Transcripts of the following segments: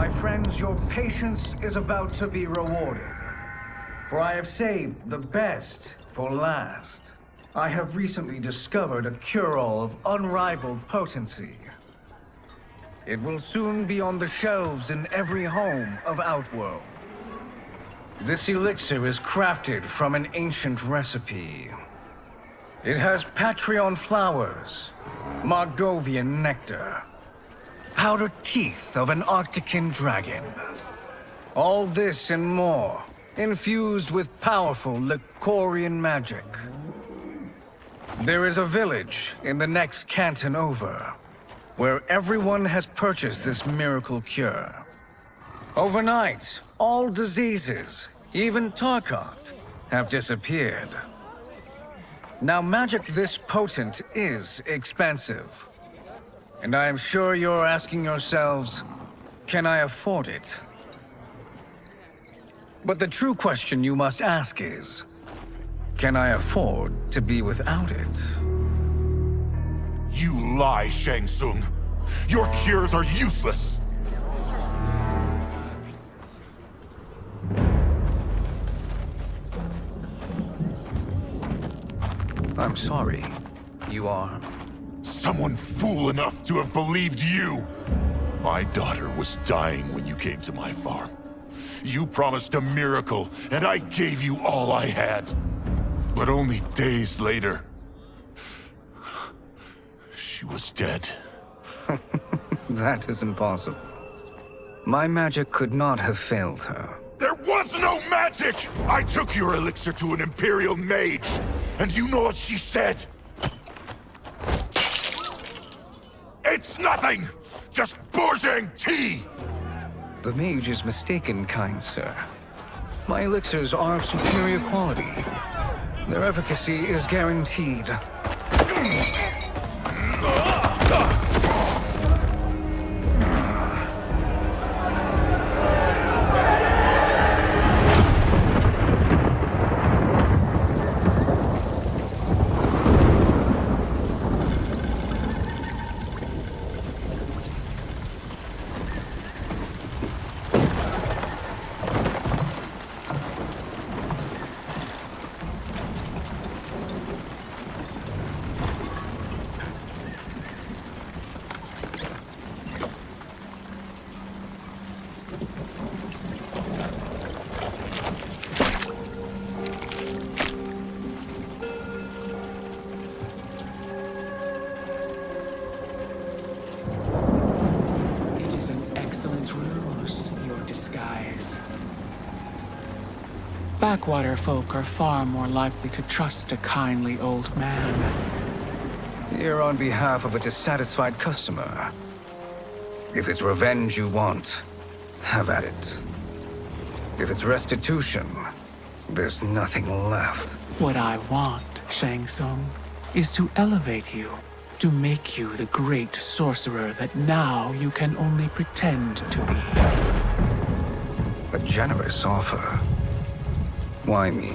My friends, your patience is about to be rewarded. For I have saved the best for last. I have recently discovered a cure-all of unrivaled potency. It will soon be on the shelves in every home of Outworld. This elixir is crafted from an ancient recipe. It has Patreon flowers, Margovian nectar, powdered teeth of an Arctican dragon. All this and more, infused with powerful Lycorian magic. There is a village in the next canton over, where everyone has purchased this miracle cure. Overnight, all diseases, even Tarkat, have disappeared. Now, magic this potent is expensive. And I am sure you're asking yourselves, can I afford it? But the true question you must ask is, can I afford to be without it? You lie, Shang Tsung. Your cures are useless. I'm sorry. You are? Someone fool enough to have believed you. My daughter was dying when you came to my farm. You promised a miracle, and I gave you all I had. But only days later, she was dead. That is impossible. My magic could not have failed her. There was no magic! I took your elixir to an Imperial mage, and you know what she said? It's nothing! Just Bourgeois tea! The mage is mistaken, kind sir. My elixirs are of superior quality. Their efficacy is guaranteed. Backwater folk are far more likely to trust a kindly old man. Here on behalf of a dissatisfied customer. If it's revenge you want, have at it. If it's restitution, there's nothing left. What I want, Shang Tsung, is to elevate you, to make you the great sorcerer that now you can only pretend to be. A generous offer. Why me?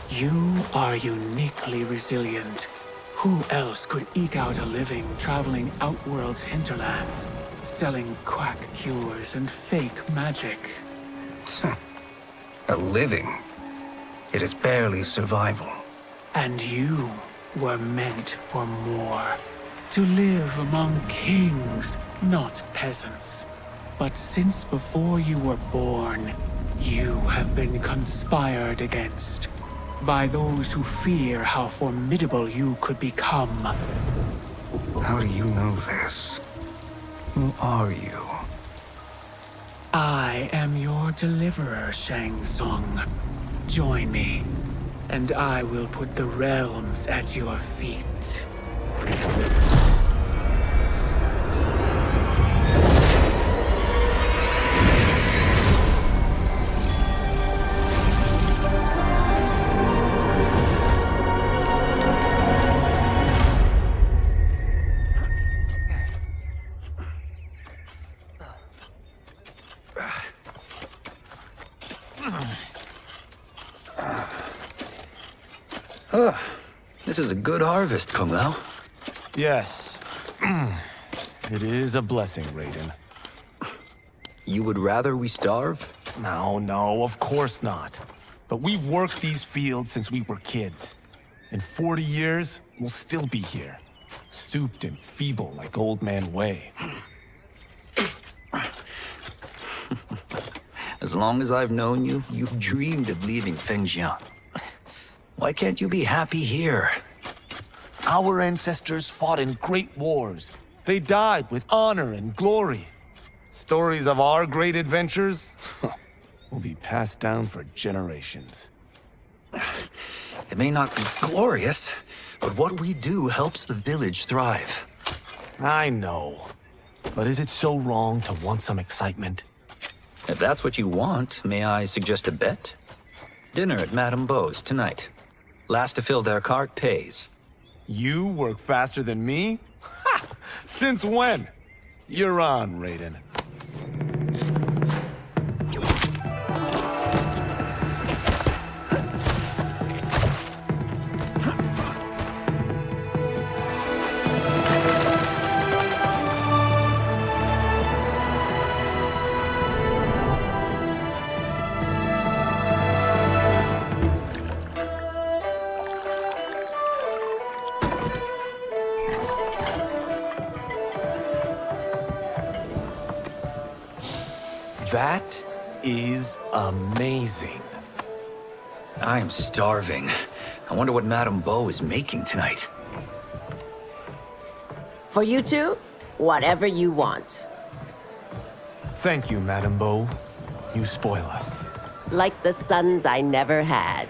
You are uniquely resilient. Who else could eke out a living traveling Outworld's hinterlands, selling quack cures and fake magic? A living? It is barely survival. And you were meant for more. To live among kings, not peasants. But since before you were born, you have been conspired against by those who fear how formidable you could become. How do you know this? Who are you? I am your deliverer, Shang Tsung. Join me, and I will put the realms at your feet. This is a good harvest, Kung Lao. Yes. It is a blessing, Raiden. You would rather we starve? No, of course not. But we've worked these fields since we were kids. In 40 years, we'll still be here. Stooped and feeble like Old Man Way. As long as I've known you, you've dreamed of leaving things young. Why can't you be happy here? Our ancestors fought in great wars. They died with honor and glory. Stories of our great adventures will be passed down for generations. It may not be glorious, but what we do helps the village thrive. I know. But is it so wrong to want some excitement? If that's what you want, may I suggest a bet? Dinner at Madame Beau's tonight. Last to fill their cart pays. You work faster than me? Ha! Since when? You're on, Raiden. That is amazing. I am starving. I wonder what Madame Beau is making tonight. For you two, whatever you want. Thank you, Madame Beau. You spoil us. Like the sons I never had.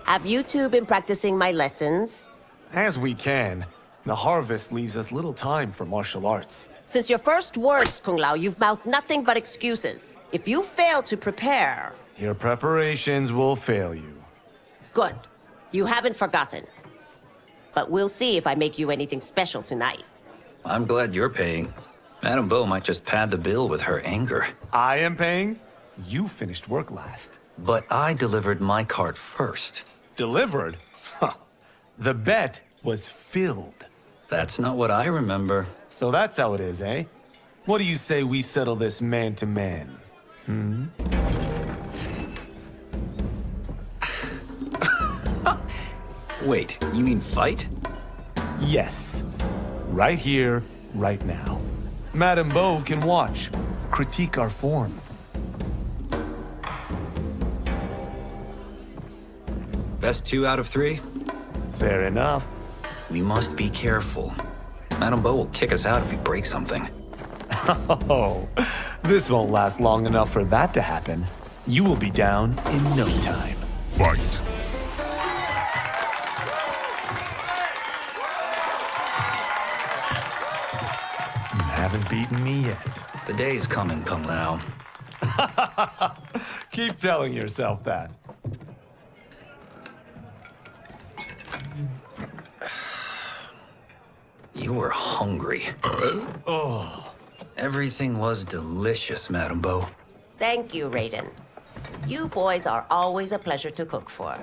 Have you two been practicing my lessons? As we can. The harvest leaves us little time for martial arts. Since your first words, Kung Lao, you've mouthed nothing but excuses. If you fail to prepare... Your preparations will fail you. Good. You haven't forgotten. But we'll see if I make you anything special tonight. I'm glad you're paying. Madame Beau might just pad the bill with her anger. I am paying? You finished work last. But I delivered my cart first. Delivered? Huh. The bet was filled. That's not what I remember. So that's how it is, eh? What do you say we settle this man to man? Wait, you mean fight? Yes. Right here, right now. Madame Beau can watch, critique our form. Best 2 out of 3? Fair enough. We must be careful. Madame Beau will kick us out if we break something. Oh, this won't last long enough for that to happen. You will be down in no time. Fight! You haven't beaten me yet. The day's coming, Kung Lao. Keep telling yourself that. You were hungry. Oh. Everything was delicious, Madame Beau. Thank you, Raiden. You boys are always a pleasure to cook for.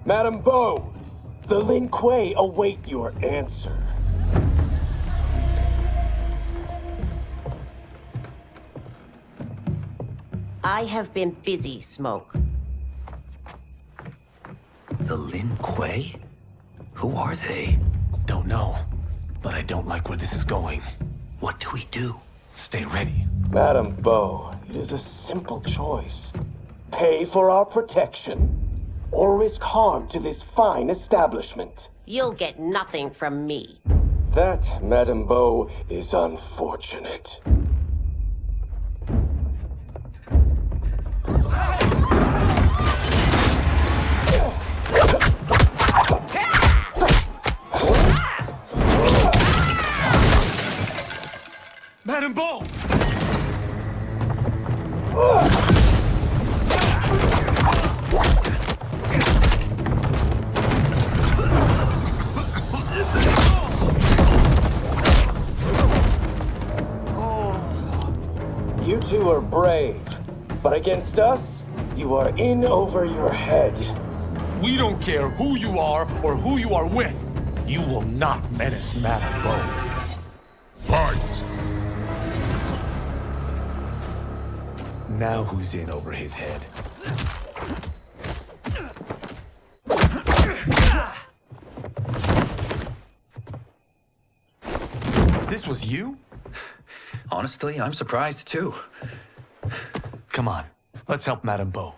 Madame Beau, the Lin Kuei await your answer. I have been busy, Smoke. The Lin Kuei? Who are they? Don't know, but I don't like where this is going. What do we do? Stay ready. Madame Beau, it is a simple choice. Pay for our protection, or risk harm to this fine establishment. You'll get nothing from me. That, Madame Beau, is unfortunate. Madame Beau! were brave. But against us, you are in over your head. We don't care who you are or who you are with. You will not menace Madame Bo. Fight! Now who's in over his head? This was you? Honestly, I'm surprised too. Come on, let's help Madame Bo.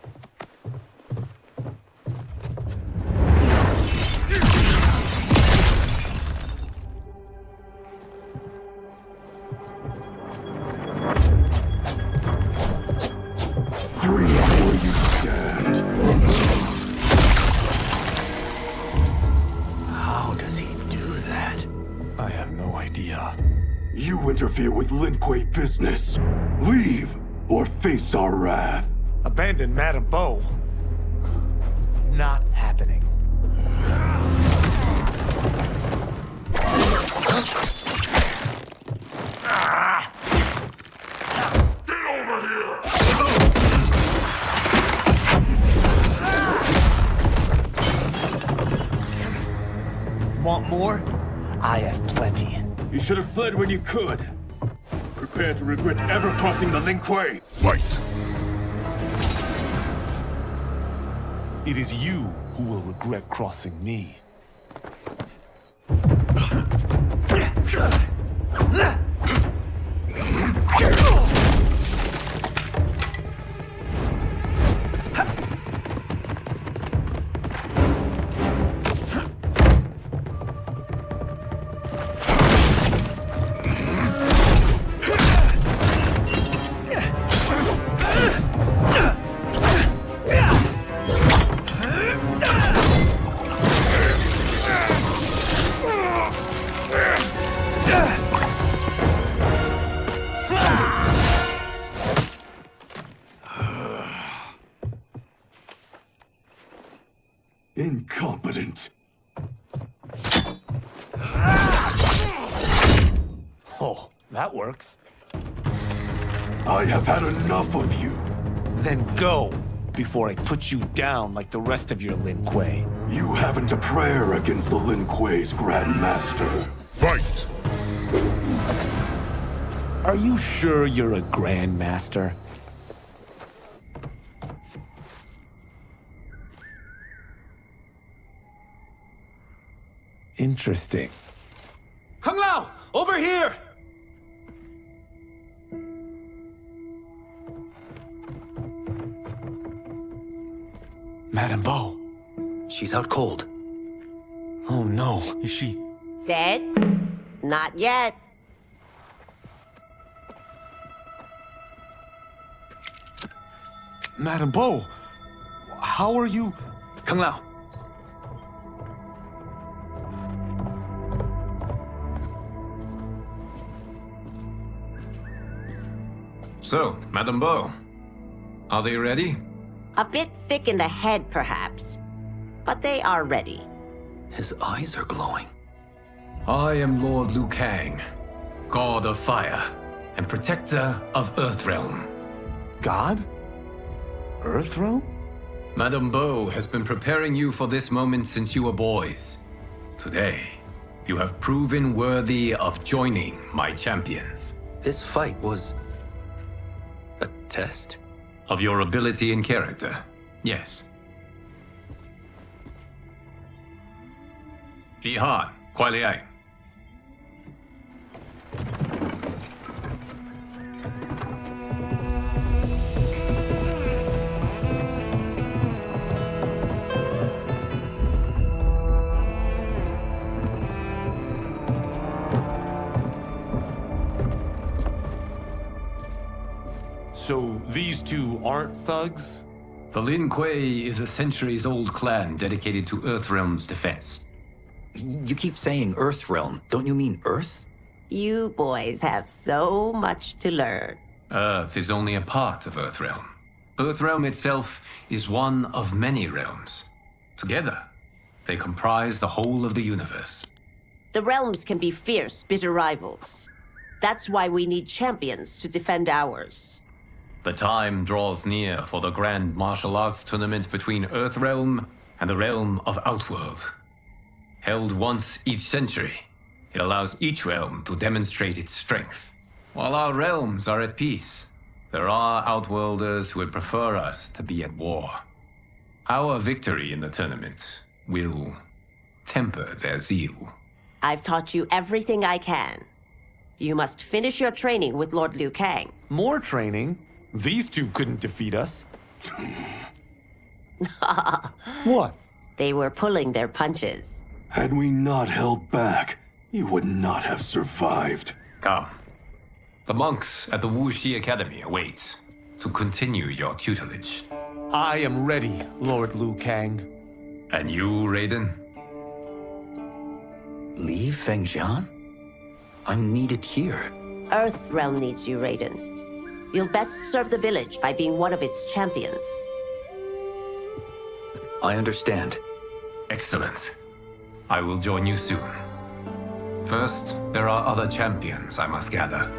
How does he do that? I have no idea. You interfere with Lin Kuei business. Leave, or face our wrath. Abandon Madame Bo? Not happening. Want more? I have plenty. You should have fled when you could. Prepare to regret ever crossing the Lin Kuei. Fight! It is you who will regret crossing me. Incompetent. Oh, that works. I have had enough of you. Then go, before I put you down like the rest of your Lin Kuei. You haven't a prayer against the Lin Kuei's Grand Master. Fight! Are you sure you're a Grand Master? Interesting. Kung Lao! Over here! Madame Bo. She's out cold. Oh no, is she... Dead? Not yet. Madame Bo, how are you... Kung Lao. So, Madame Bo, are they ready? A bit thick in the head, perhaps. But they are ready. His eyes are glowing. I am Lord Liu Kang, God of Fire and Protector of Earthrealm. God? Earthrealm? Madame Bo has been preparing you for this moment since you were boys. Today, you have proven worthy of joining my champions. This fight was... a test? Of your ability and character, yes. Yi Han, Kuai Liang. So these two aren't thugs? The Lin Kuei is a centuries-old clan dedicated to Earthrealm's defense. You keep saying Earthrealm. Don't you mean Earth? You boys have so much to learn. Earth is only a part of Earthrealm. Earthrealm itself is one of many realms. Together, they comprise the whole of the universe. The realms can be fierce, bitter rivals. That's why we need champions to defend ours. The time draws near for the grand martial arts tournament between Earthrealm and the realm of Outworld. Held once each century, it allows each realm to demonstrate its strength. While our realms are at peace, there are Outworlders who would prefer us to be at war. Our victory in the tournament will temper their zeal. I've taught you everything I can. You must finish your training with Lord Liu Kang. More training? These two couldn't defeat us. What? They were pulling their punches. Had we not held back, you would not have survived. Come. The monks at the UHD Academy await to continue your tutelage. I am ready, Lord Liu Kang. And you, Raiden? Leave Fengjian? I'm needed here. Earthrealm needs you, Raiden. You'll best serve the village by being one of its champions. I understand. Excellent. I will join you soon. First, there are other champions I must gather.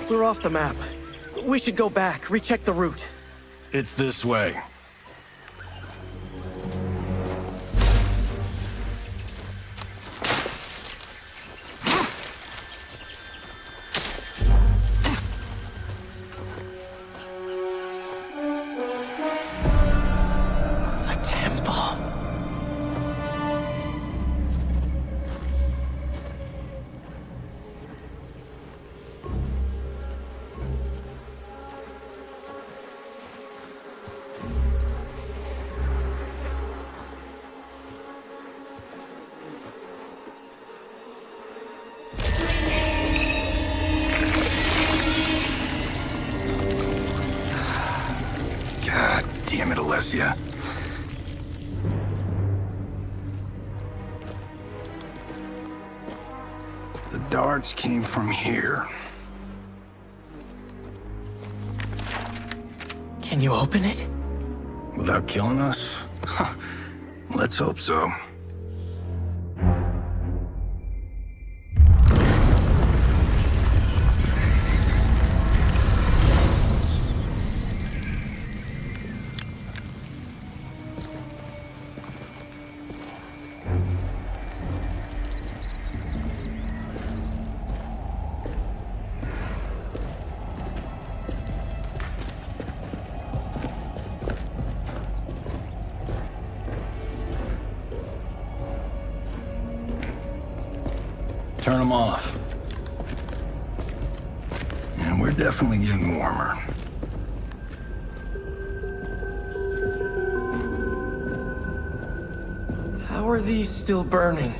We're off the map. We should go back, recheck the route. It's this way. The temple. God damn it, Alessia. The darts came from here. Can you open it? Without killing us? Huh. Let's hope so. Turn them off. And we're definitely getting warmer. How are these still burning?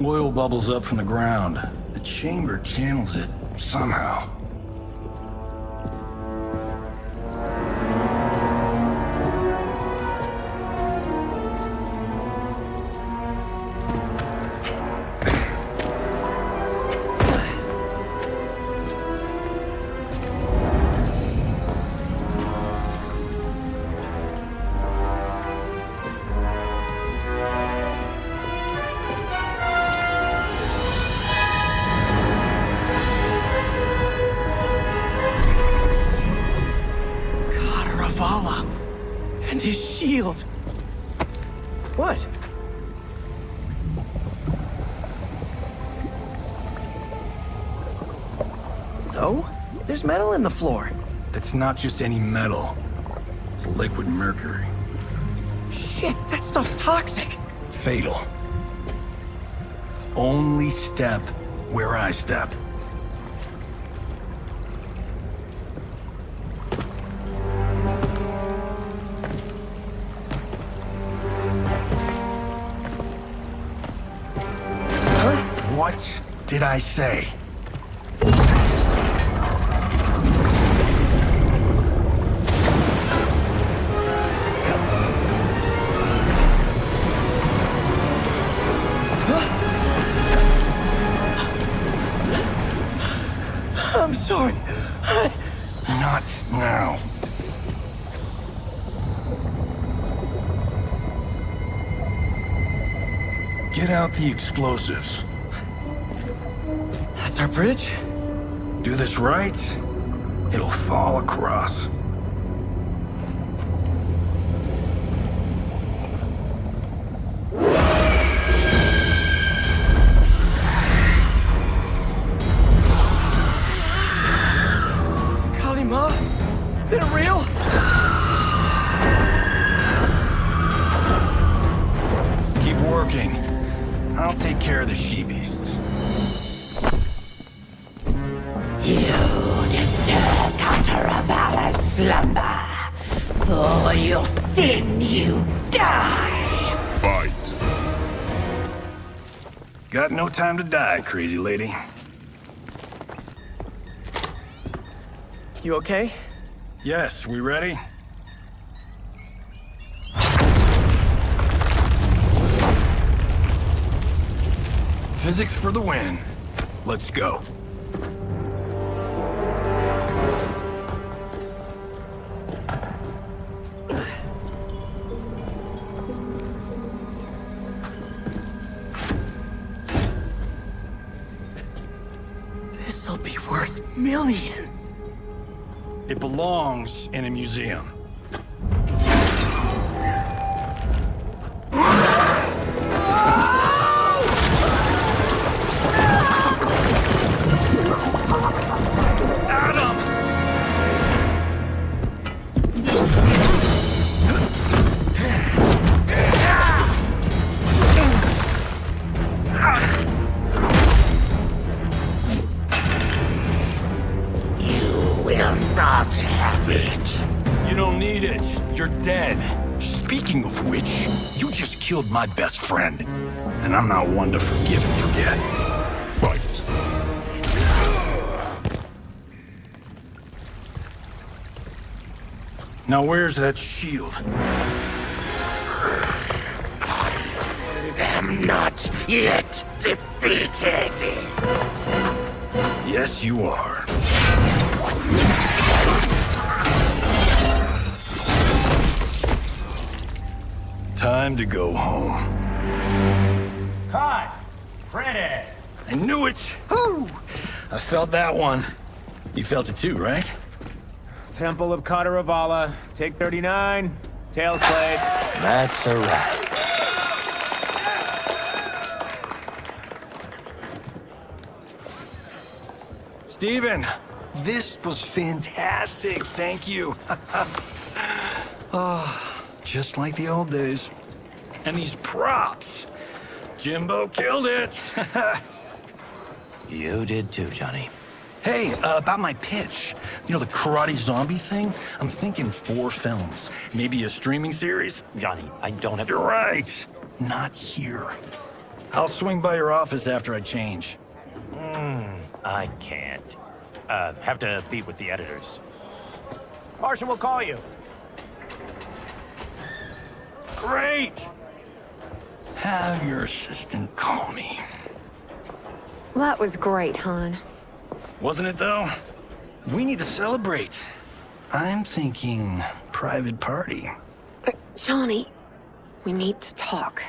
Oil bubbles up from the ground. The chamber channels it somehow. And his shield. What? So? There's metal in the floor. That's not just any metal. It's liquid mercury. Shit, that stuff's toxic. Fatal. Only step where I step. What did I say? Get out the explosives. That's our bridge? Do this right, it'll fall across. Kalima? Is it real? Keep working. I'll take care of the she-beasts. You disturb Cataravalla's slumber. For your sin, you die. Fight. Got no time to die, crazy lady. You okay? Yes, we ready? Physics for the win. Let's go. This'll be worth millions. It belongs in a museum. Not have it. You don't need it. You're dead. Speaking of which, you just killed my best friend. And I'm not one to forgive and forget. Fight. Now where's that shield? I am not yet defeated. Yes, you are. Time to go home. Cut! Printed! I knew it! Woo! I felt that one. You felt it too, right? Temple of Kataravala, take 39, tail slate. That's a wrap. Steven, this was fantastic. Thank you. Oh, just like the old days. And these props. Jimbo killed it. You did too, Johnny. Hey, about my pitch. You know, the karate zombie thing? I'm thinking 4 films. Maybe a streaming series? Johnny, I don't have... You're right. Not here. I'll swing by your office after I change. I can't. Have to meet with the editors. Marshall will call you. Great! Have your assistant call me. That was great, hon. Wasn't it, though? We need to celebrate. I'm thinking private party. Johnny, we need to talk.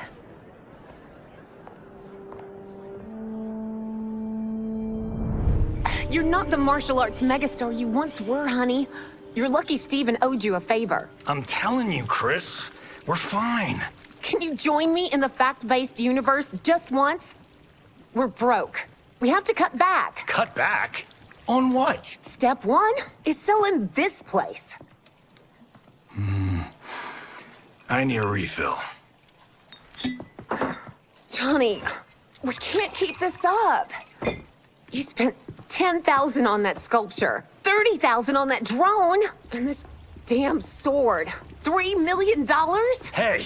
You're not the martial arts megastar you once were, honey. You're lucky Steven owed you a favor. I'm telling you, Chris. We're fine. Can you join me in the fact-based universe just once? We're broke. We have to cut back. Cut back? On what? Step 1 is selling this place. I need a refill. Johnny, we can't keep this up. You spent $10,000 on that sculpture, $30,000 on that drone, and this damn sword. $3 million? Hey,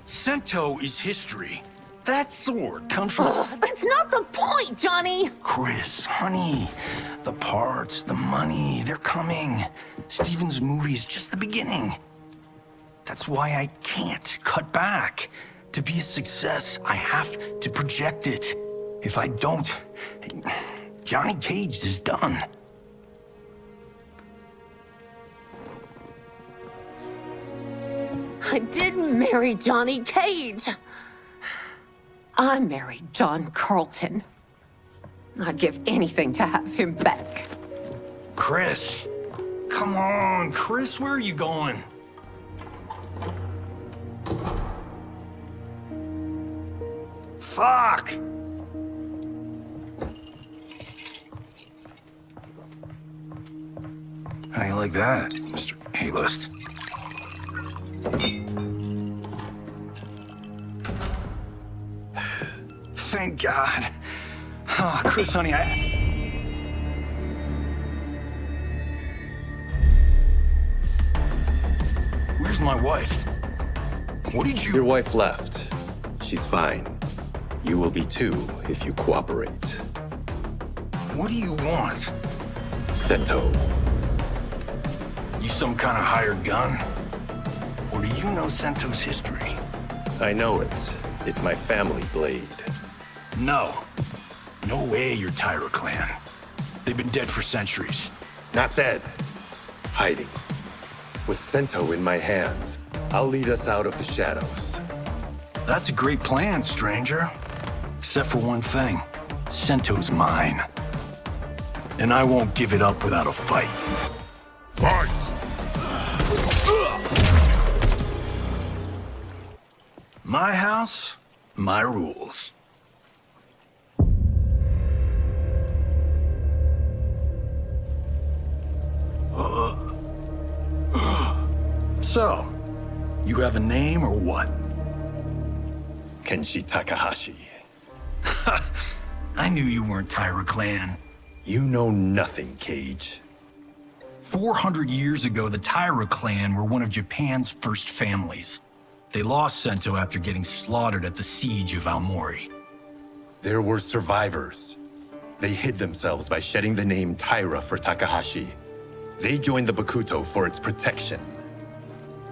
Sento is history. That sword comes from... That's not the point, Johnny! Chris, honey, the parts, the money, they're coming. Steven's movie is just the beginning. That's why I can't cut back. To be a success, I have to project it. If I don't, Johnny Cage is done. I did marry Johnny Cage. I married John Carlton. I'd give anything to have him back. Chris. Come on, Chris, where are you going? Fuck! How you like that, Mr. A-list? Thank God. Oh, Chris, honey, Where's my wife? What did you... Your wife left. She's fine. You will be too, if you cooperate. What do you want? Sento. You some kind of hired gun? Or do you know Sento's history? I know it. It's my family blade. No. No way you're Tyra clan. They've been dead for centuries. Not dead. Hiding. With Sento in my hands, I'll lead us out of the shadows. That's a great plan, stranger. Except for one thing. Sento's mine. And I won't give it up without a fight. Fight! My house, my rules. So, you have a name or what? Kenshi Takahashi. I knew you weren't Tyra clan. You know nothing, Cage. 400 years ago, the Tyra clan were one of Japan's first families. They lost Sento after getting slaughtered at the siege of Aomori. There were survivors. They hid themselves by shedding the name Tyra for Takahashi. They joined the Bakuto for its protection.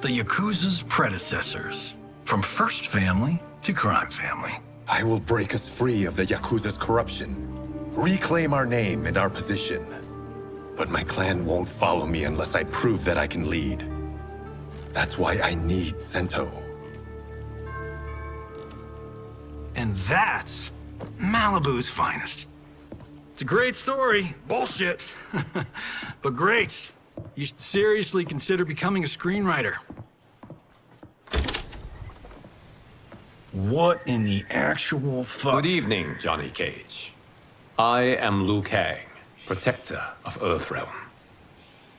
The Yakuza's predecessors. From first family to crime family. I will break us free of the Yakuza's corruption. Reclaim our name and our position. But my clan won't follow me unless I prove that I can lead. That's why I need Sento. And that's Malibu's finest. It's a great story. Bullshit. But great. You should seriously consider becoming a screenwriter. What in the actual fuck? Good evening, Johnny Cage. I am Liu Kang, protector of Earthrealm.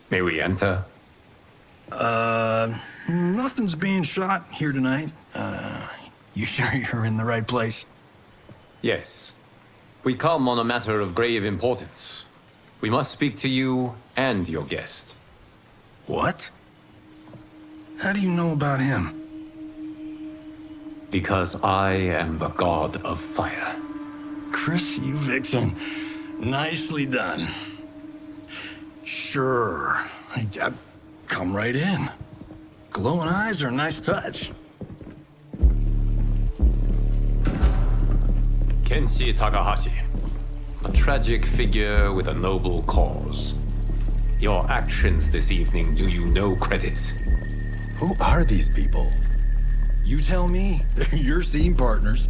May we enter? Nothing's being shot here tonight. You sure you're in the right place? Yes. We come on a matter of grave importance. We must speak to you and your guest. What? How do you know about him? Because I am the god of fire. Chris, you vixen. Nicely done. Sure. I come right in. Glowing eyes are a nice touch. Kenshi Takahashi. A tragic figure with a noble cause. Your actions this evening do you no credit. Who are these people? You tell me. They're your scene partners.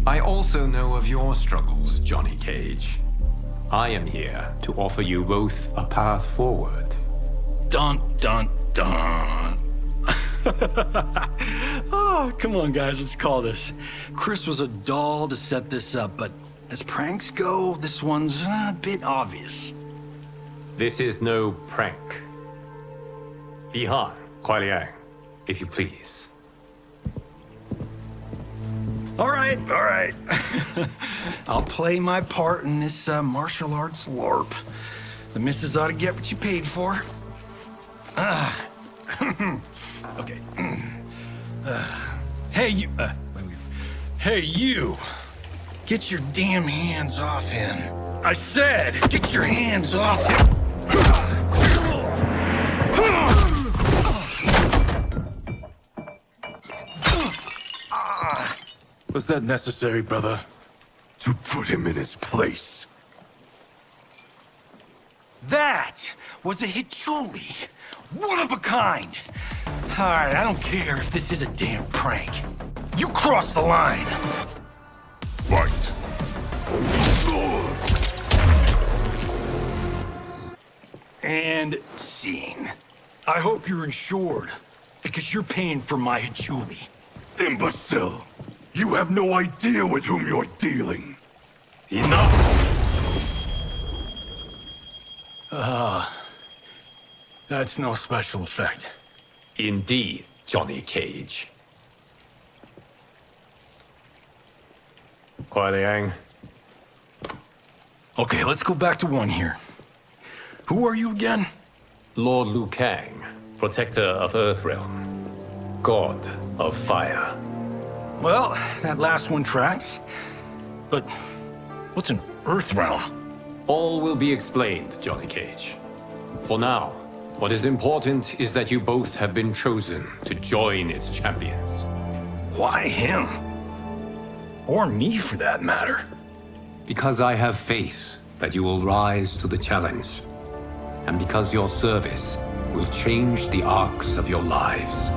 I also know of your struggles, Johnny Cage. I am here to offer you both a path forward. Dun, dun, dun. Oh, come on, guys, let's call this. Chris was a doll to set this up, but as pranks go, this one's a bit obvious. This is no prank. Bihan, Kuai Liang, if you please. All right. I'll play my part in this martial arts LARP. The missus ought to get what you paid for. Okay. Hey, you... Hey, you! Get your damn hands off him. I said, get your hands off him! Was that necessary, brother? To put him in his place? That was a Hichuli. One of a kind. All right, I don't care if this is a damn prank. You crossed the line! Fight! And scene. I hope you're insured, because you're paying for my Hachuli. Imbecile! You have no idea with whom you're dealing. Enough! That's no special effect. Indeed, Johnny Cage. Kuai Liang. Okay, let's go back to one here. Who are you again? Lord Liu Kang, protector of Earthrealm, god of fire. Well, that last one tracks. But what's an Earthrealm? All will be explained, Johnny Cage. For now, what is important is that you both have been chosen to join its champions. Why him? Or me, for that matter. Because I have faith that you will rise to the challenge. And because your service will change the arcs of your lives.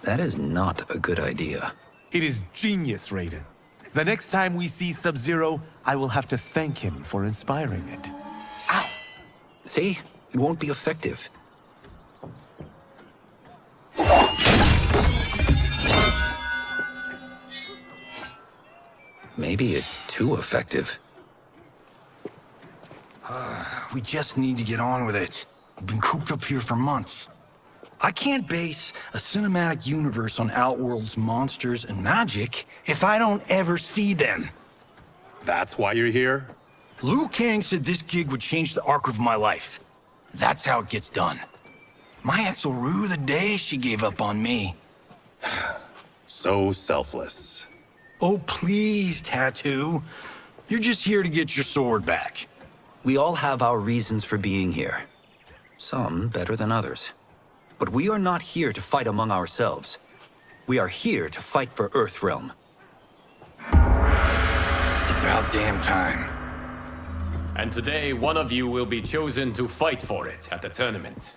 That is not a good idea. It is genius, Raiden. The next time we see Sub-Zero, I will have to thank him for inspiring it. Ow! See? It won't be effective. Maybe it's too effective. We just need to get on with it. I've been cooped up here for months. I can't base a cinematic universe on Outworld's monsters and magic if I don't ever see them. That's why you're here? Liu Kang said this gig would change the arc of my life. That's how it gets done. My ex will rue the day she gave up on me. So selfless. Oh, please, Tattoo. You're just here to get your sword back. We all have our reasons for being here. Some better than others. But we are not here to fight among ourselves. We are here to fight for Earthrealm. It's about damn time. And today, one of you will be chosen to fight for it at the tournament.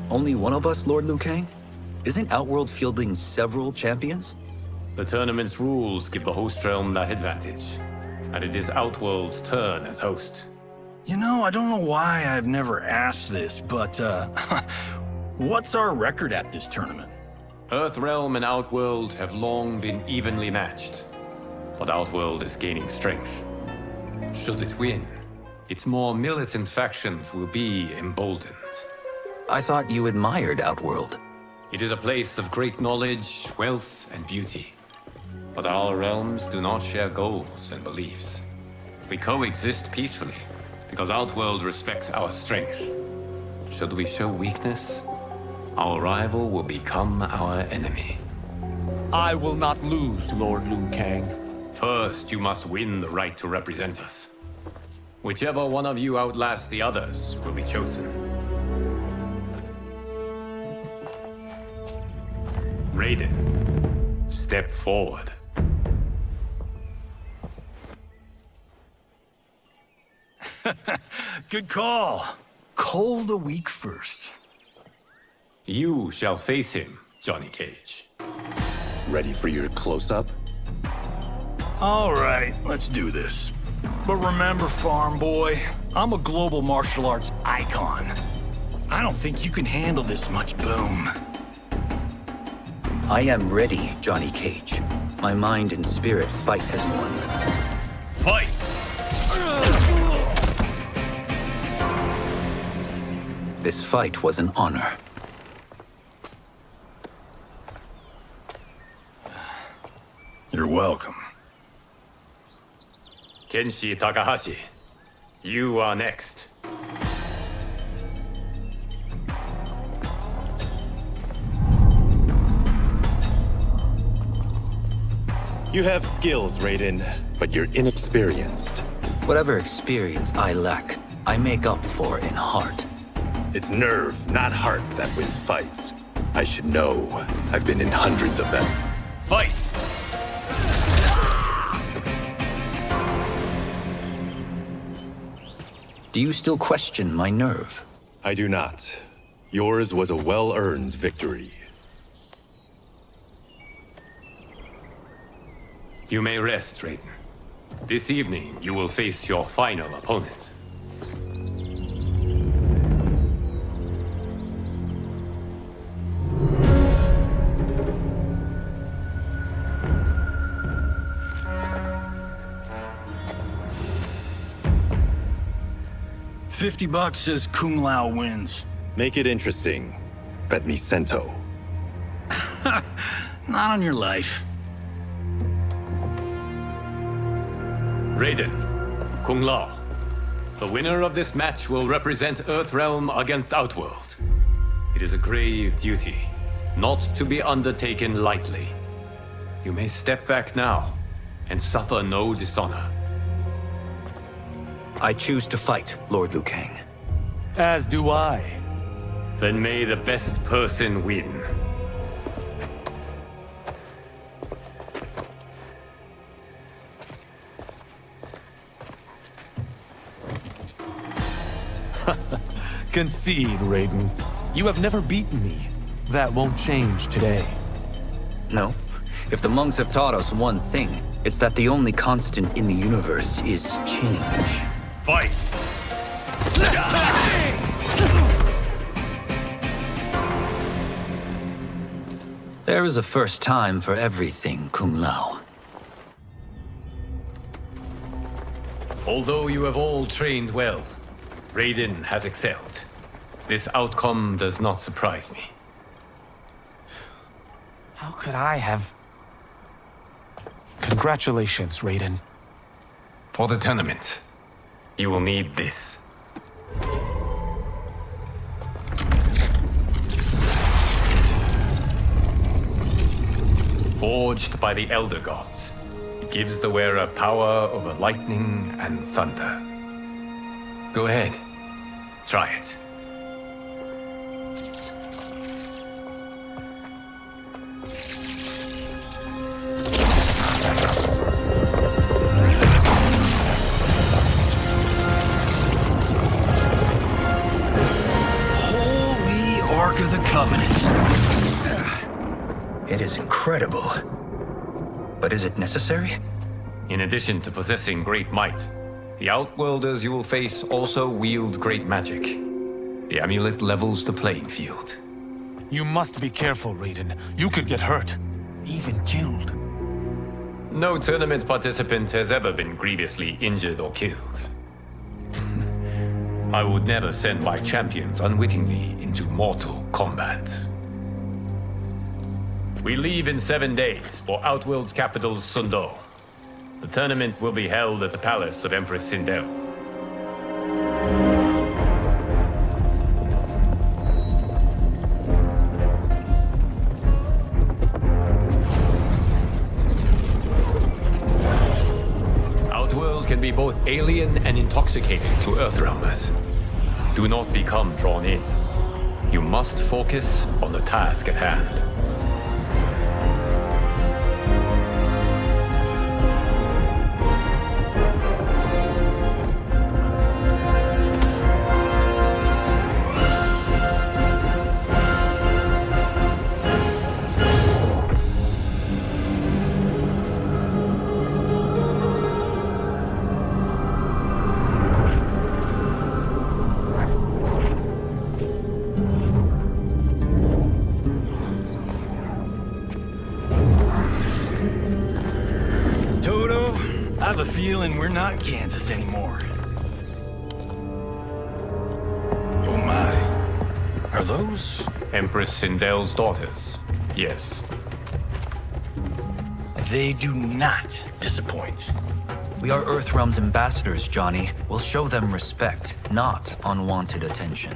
Only one of us, Lord Liu Kang? Isn't Outworld fielding several champions? The tournament's rules give the host realm that advantage. And it is Outworld's turn as host. You know, I don't know why I've never asked this, but, what's our record at this tournament? Earthrealm and Outworld have long been evenly matched. But Outworld is gaining strength. Should it win, its more militant factions will be emboldened. I thought you admired Outworld. It is a place of great knowledge, wealth, and beauty. But our realms do not share goals and beliefs. We coexist peacefully, because Outworld respects our strength. Should we show weakness, our rival will become our enemy. I will not lose, Lord Liu Kang. First, you must win the right to represent us. Whichever one of you outlasts the others will be chosen. Raiden, step forward. Good call. Call the weak first. You shall face him, Johnny Cage. Ready for your close-up? All right, let's do this. But remember, farm boy, I'm a global martial arts icon. I don't think you can handle this much boom. I am ready, Johnny Cage. My mind and spirit fight as one. Fight! This fight was an honor. You're welcome. Kenshi Takahashi, you are next. You have skills, Raiden, but you're inexperienced. Whatever experience I lack, I make up for in heart. It's nerve, not heart, that wins fights. I should know. I've been in hundreds of them. Fight! Do you still question my nerve? I do not. Yours was a well-earned victory. You may rest, Raiden. This evening, you will face your final opponent. $50 says Kung Lao wins. Make it interesting. Bet me Sento. Not on your life. Raiden, Kung Lao. The winner of this match will represent Earthrealm against Outworld. It is a grave duty, not to be undertaken lightly. You may step back now and suffer no dishonor. I choose to fight, Lord Liu Kang. As do I. Then may the best person win. Concede, Raiden. You have never beaten me. That won't change today. No. If the monks have taught us one thing, it's that the only constant in the universe is change. Fight! There is a first time for everything, Kung Lao. Although you have all trained well, Raiden has excelled. This outcome does not surprise me. How could I have... Congratulations, Raiden. For the tournament, you will need this. Forged by the Elder Gods, it gives the wearer power over lightning and thunder. Go ahead, try it. Holy Ark of the Covenant. It is incredible. But is it necessary? In addition to possessing great might, the Outworlders you will face also wield great magic. The amulet levels the playing field. You must be careful, Raiden. You could get hurt. Even killed. No tournament participant has ever been grievously injured or killed. I would never send my champions unwittingly into mortal combat. We leave in 7 days for Outworld's capital, Sundo. The tournament will be held at the palace of Empress Sindel. Outworld can be both alien and intoxicating to Earthrealmers. Do not become drawn in. You must focus on the task at hand. I have a feeling we're not Kansas anymore. Oh my. Are those? Empress Sindel's daughters, yes. They do not disappoint. We are Earthrealm's ambassadors, Johnny. We'll show them respect, not unwanted attention.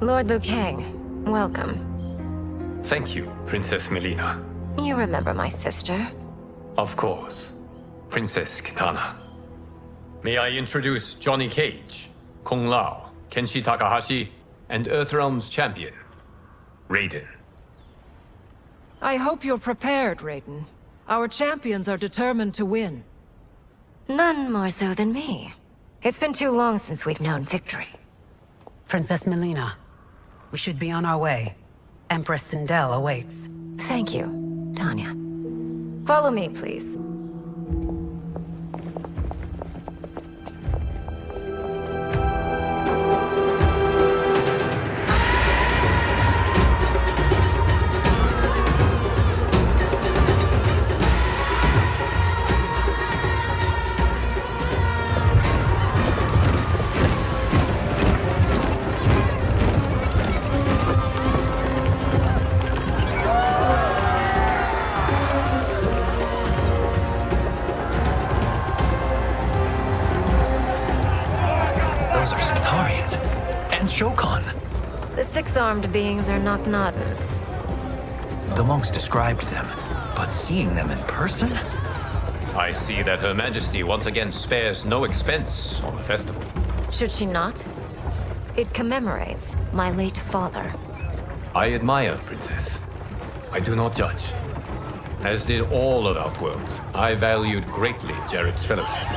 Lord Liu Kang, welcome. Thank you, Princess Melina. You remember my sister? Of course. Princess Kitana. May I introduce Johnny Cage, Kung Lao, Kenshi Takahashi, and Earthrealm's champion, Raiden. I hope you're prepared, Raiden. Our champions are determined to win. None more so than me. It's been too long since we've known victory. Princess Melina, we should be on our way. Empress Sindel awaits. Thank you, Tanya. Follow me, please. The six-armed beings are not Nodens. The monks described them, but seeing them in person? I see that Her Majesty once again spares no expense on the festival. Should she not? It commemorates my late father. I admire, Princess. I do not judge. As did all of Outworld, I valued greatly Jared's fellowship.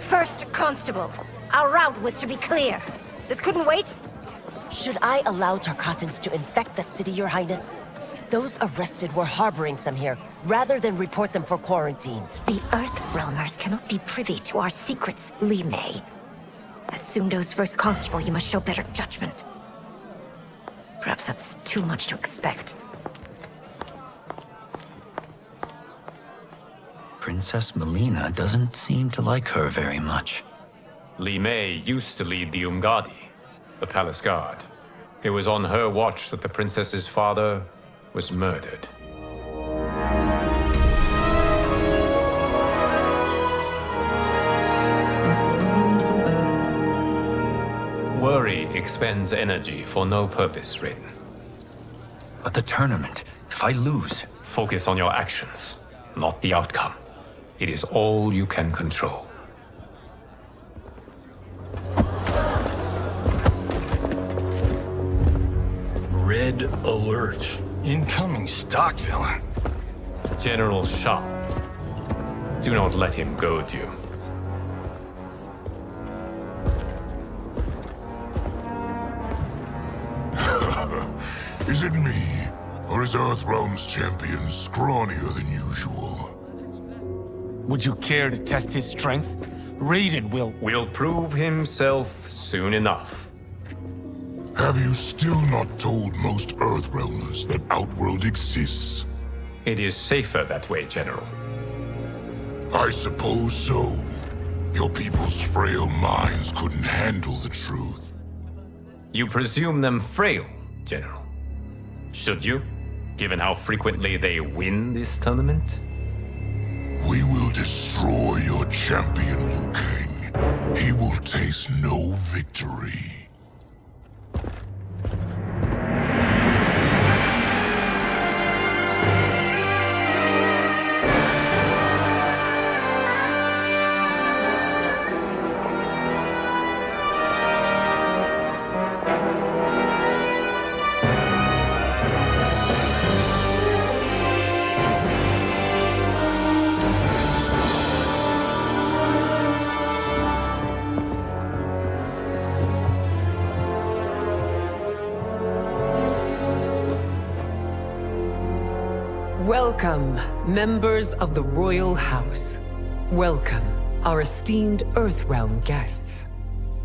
First Constable, our route was to be clear. This couldn't wait? Should I allow Tarkatans to infect the city, Your Highness? Those arrested were harboring some here, rather than report them for quarantine. The Earthrealmers cannot be privy to our secrets, Li Mei. As Sundo's first constable, you must show better judgment. Perhaps that's too much to expect. Princess Melina doesn't seem to like her very much. Li Mei used to lead the Umgadi, the palace guard. It was on her watch that the princess's father was murdered. Worry expends energy for no purpose, Raiden. But the tournament, if I lose... Focus on your actions, not the outcome. It is all you can control. Red alert. Incoming stock villain. General Shao. Do not let him goad you. Is it me? Or is Earthrealm's champion scrawnier than usual? Would you care to test his strength? Raiden will prove himself soon enough. Have you still not told most Earthrealmers that Outworld exists? It is safer that way, General. I suppose so. Your people's frail minds couldn't handle the truth. You presume them frail, General. Should you, given how frequently they win this tournament? We will destroy your champion, Liu Kang. He will taste no victory. Welcome, members of the Royal House. Welcome, our esteemed Earthrealm guests.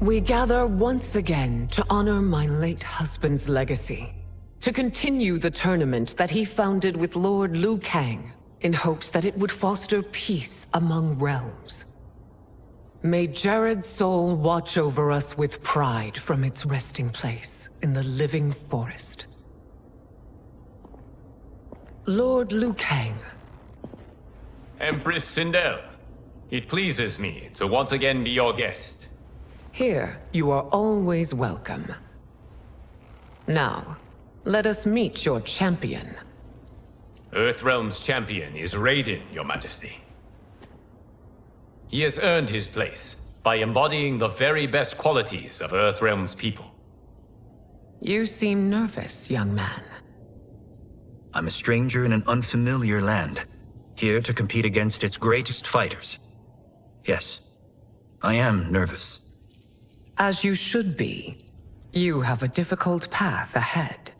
We gather once again to honor my late husband's legacy, to continue the tournament that he founded with Lord Liu Kang, in hopes that it would foster peace among realms. May Jared's soul watch over us with pride from its resting place in the living forest. Lord Liu Kang. Empress Sindel, it pleases me to once again be your guest. Here, you are always welcome. Now, let us meet your champion. Earthrealm's champion is Raiden, Your Majesty. He has earned his place by embodying the very best qualities of Earthrealm's people. You seem nervous, young man. I'm a stranger in an unfamiliar land, here to compete against its greatest fighters. Yes, I am nervous. As you should be. You have a difficult path ahead.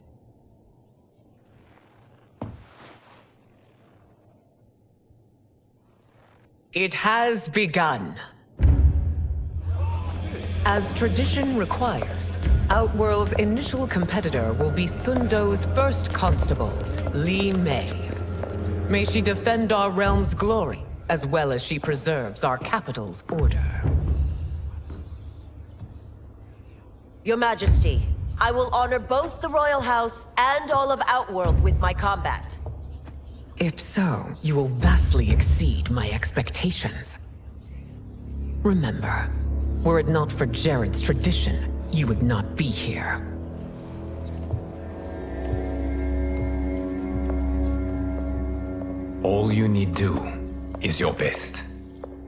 It has begun. As tradition requires, Outworld's initial competitor will be Sundo's first constable, Li Mei. May she defend our realm's glory, as well as she preserves our capital's order. Your Majesty, I will honor both the Royal House and all of Outworld with my combat. If so, you will vastly exceed my expectations. Remember, were it not for Jared's tradition, you would not be here. All you need do is your best.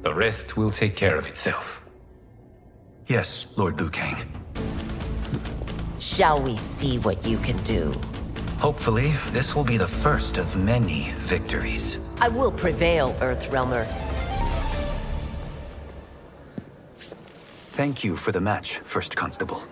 The rest will take care of itself. Yes, Lord Liu Kang. Shall we see what you can do? Hopefully, this will be the first of many victories. I will prevail, Earthrealmer. Thank you for the match, First Constable.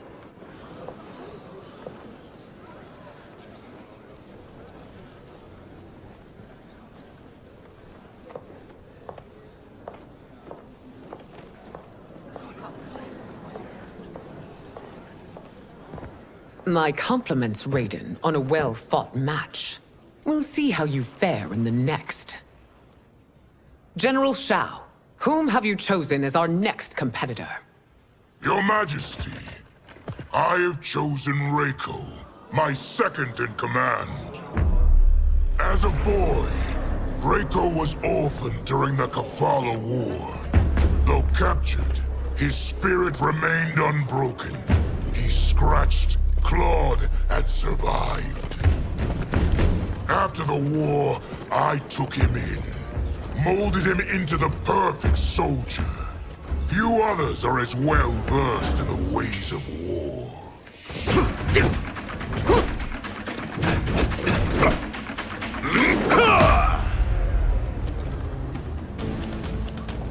My compliments, Raiden, on a well-fought match. We'll see how you fare in the next. General Shao, whom have you chosen as our next competitor? Your Majesty, I have chosen Reiko, my second in command. As a boy, Reiko was orphaned during the Kafala War. Though captured, his spirit remained unbroken. He scratched, clawed, and survived. After the war, I took him in, molded him into the perfect soldier. Few others are as well versed in the ways of war.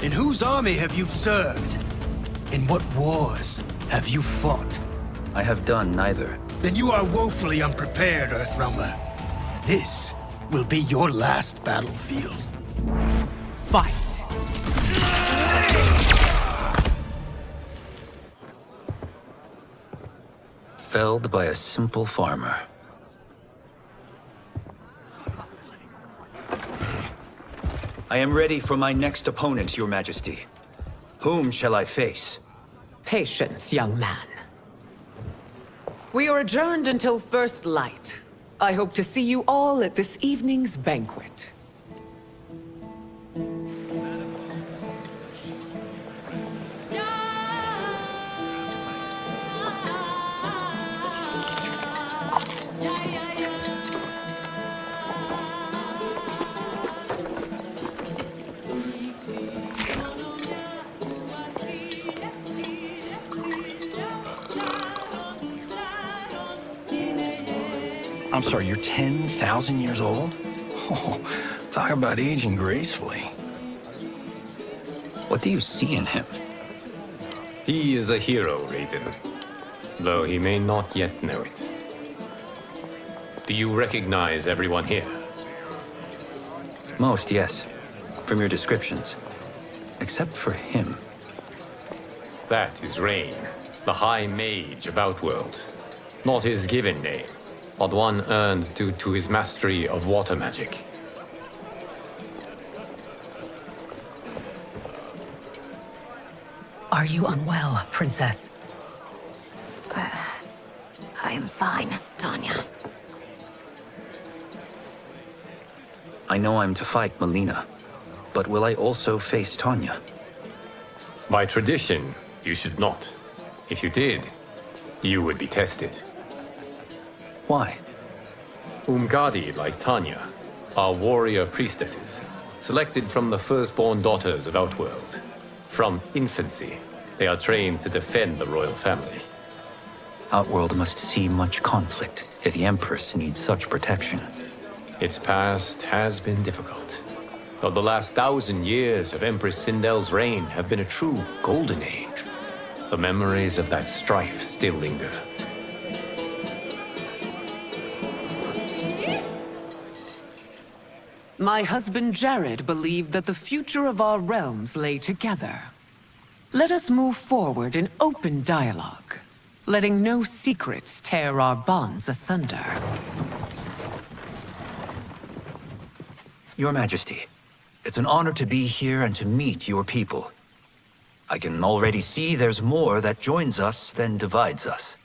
In whose army have you served? In what wars have you fought? I have done neither. Then you are woefully unprepared, Earthrealmer. This will be your last battlefield. Fight! Felled by a simple farmer. I am ready for my next opponent, Your Majesty. Whom shall I face? Patience, young man. We are adjourned until first light. I hope to see you all at this evening's banquet. I'm sorry, you're 10,000 years old? Oh, talk about aging gracefully. What do you see in him? He is a hero, Raiden. Though he may not yet know it. Do you recognize everyone here? Most, yes. From your descriptions. Except for him. That is Rain, the High Mage of Outworld. Not his given name, but one earned due to his mastery of water magic. Are you unwell, Princess? I am fine, Tanya. I know I'm to fight Melina, but will I also face Tanya? By tradition, you should not. If you did, you would be tested. Why? Umgadi, like Tanya, are warrior priestesses, selected from the firstborn daughters of Outworld. From infancy, they are trained to defend the royal family. Outworld must see much conflict if the Empress needs such protection. Its past has been difficult, though the last 1,000 years of Empress Sindel's reign have been a true golden age. The memories of that strife still linger. My husband Jared believed that the future of our realms lay together. Let us move forward in open dialogue, letting no secrets tear our bonds asunder. Your Majesty, it's an honor to be here and to meet your people. I can already see there's more that joins us than divides us.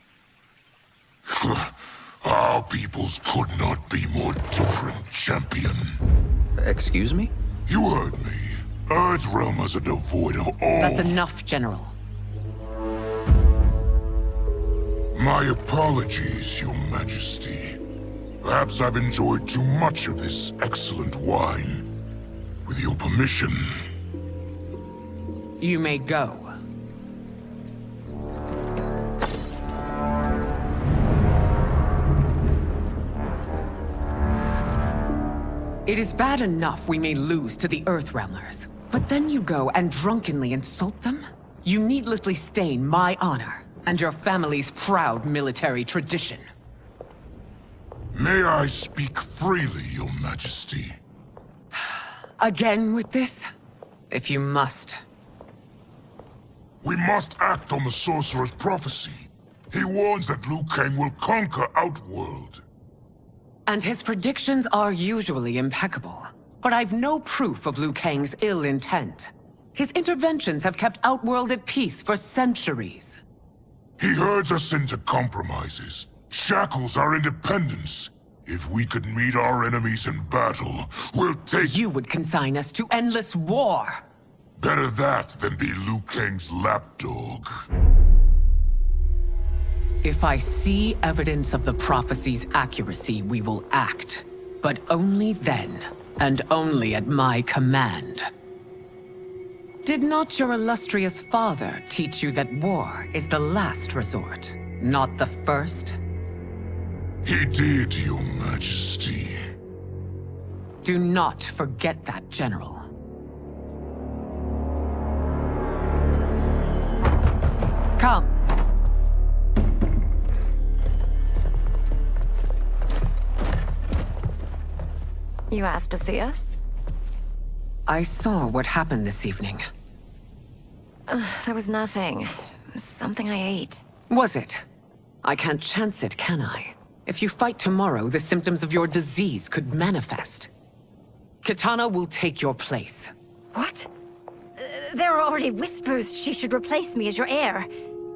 Our peoples could not be more different, champion. Excuse me? You heard me. Earthrealmers are devoid of all... That's enough, General. My apologies, Your Majesty. Perhaps I've enjoyed too much of this excellent wine. With your permission... You may go. It is bad enough we may lose to the Earthrealmers, but then you go and drunkenly insult them? You needlessly stain my honor and your family's proud military tradition. May I speak freely, Your Majesty? Again with this? If you must. We must act on the Sorcerer's prophecy. He warns that Liu Kang will conquer Outworld. And his predictions are usually impeccable. But I've no proof of Liu Kang's ill intent. His interventions have kept Outworld at peace for centuries. He herds us into compromises, shackles our independence. If we could meet our enemies in battle, we'll take... You would consign us to endless war! Better that than be Liu Kang's lapdog. If I see evidence of the prophecy's accuracy, we will act. But only then, and only at my command. Did not your illustrious father teach you that war is the last resort, not the first? He did, Your Majesty. Do not forget that, General. Come. You asked to see us? I saw what happened this evening. There was nothing. Something I ate. Was it? I can't chance it, can I? If you fight tomorrow, the symptoms of your disease could manifest. Kitana will take your place. What? There are already whispers she should replace me as your heir.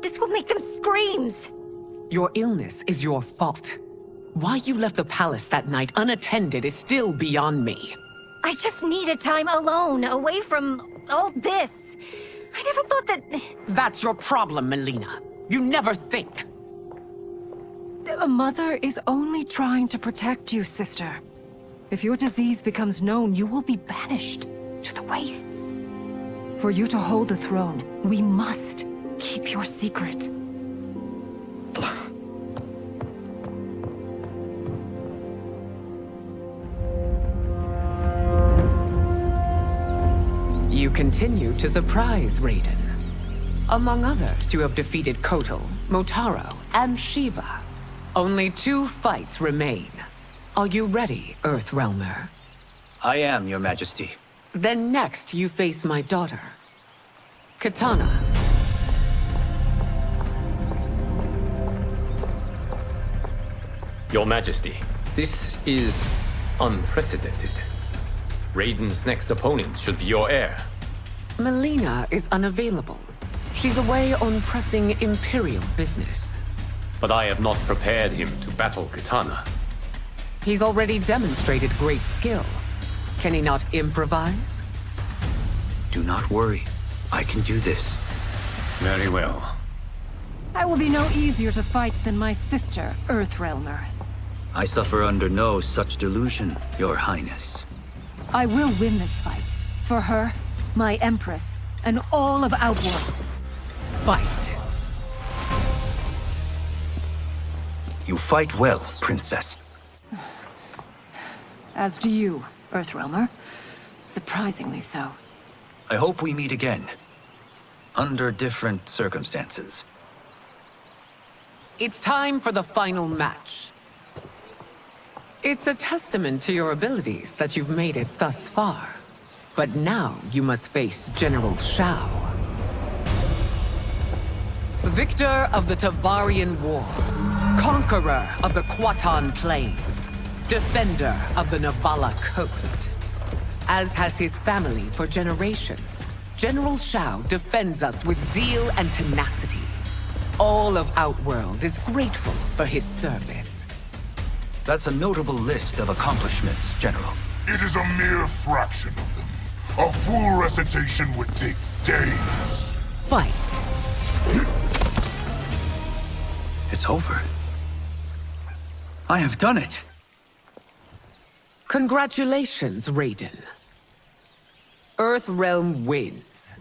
This will make them screams! Your illness is your fault. Why you left the palace that night unattended is still beyond me. I just needed time alone, away from all this. I never thought that... That's your problem, Melina. You never think. A mother is only trying to protect you, sister. If your disease becomes known, you will be banished to the wastes. For you to hold the throne, we must keep your secret. You continue to surprise Raiden. Among others, you have defeated Kotal, Motaro, and Shiva. Only 2 fights remain. Are you ready, Earthrealmer? I am, Your Majesty. Then next, you face my daughter, Katana. Your Majesty, this is unprecedented. Raiden's next opponent should be your heir. Melina is unavailable. She's away on pressing Imperial business. But I have not prepared him to battle Katana. He's already demonstrated great skill. Can he not improvise? Do not worry. I can do this. Very well. I will be no easier to fight than my sister, Earthrealmer. I suffer under no such delusion, Your Highness. I will win this fight. For her, my Empress, and all of Outworld. Fight. You fight well, Princess. As do you, Earthrealmer. Surprisingly so. I hope we meet again. Under different circumstances. It's time for the final match. It's a testament to your abilities that you've made it thus far. But now you must face General Shao. Victor of the Tavarian War. Conqueror of the Kwatan Plains. Defender of the Navala Coast. As has his family for generations, General Shao defends us with zeal and tenacity. All of Outworld is grateful for his service. That's a notable list of accomplishments, General. It is a mere fraction of them. A full recitation would take days. Fight. It's over. I have done it. Congratulations, Raiden. Earthrealm wins.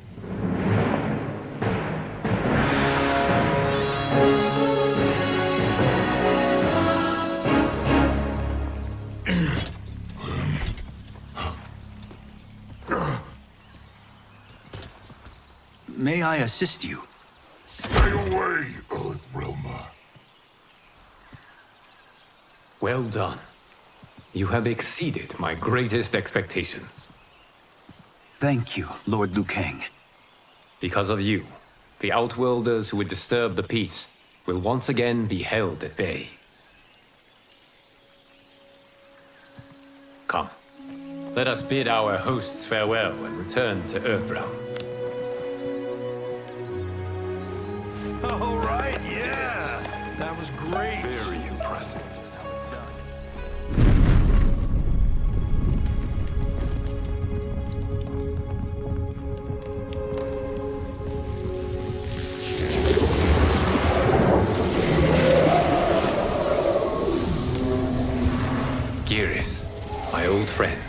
May I assist you? Stay away, Earthrealmer. Well done. You have exceeded my greatest expectations. Thank you, Lord Liu Kang. Because of you, the Outworlders who would disturb the peace will once again be held at bay. Come, let us bid our hosts farewell and return to Earthrealm. All right, yeah. That was great. Very impressive. Geras, my old friend.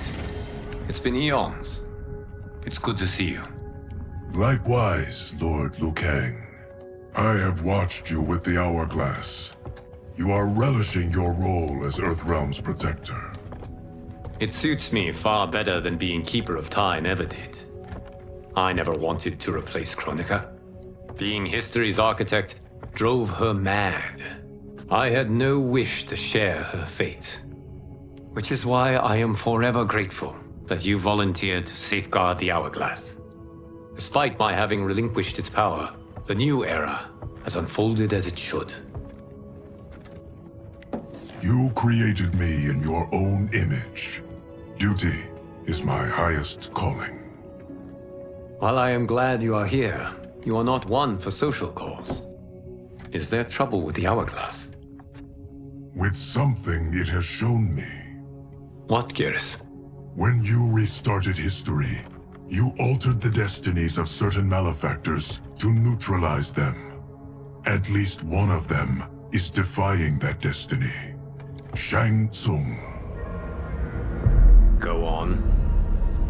It's been eons. It's good to see you. Likewise, Lord Liu Kang. I have watched you with the Hourglass. You are relishing your role as Earthrealm's protector. It suits me far better than being Keeper of Time ever did. I never wanted to replace Chronica. Being history's architect drove her mad. I had no wish to share her fate. Which is why I am forever grateful that you volunteered to safeguard the Hourglass. Despite my having relinquished its power, the new era has unfolded as it should. You created me in your own image. Duty is my highest calling. While I am glad you are here, you are not one for social calls. Is there trouble with the Hourglass? With something it has shown me. What, Geras? When you restarted history, you altered the destinies of certain malefactors to neutralize them. At least one of them is defying that destiny. Shang Tsung. Go on.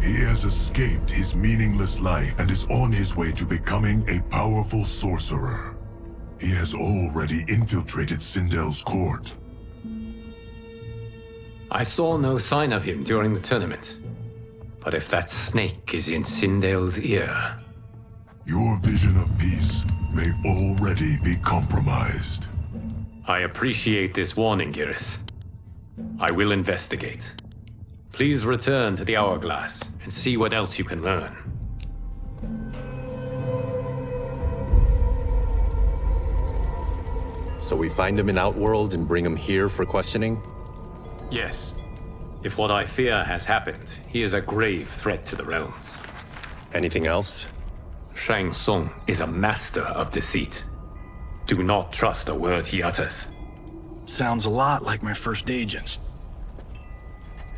He has escaped his meaningless life and is on his way to becoming a powerful sorcerer. He has already infiltrated Sindel's court. I saw no sign of him during the tournament. But if that snake is in Sindel's ear... Your vision of peace may already be compromised. I appreciate this warning, Geras. I will investigate. Please return to the Hourglass and see what else you can learn. So we find him in Outworld and bring him here for questioning? Yes. If what I fear has happened, he is a grave threat to the realms. Anything else? Shang Tsung is a master of deceit. Do not trust a word he utters. Sounds a lot like my first agents.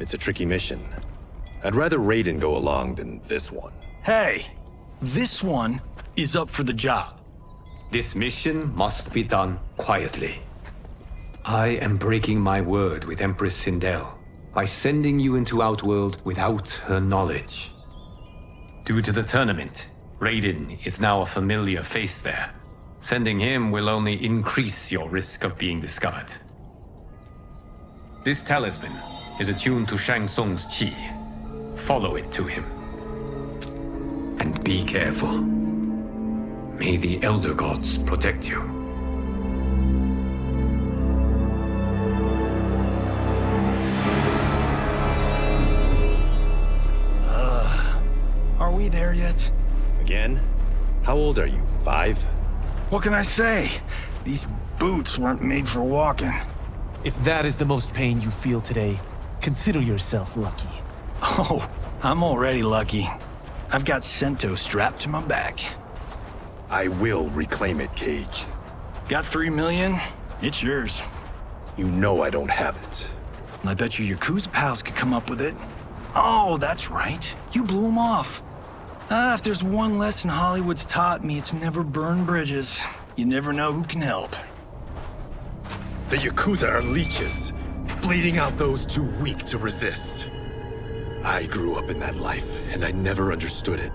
It's a tricky mission. I'd rather Raiden go along than this one. Hey, this one is up for the job. This mission must be done quietly. I am breaking my word with Empress Sindel by sending you into Outworld without her knowledge. Due to the tournament, Raiden is now a familiar face there. Sending him will only increase your risk of being discovered. This talisman is attuned to Shang Tsung's chi. Follow it to him. And be careful. May the Elder Gods protect you. Are we there yet? Again? How old are you? 5? What can I say? These boots weren't made for walking. If that is the most pain you feel today, consider yourself lucky. Oh, I'm already lucky. I've got Sento strapped to my back. I will reclaim it, Cage. Got 3 million? It's yours. You know I don't have it. I bet your Yakuza pals could come up with it. Oh, that's right. You blew them off. If there's one lesson Hollywood's taught me, it's never burn bridges. You never know who can help. The Yakuza are leeches, bleeding out those too weak to resist. I grew up in that life, and I never understood it.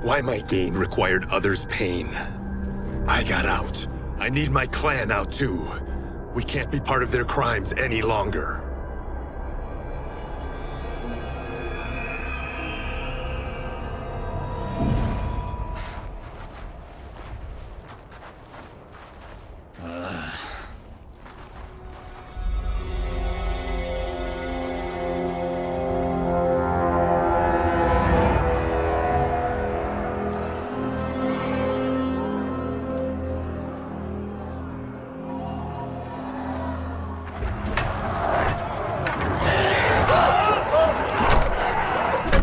Why my gain required others' pain. I got out. I need my clan out too. We can't be part of their crimes any longer.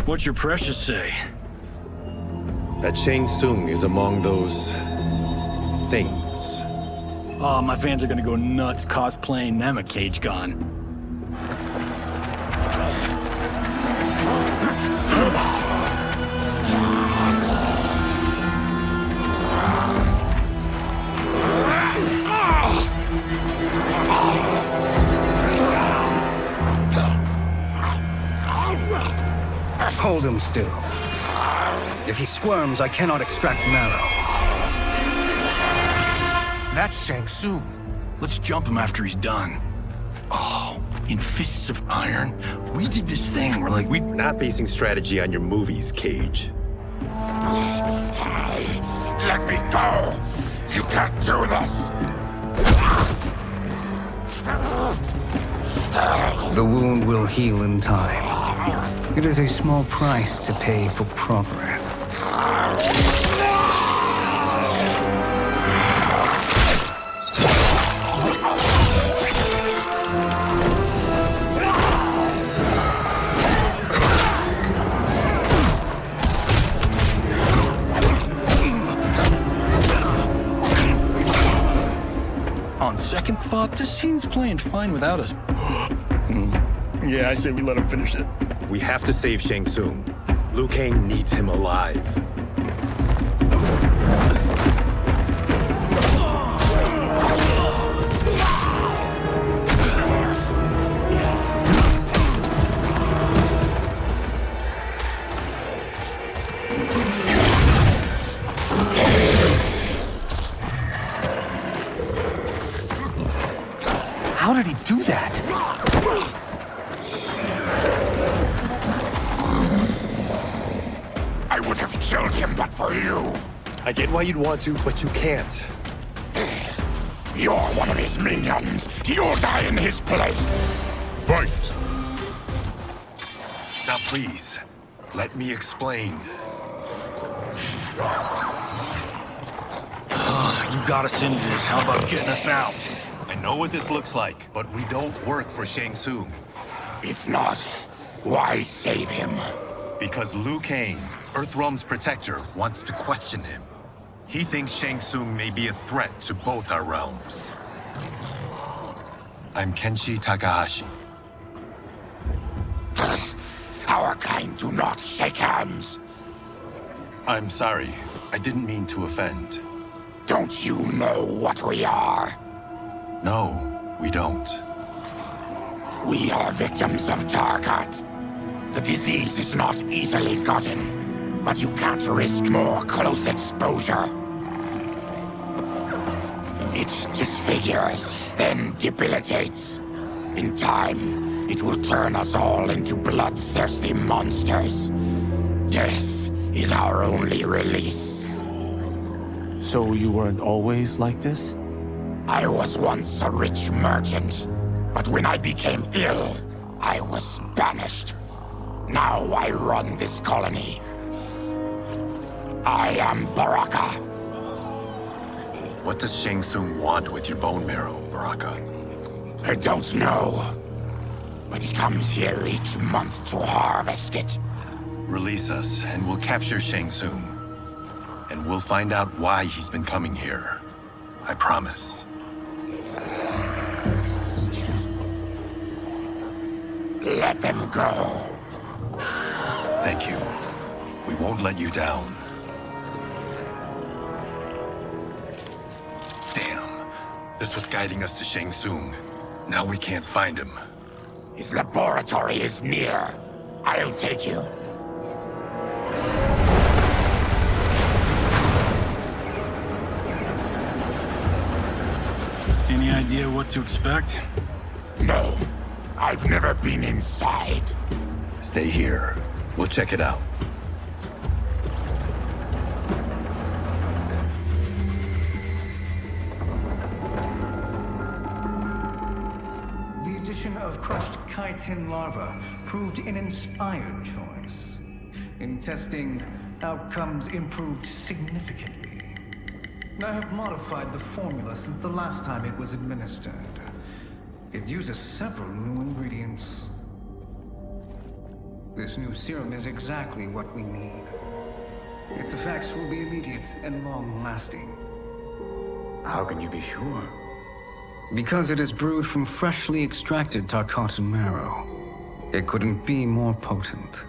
What's your precious say? That Shang Tsung is among those... things. Oh, my fans are gonna go nuts cosplaying them a Cage Gun. Hold him still. If he squirms, I cannot extract marrow. That's Shang Tsung. Let's jump him after he's done. Oh, in Fists of Iron, we did this thing where we're not basing strategy on your movies, Cage. Let me go! You can't do this! The wound will heal in time. It is a small price to pay for progress. On second thought, this scene's playing fine without us. Yeah, I say we let him finish it. We have to save Shang Tsung. Liu Kang needs him alive. How did he do that? I would have killed him but for you. I get why you'd want to, but you can't. You're one of his minions. You'll die in his place. Fight! Now please, let me explain. You got us into this. How about getting us out? I know what this looks like, but we don't work for Shang Tsung. If not, why save him? Because Liu Kang, Earthrealm's protector, wants to question him. He thinks Shang Tsung may be a threat to both our realms. I'm Kenshi Takahashi. Our kind do not shake hands. I'm sorry. I didn't mean to offend. Don't you know what we are? No, we don't. We are victims of Tarkat. The disease is not easily gotten, but you can't risk more close exposure. It disfigures, then debilitates. In time, it will turn us all into bloodthirsty monsters. Death is our only release. So you weren't always like this? I was once a rich merchant, but when I became ill, I was banished. Now I run this colony. I am Baraka. What does Shang Tsung want with your bone marrow, Baraka? I don't know, but he comes here each month to harvest it. Release us, and we'll capture Shang Tsung. And we'll find out why he's been coming here. I promise. Let them go. Thank you. We won't let you down. Damn. This was guiding us to Shang Tsung. Now we can't find him. His laboratory is near. I'll take you. Any idea what to expect? No. I've never been inside. Stay here. We'll check it out. The addition of crushed chitin larva proved an inspired choice. In testing, outcomes improved significantly. I have modified the formula since the last time it was administered. It uses several new ingredients. This new serum is exactly what we need. Its effects will be immediate and long-lasting. How can you be sure? Because it is brewed from freshly extracted Tarkatan marrow. It couldn't be more potent.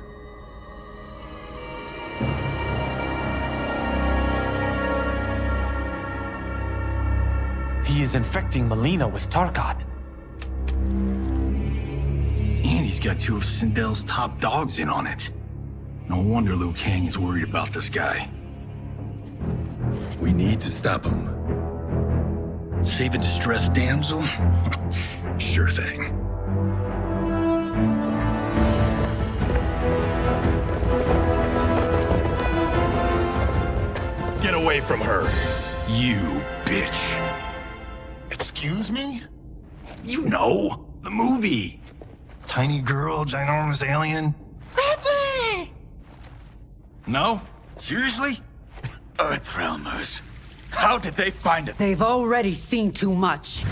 He is infecting Melina with Tarkat. And he's got two of Sindel's top dogs in on it. No wonder Liu Kang is worried about this guy. We need to stop him. Save a distressed damsel? Sure thing. Get away from her! You bitch. Excuse me? You know, the movie. Tiny girl, ginormous alien. Bradley! No? Seriously? Earthrealmers. How did they find it? They've already seen too much.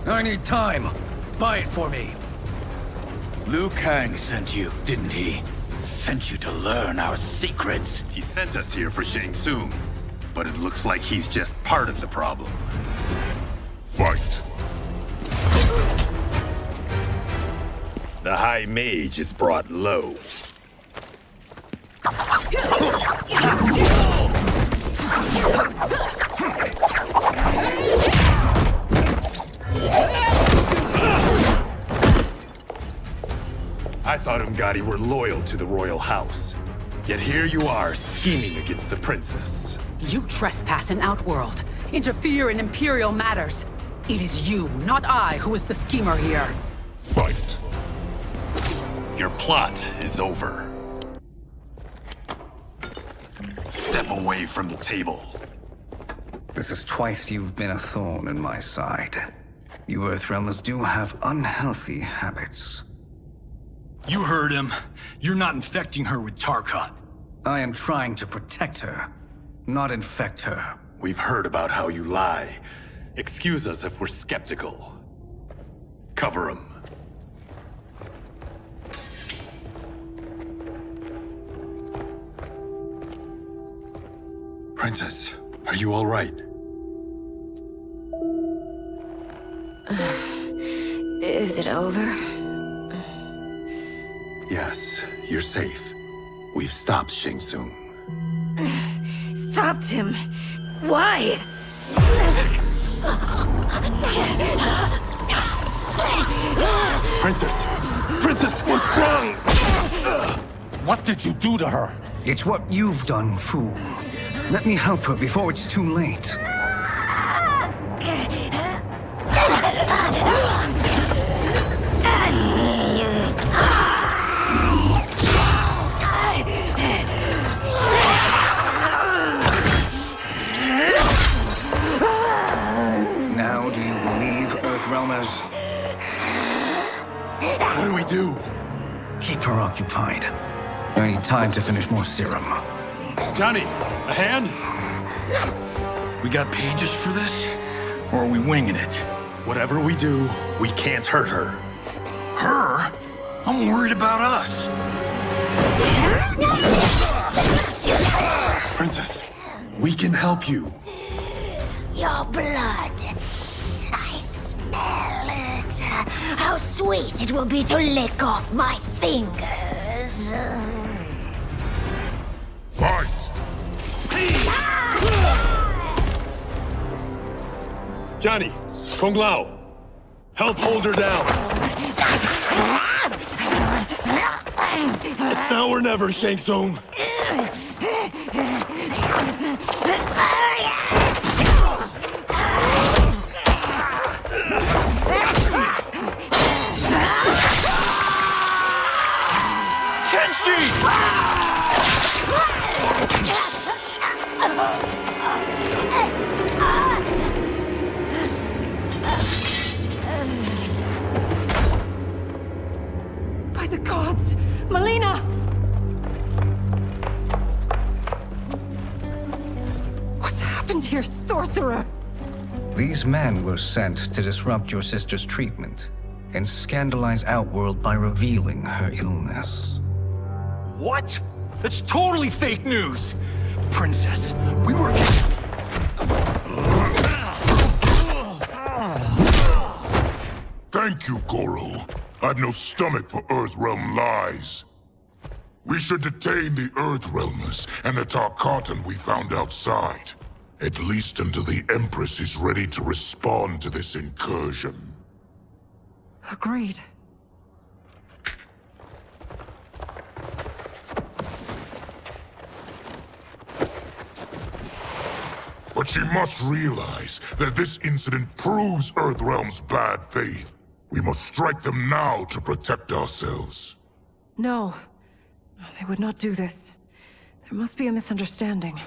I need time. Buy it for me. Liu Kang sent you, didn't he? Sent you to learn our secrets. He sent us here for Shang Tsung, but it looks like he's just part of the problem. Fight! The High Mage is brought low. I thought Umgadi were loyal to the royal house. Yet here you are, scheming against the princess. You trespass in Outworld, interfere in Imperial matters. It is you, not I, who is the schemer here. Fight! Your plot is over. Step away from the table. This is twice you've been a thorn in my side. You Earthrealmers do have unhealthy habits. You heard him. You're not infecting her with Tarkat. I am trying to protect her, not infect her. We've heard about how you lie. Excuse us if we're skeptical. Cover him. Princess, are you all right? Is it over? Yes, you're safe. We've stopped Shang Tsung. Stopped him? Why? Princess! Princess, what's wrong? What did you do to her? It's what you've done, fool. Let me help her before it's too late. Now do you believe, Earthrealmers? What do we do? Keep her occupied. I need time to finish more serum. Johnny, a hand? We got pages for this? Or are we winging it? Whatever we do, we can't hurt her. Her? I'm worried about us. Princess, we can help you. Your blood. I smell it. How sweet it will be to lick off my fingers. Fight! Johnny, Kung Lao, help hold her down. It's now or never, Shang Tsung. By the gods! Melina! What's happened here, sorcerer? These men were sent to disrupt your sister's treatment and scandalize Outworld by revealing her illness. What? That's totally fake news! Princess, we were... Thank you, Goro. I've no stomach for Earthrealm lies. We should detain the Earthrealmers and the Tarkatan we found outside. At least until the Empress is ready to respond to this incursion. Agreed. But she must realize that this incident proves Earthrealm's bad faith. We must strike them now to protect ourselves. No. They would not do this. There must be a misunderstanding.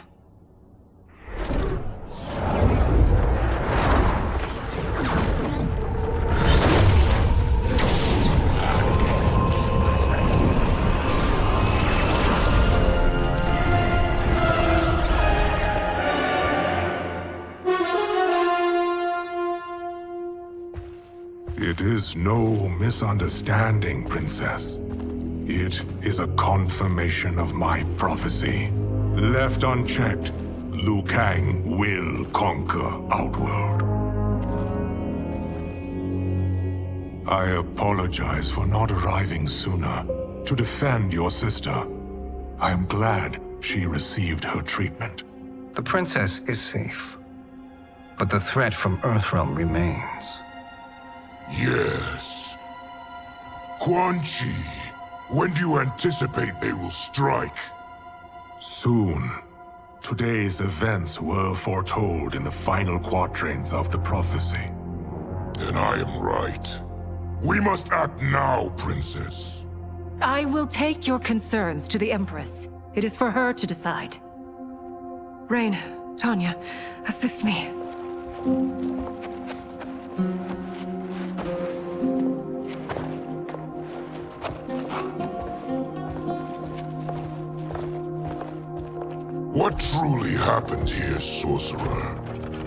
It is no misunderstanding, Princess. It is a confirmation of my prophecy. Left unchecked, Liu Kang will conquer Outworld. I apologize for not arriving sooner to defend your sister. I am glad she received her treatment. The princess is safe, but the threat from Earthrealm remains. Yes. Quan Chi, when do you anticipate they will strike? Soon. Today's events were foretold in the final quatrains of the prophecy. Then I am right. We must act now, Princess. I will take your concerns to the Empress. It is for her to decide. Rain, Tanya, assist me. What truly happened here, sorcerer?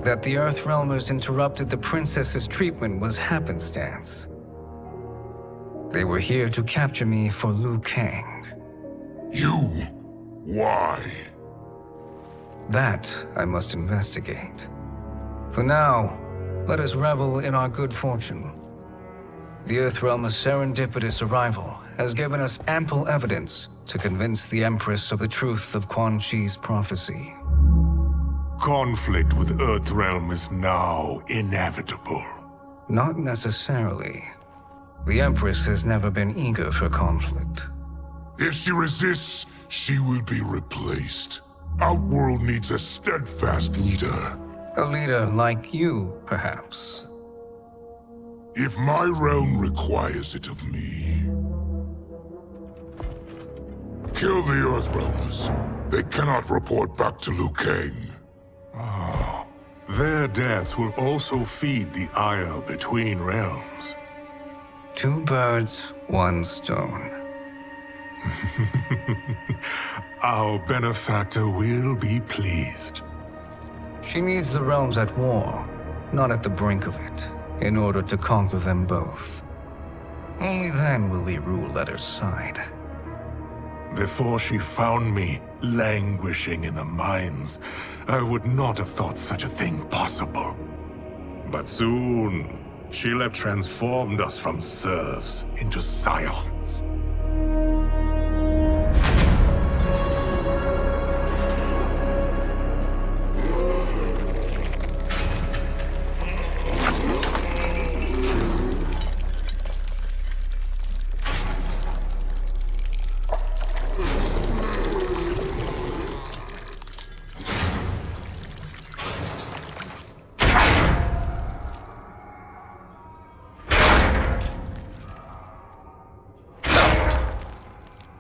That the Earthrealmers interrupted the princess's treatment was happenstance. They were here to capture me for Liu Kang. You? Why? That I must investigate. For now, let us revel in our good fortune. The Earthrealm's serendipitous arrival has given us ample evidence to convince the Empress of the truth of Quan Chi's prophecy. Conflict with Earthrealm is now inevitable. Not necessarily. The Empress has never been eager for conflict. If she resists, she will be replaced. Outworld needs a steadfast leader. A leader like you, perhaps. If my realm requires it of me. Kill the Earthrealmers. They cannot report back to Liu Kang. Their deaths will also feed the ire between realms. Two birds, one stone. Our benefactor will be pleased. She needs the realms at war, not at the brink of it, in order to conquer them both. Only then will we rule at her side. Before she found me languishing in the mines, I would not have thought such a thing possible. But soon, she'll have transformed us from serfs into scions.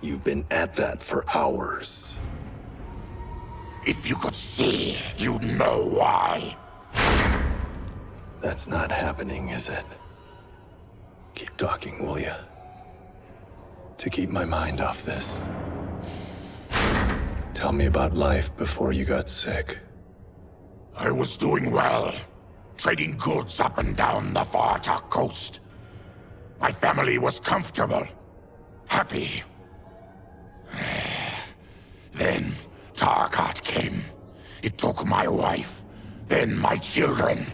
You've been at that for hours. If you could see, you'd know why. That's not happening, is it? Keep talking, will you? To keep my mind off this. Tell me about life before you got sick. I was doing well, trading goods up and down the Varta coast. My family was comfortable, happy. Then Tarkat came. It took my wife, then my children.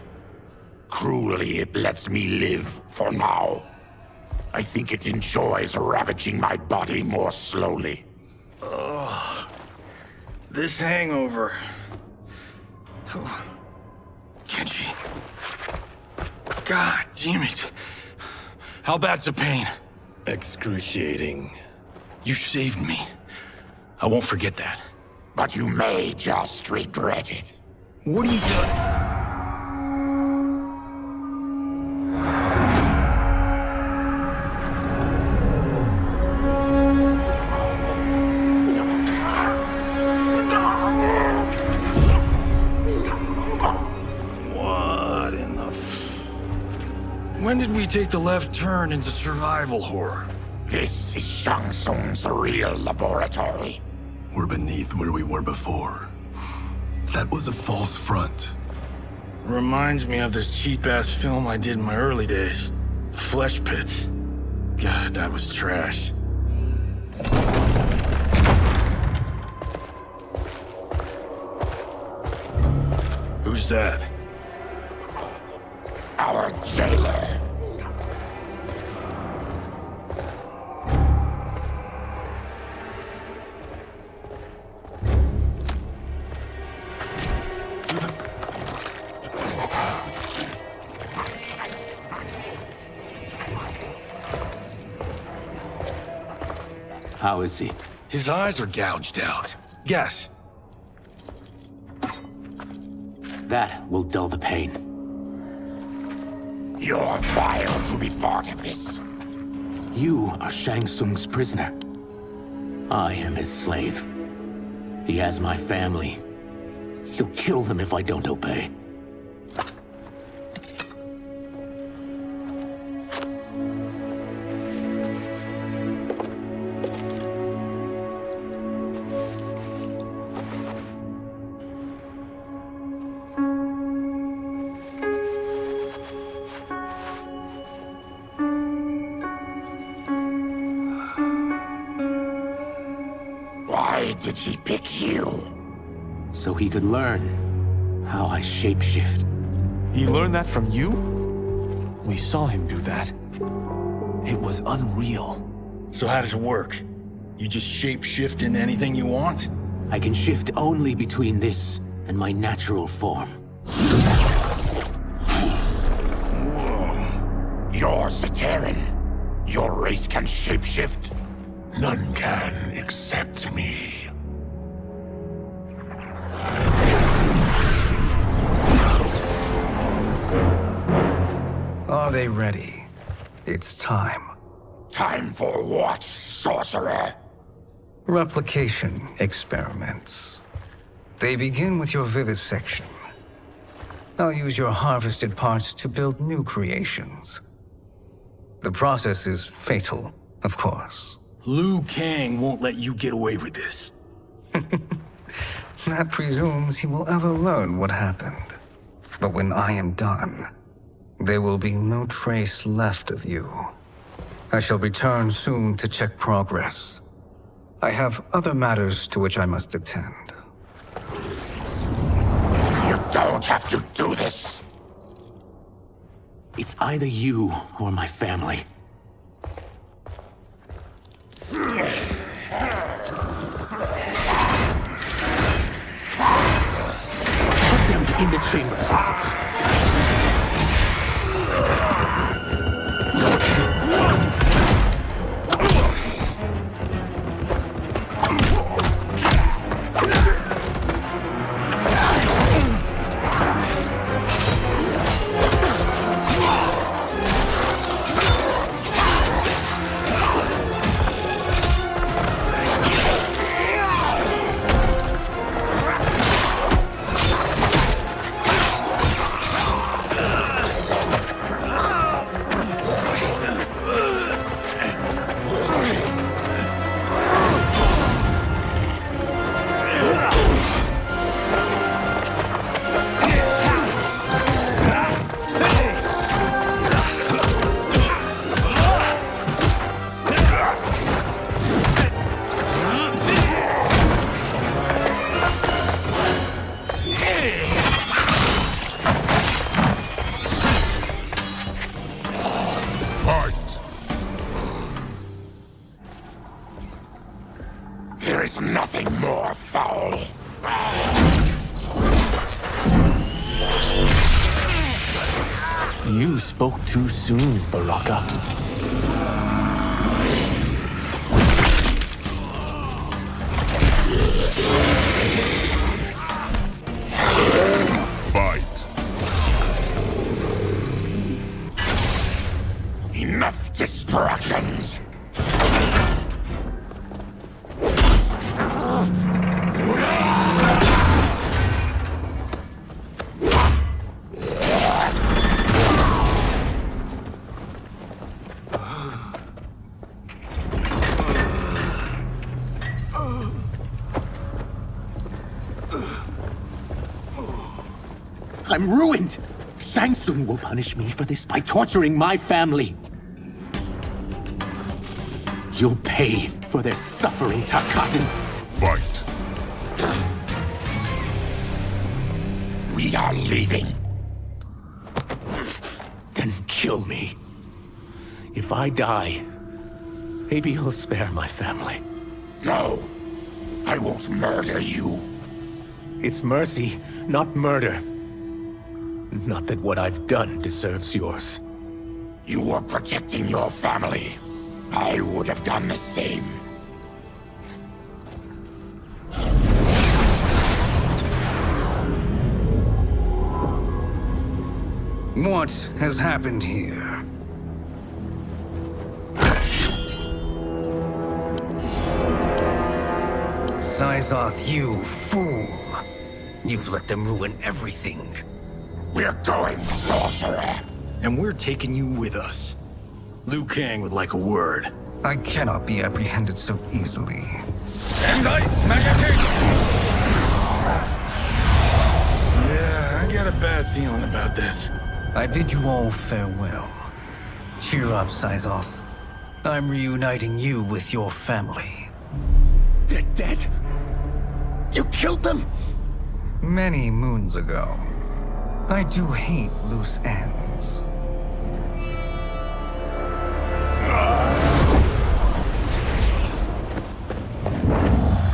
Cruelly, it lets me live for now. I think it enjoys ravaging my body more slowly. Ugh. This hangover. Kenji. God damn it. How bad's the pain? Excruciating. You saved me. I won't forget that. But you may just regret it. What are you doing? What in the... When did we take the left turn into survival horror? This is Shang Tsung's real laboratory. We're beneath where we were before. That was a false front. Reminds me of this cheap-ass film I did in my early days. Flesh Pits. God, that was trash. Who's that? Our jailer. How is he? His eyes are gouged out. Guess. That will dull the pain. You're vile to be part of this. You are Shang Tsung's He'll kill them if I don't obey. Why did he pick you? So he could learn how I shapeshift. He learned that from you? We saw him do that. It was unreal. So how does it work? You just shape-shift into anything you want? I can shift only between this and my natural form. You're Zaterran. Your race can shapeshift. None can except me. Are they ready? It's time. Time for what, sorcerer? Replication experiments. They begin with your vivisection. I'll use your harvested parts to build new creations. The process is fatal, of course. Liu Kang won't let you get away with this. That presumes he will ever learn what happened. But when I am done, there will be no trace left of you. I shall return soon to check progress. I have other matters to which I must attend. You don't have to do this. It's either you or my family. Put them in the chambers. There is nothing more foul. You spoke too soon, Baraka. Fight. Enough distractions. I'm ruined! Shang Tsung will punish me for this by torturing my family. You'll pay for their suffering, Tarkatan. Fight. We are leaving. Then kill me. If I die, maybe you'll spare my family. No, I won't murder you. It's mercy, not murder. Not that what I've done deserves yours. You were protecting your family. I would have done the same. What has happened here? Sizoth, you fool! You've let them ruin everything. We're going, sorcerer. And we're taking you with us. Liu Kang would like a word. I cannot be apprehended so easily. Yeah, I got a bad feeling about this. I bid you all farewell. Cheer up, Syzoth. I'm reuniting you with your family. They're dead? You killed them? Many moons ago. I do hate loose ends.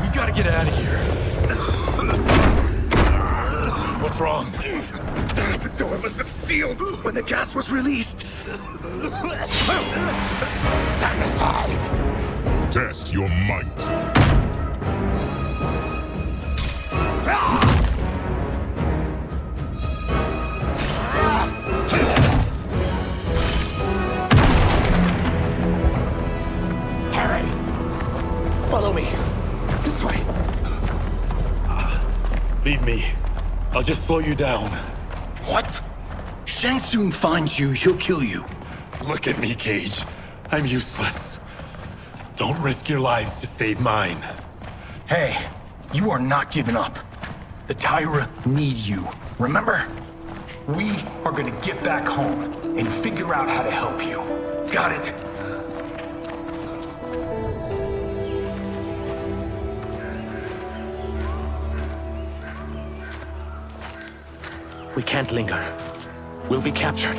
We gotta get out of here. What's wrong? The door must have sealed when the gas was released. Stand aside. Test your might. Harry! Follow me. This way. Leave me. I'll just slow you down. What? Shang Tsung finds you, he'll kill you. Look at me, Cage. I'm useless. Don't risk your lives to save mine. Hey, you are not giving up. The Tyra need you. Remember? We are gonna get back home and figure out how to help you. Got it? We can't linger. We'll be captured.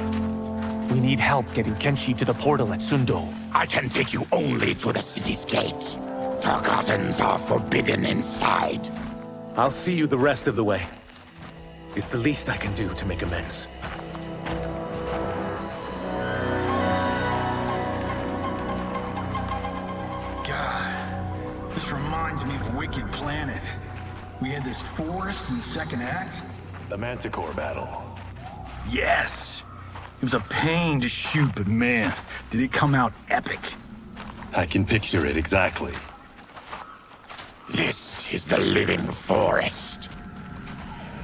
We need help getting Kenshi to the portal at Sundo. I can take you only to the city's gate. Tarkatans are forbidden inside. I'll see you the rest of the way. It's the least I can do to make amends. God, this reminds me of Wicked Planet. We had this forest in the second act. The Manticore battle. Yes! It was a pain to shoot, but man, did it come out epic. I can picture it exactly. This is the living forest.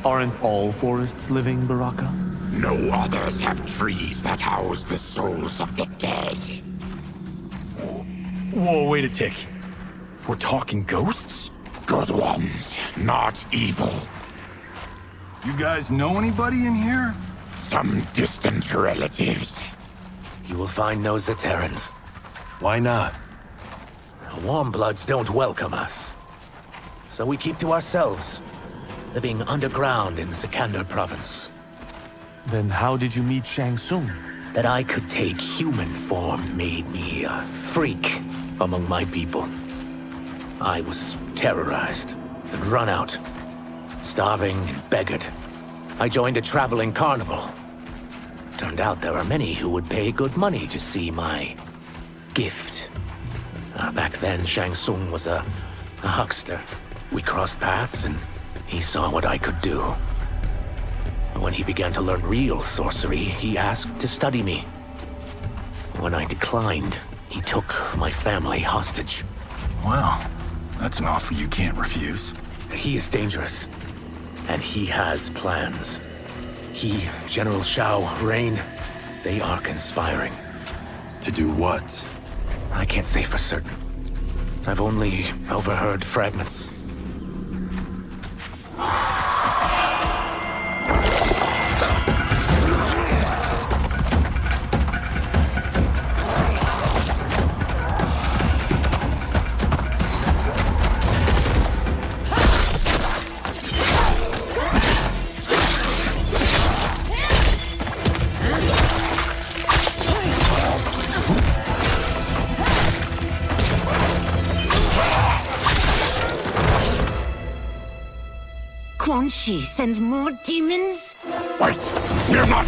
Aren't all forests living, Baraka? No others have trees that house the souls of the dead. Whoa, wait a tick. We're talking ghosts? Good ones, not evil. You guys know anybody in here? Some distant relatives. You will find no Zaterrans. Why not? Warmbloods don't welcome us. So we keep to ourselves, living underground in Sikander province. Then how did you meet Shang Tsung? That I could take human form made me a freak among my people. I was terrorized and run out, starving and beggared. I joined a traveling carnival. Turned out there are many who would pay good money to see my gift. Back then, Shang Tsung was a huckster. We crossed paths and he saw what I could do. When he began to learn real sorcery, he asked to study me. When I declined, he took my family hostage. Well, that's an offer you can't refuse. He is dangerous. And he has plans. He, General Shao, Rain, they are conspiring. To do what? I can't say for certain. I've only overheard fragments. Quan Chi sends more demons? Wait, we're not...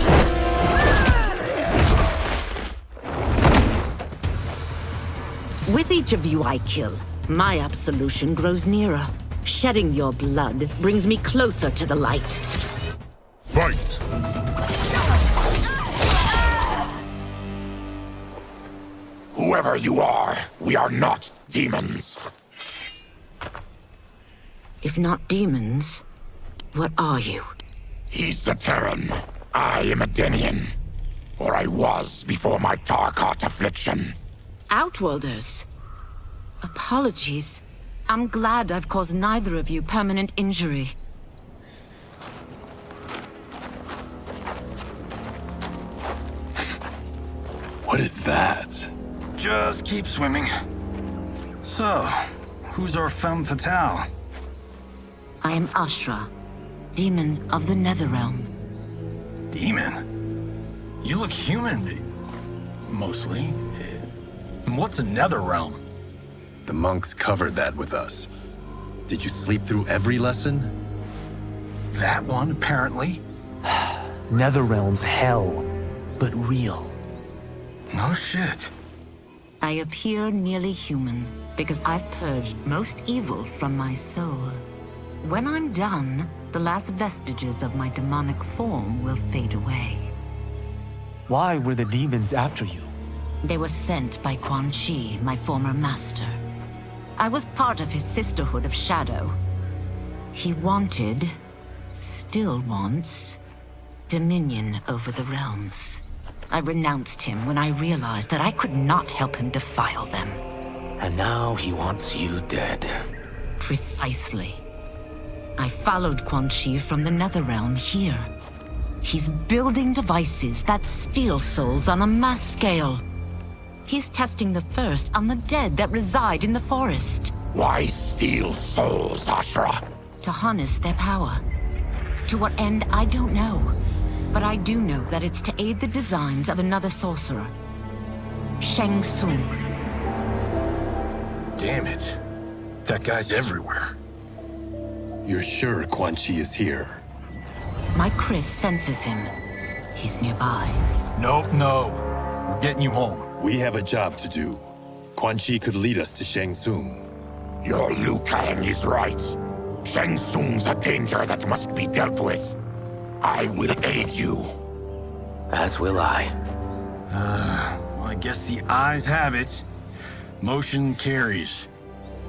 With each of you I kill, my absolution grows nearer. Shedding your blood brings me closer to the light. Fight! Whoever you are, we are not demons. If not demons, What are you? He's a Terran. I am a Denian. Or I was before my Tarkat affliction. Outworlders. Apologies. I'm glad I've caused neither of you permanent injury. What is that? Just keep swimming. So, who's our femme fatale? I am Ashra, demon of the Netherrealm. Demon? You look human, mostly. And what's a Netherrealm? The monks covered that with us. Did you sleep through every lesson? That one, apparently. Netherrealm's hell, but real. No shit. I appear nearly human because I've purged most evil from my soul. When I'm done, the last vestiges of my demonic form will fade away. Why were the demons after you? They were sent by Quan Chi, my former master. I was part of his Sisterhood of Shadow. He wanted, still wants, dominion over the realms. I renounced him when I realized that I could not help him defile them. And now he wants you dead. Precisely. I followed Quan Chi from the Netherrealm here. He's building devices that steal souls on a mass scale. He's testing the first on the dead that reside in the forest. Why steal souls, Ashra? To harness their power. To what end, I don't know. But I do know that it's to aid the designs of another sorcerer. Shang Tsung. Damn it. That guy's everywhere. You're sure Quan Chi is here? My Chris senses him. He's nearby. Nope, no. We're getting you home. We have a job to do. Quan Chi could lead us to Shang Tsung. Your Liu Kang is right. Shang Tsung's a danger that must be dealt with. I will aid you. As will I. Well, I guess the eyes have it. Motion carries.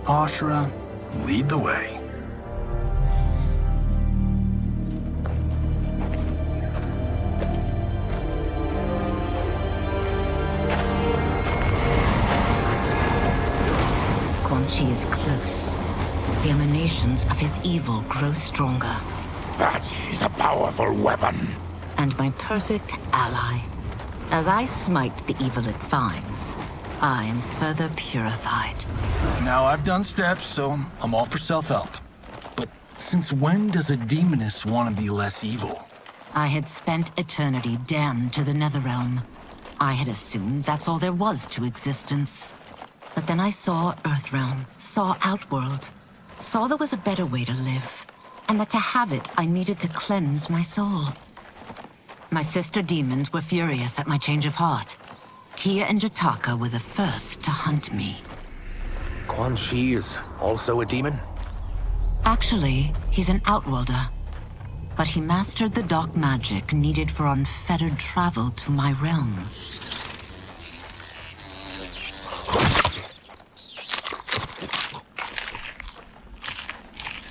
Ashra, lead the way. Quan Chi is close. The emanations of his evil grow stronger. That is a powerful weapon. And my perfect ally. As I smite the evil it finds, I am further purified. Now I've done steps, so I'm all for self-help. But since when does a demoness want to be less evil? I had spent eternity damned to the Netherrealm. I had assumed that's all there was to existence. But then I saw Earthrealm, saw Outworld, saw there was a better way to live. And that to have it, I needed to cleanse my soul. My sister demons were furious at my change of heart. Kia and Jataka were the first to hunt me. Quan Chi is also a demon? Actually, he's an Outworlder. But he mastered the dark magic needed for unfettered travel to my realm.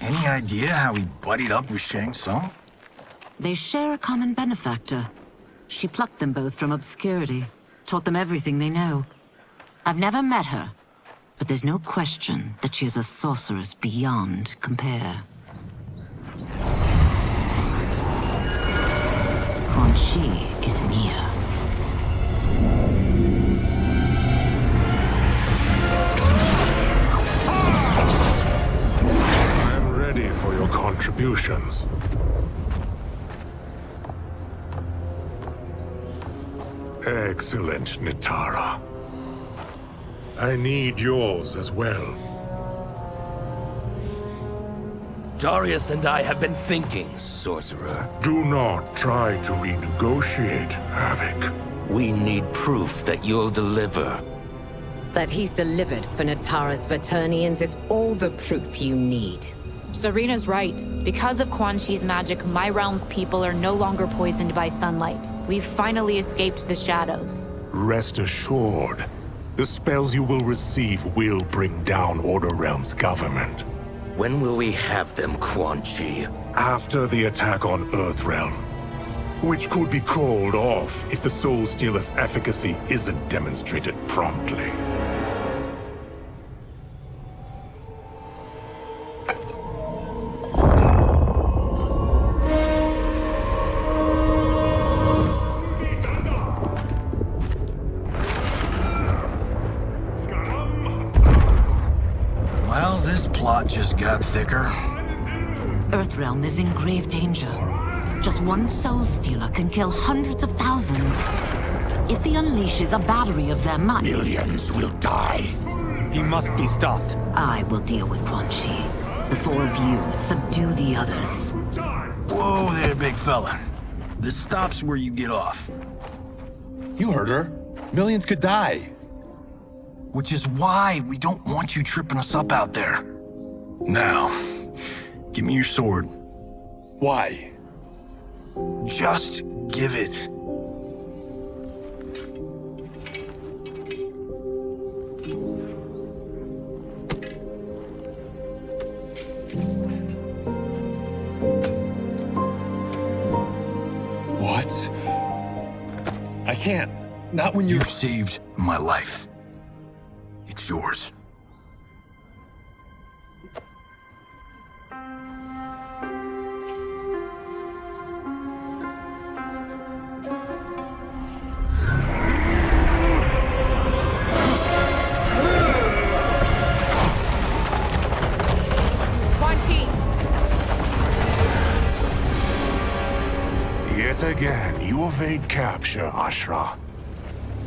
Any idea how he buddied up with Shang Tsung? They share a common benefactor. She plucked them both from obscurity, taught them everything they know. I've never met her, but there's no question that she is a sorceress beyond compare. Quan Chi is near. Ready for your contributions. Excellent, Nitara. I need yours as well. Darius and I have been thinking, Sorcerer. Do not try to renegotiate, Havoc. We need proof that you'll deliver. That he's delivered for Natara's Vaternians is all the proof you need. Serena's right. Because of Quan Chi's magic, my realm's people are no longer poisoned by sunlight. We've finally escaped the shadows. Rest assured, the spells you will receive will bring down Order Realm's government. When will we have them, Quan Chi? after the attack on Earthrealm, which could be called off if the Soul Stealer's efficacy isn't demonstrated promptly. Well, this plot just got thicker. Earthrealm is in grave danger. Just one Soul Stealer can kill hundreds of thousands. If he unleashes a battery of them, Millions will die. He must be stopped. I will deal with Quan Chi. The four of you subdue the others. Whoa there, big fella. This stops where you get off. You heard her. Millions could die. Which is why we don't want you tripping us up out there. Now, give me your sword. Why? Just give it. What? I can't. Not when You've saved my life. It's yours. Quan Chi! Yet again, you evade capture, Ashra.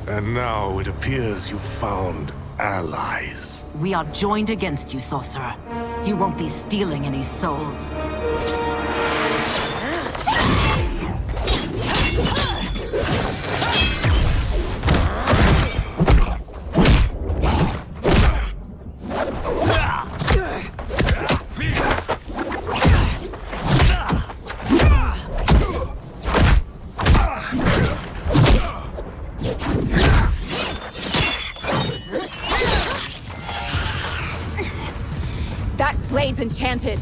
And now it appears you've found allies. We are joined against you, sorcerer. You won't be stealing any souls. That blade's enchanted.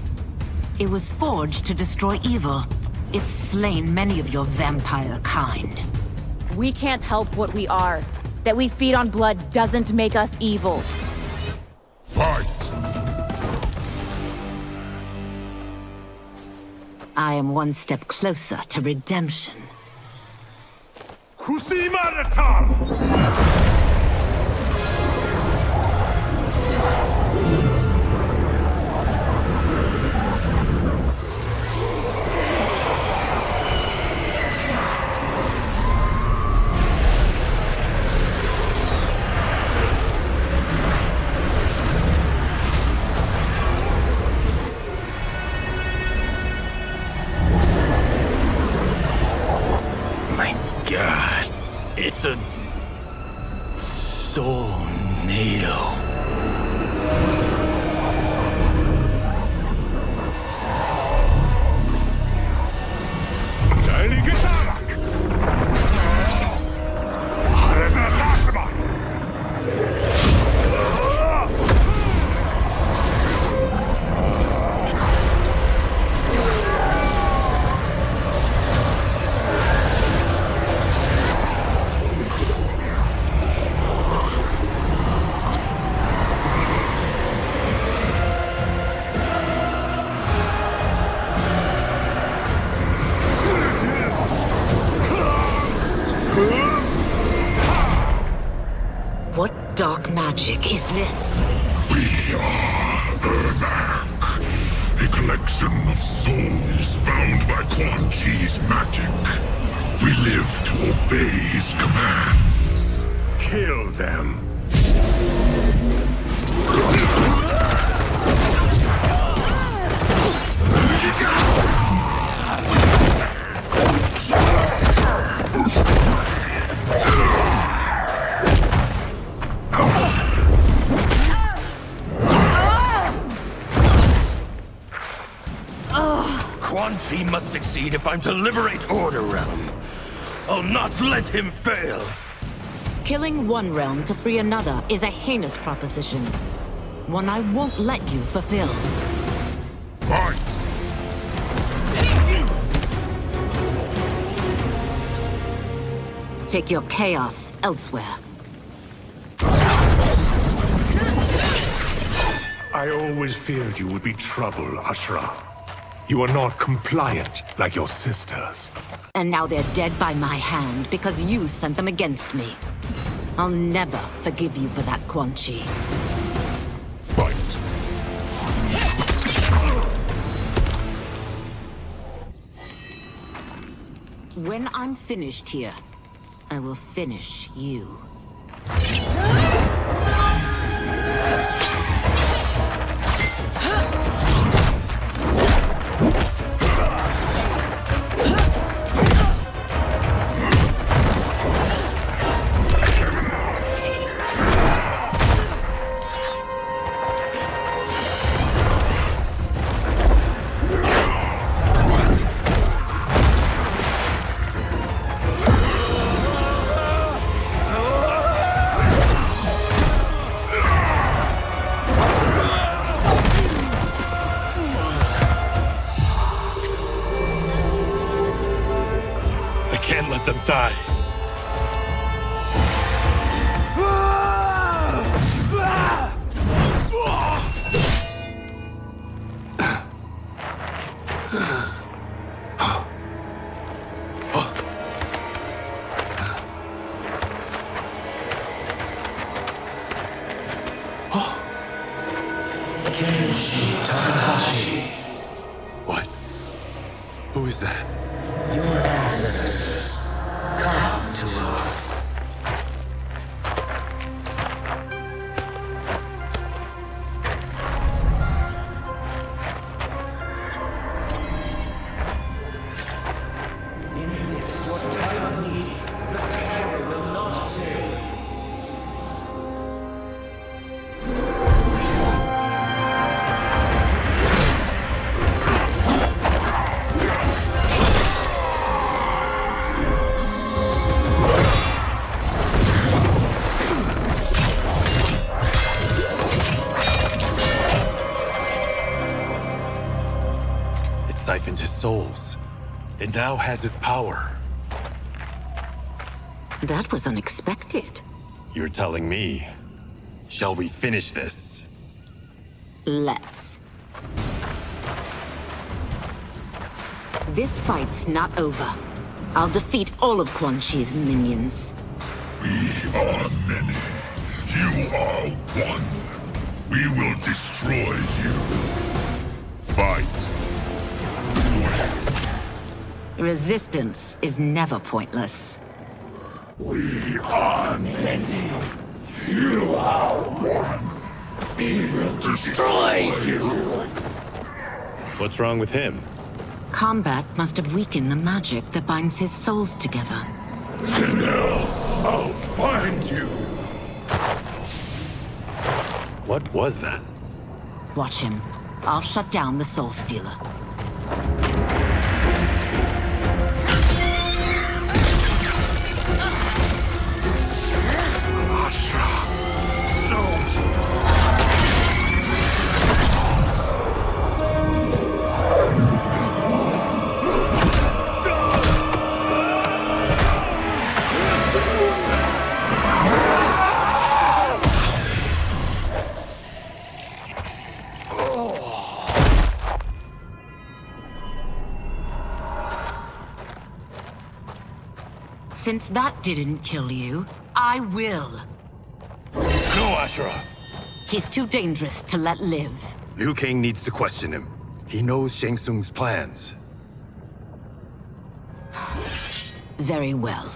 It was forged to destroy evil. It's slain many of your vampire kind. We can't help what we are. That we feed on blood doesn't make us evil. Fight! I am one step closer to redemption. God, it's a tornado. What dark magic is this? We are Ermac, a collection of souls bound by Quan Chi's magic. We live to obey his commands. Kill them. Quan Chi must succeed if I'm to liberate Order Realm. I'll not let him fail. Killing one realm to free another is a heinous proposition. One I won't let you fulfill. Fight! take your chaos elsewhere. I always feared you would be trouble, Ashra. You are not compliant like your sisters. And now they're dead by my hand because you sent them against me. I'll never forgive you for that, Quan Chi. Fight. When I'm finished here, I will finish you. Can't let them die. What? Who is that? Your ancestors. Come to us. In this, your time of need, the terror will not fail. Siphoned his souls. It now has his power. That was unexpected. You're telling me. Shall we finish this? Let's. This fight's not over. I'll defeat all of Quan Chi's minions. We are many. You are one. We will destroy you. Fight. Resistance is never pointless. We are many. You are one. We will destroy you. What's wrong with him? Kombat must have weakened the magic that binds his souls together. Sinner, I'll find you. What was that? Watch him. I'll shut down the Soul Stealer. Since that didn't kill you, I will. No, Ashra! He's too dangerous to let live. Liu Kang needs to question him. He knows Shang Tsung's plans. Very well.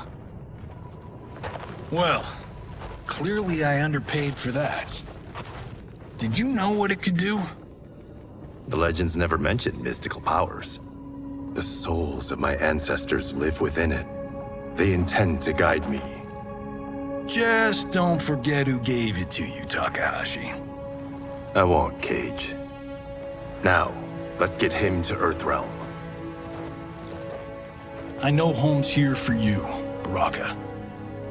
Well, clearly I underpaid for that. Did you know what it could do? The legends never mentioned mystical powers. The souls of my ancestors live within it. They intend to guide me. Just don't forget who gave it to you, Takahashi. I won't, Cage. Now, let's get him to Earthrealm. I know home's here for you, Baraka.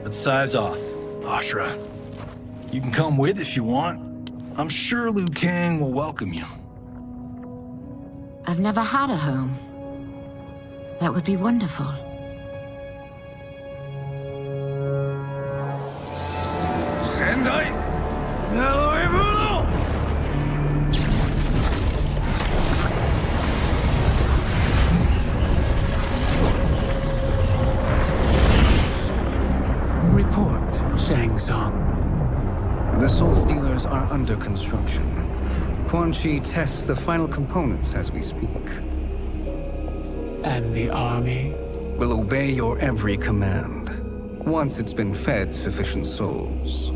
But size off, Ashra. You can come with if you want. I'm sure Liu Kang will welcome you. I've never had a home. That would be wonderful. The Soul Stealers are under construction. Quan Chi tests the final components as we speak. And the army? Will obey your every command, once it's been fed sufficient souls.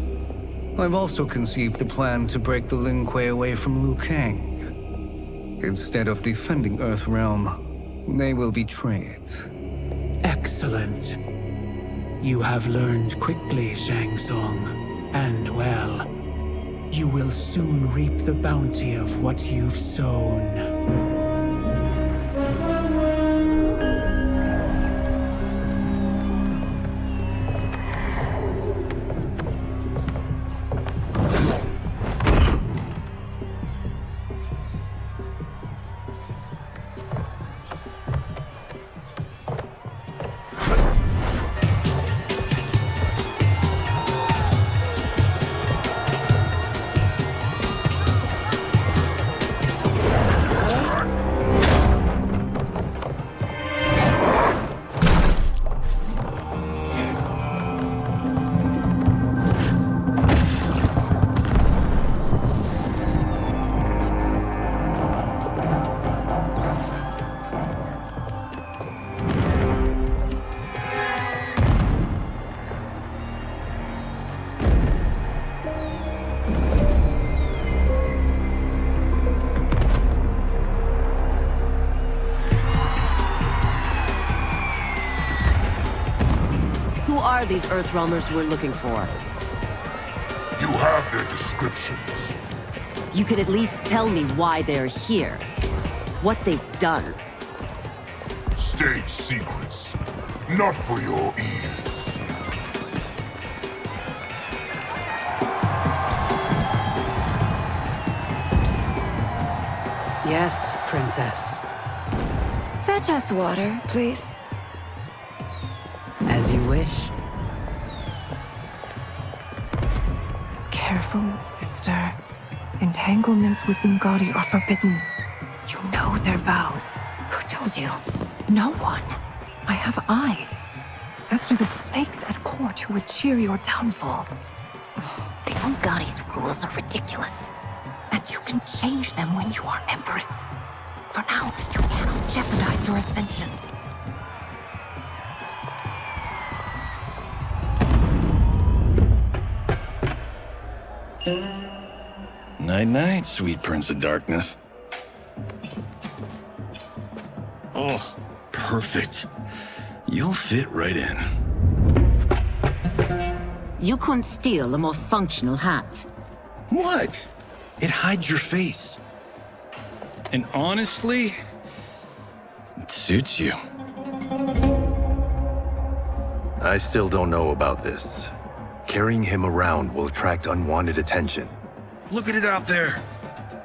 I've also conceived the plan to break the Lin Kuei away from Liu Kang. Instead of defending Earthrealm, they will betray it. Excellent. You have learned quickly, Shang Tsung, and well, you will soon reap the bounty of what you've sown. These Earthrealmers we're looking for. You have their descriptions. You could at least tell me why they're here. What they've done. State secrets. Not for your ears. Yes, Princess. Fetch us water, please. As you wish. Careful, sister. Entanglements with Ungadi are forbidden. You know their vows. Who told you? No one. I have eyes. As do the snakes at court who would cheer your downfall. The Ungadi's rules are ridiculous. And you can change them when you are Empress. For now, you cannot jeopardize your ascension. Night-night, sweet Prince of Darkness. Oh, perfect. You'll fit right in. You couldn't steal a more functional hat. What? It hides your face. And honestly, it suits you. I still don't know about this. Carrying him around will attract unwanted attention. Look at it out there.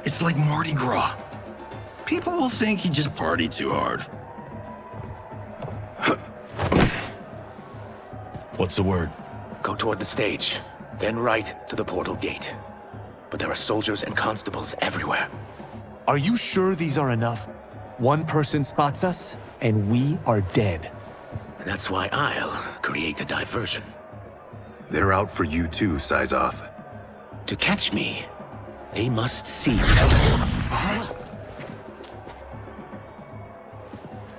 It's like Mardi Gras. People will think you just partied too hard. What's the word? Go toward the stage, then right to the portal gate. But there are soldiers and constables everywhere. Are you sure these are enough? One person spots us, and we are dead. That's why I'll create a diversion. They're out for you too, Syzoth. To catch me, they must see me.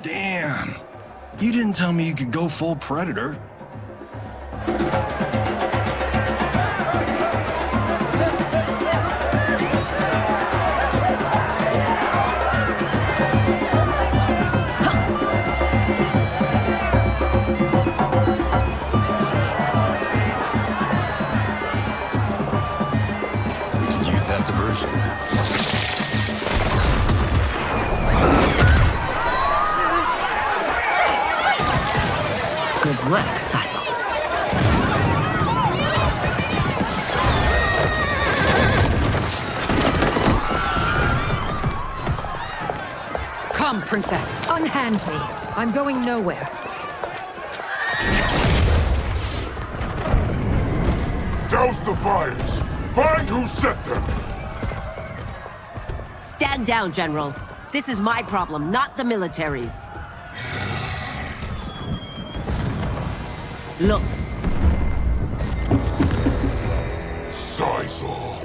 Damn. You didn't tell me you could go full Predator. Diversion. Good work, Syzoth. Come, Princess. Unhand me. I'm going nowhere. Douse the fires! Find who set them! Stand down, General. This is my problem, not the military's. Look. Sizor.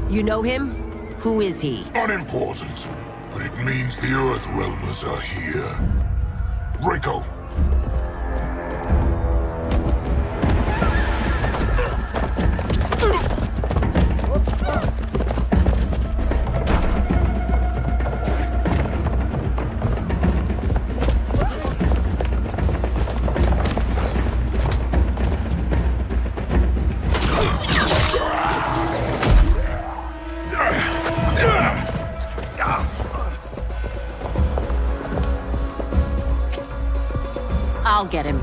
You know him? Who is he? Unimportant, but it means the Earthrealmers are here. Reiko. I'll get him.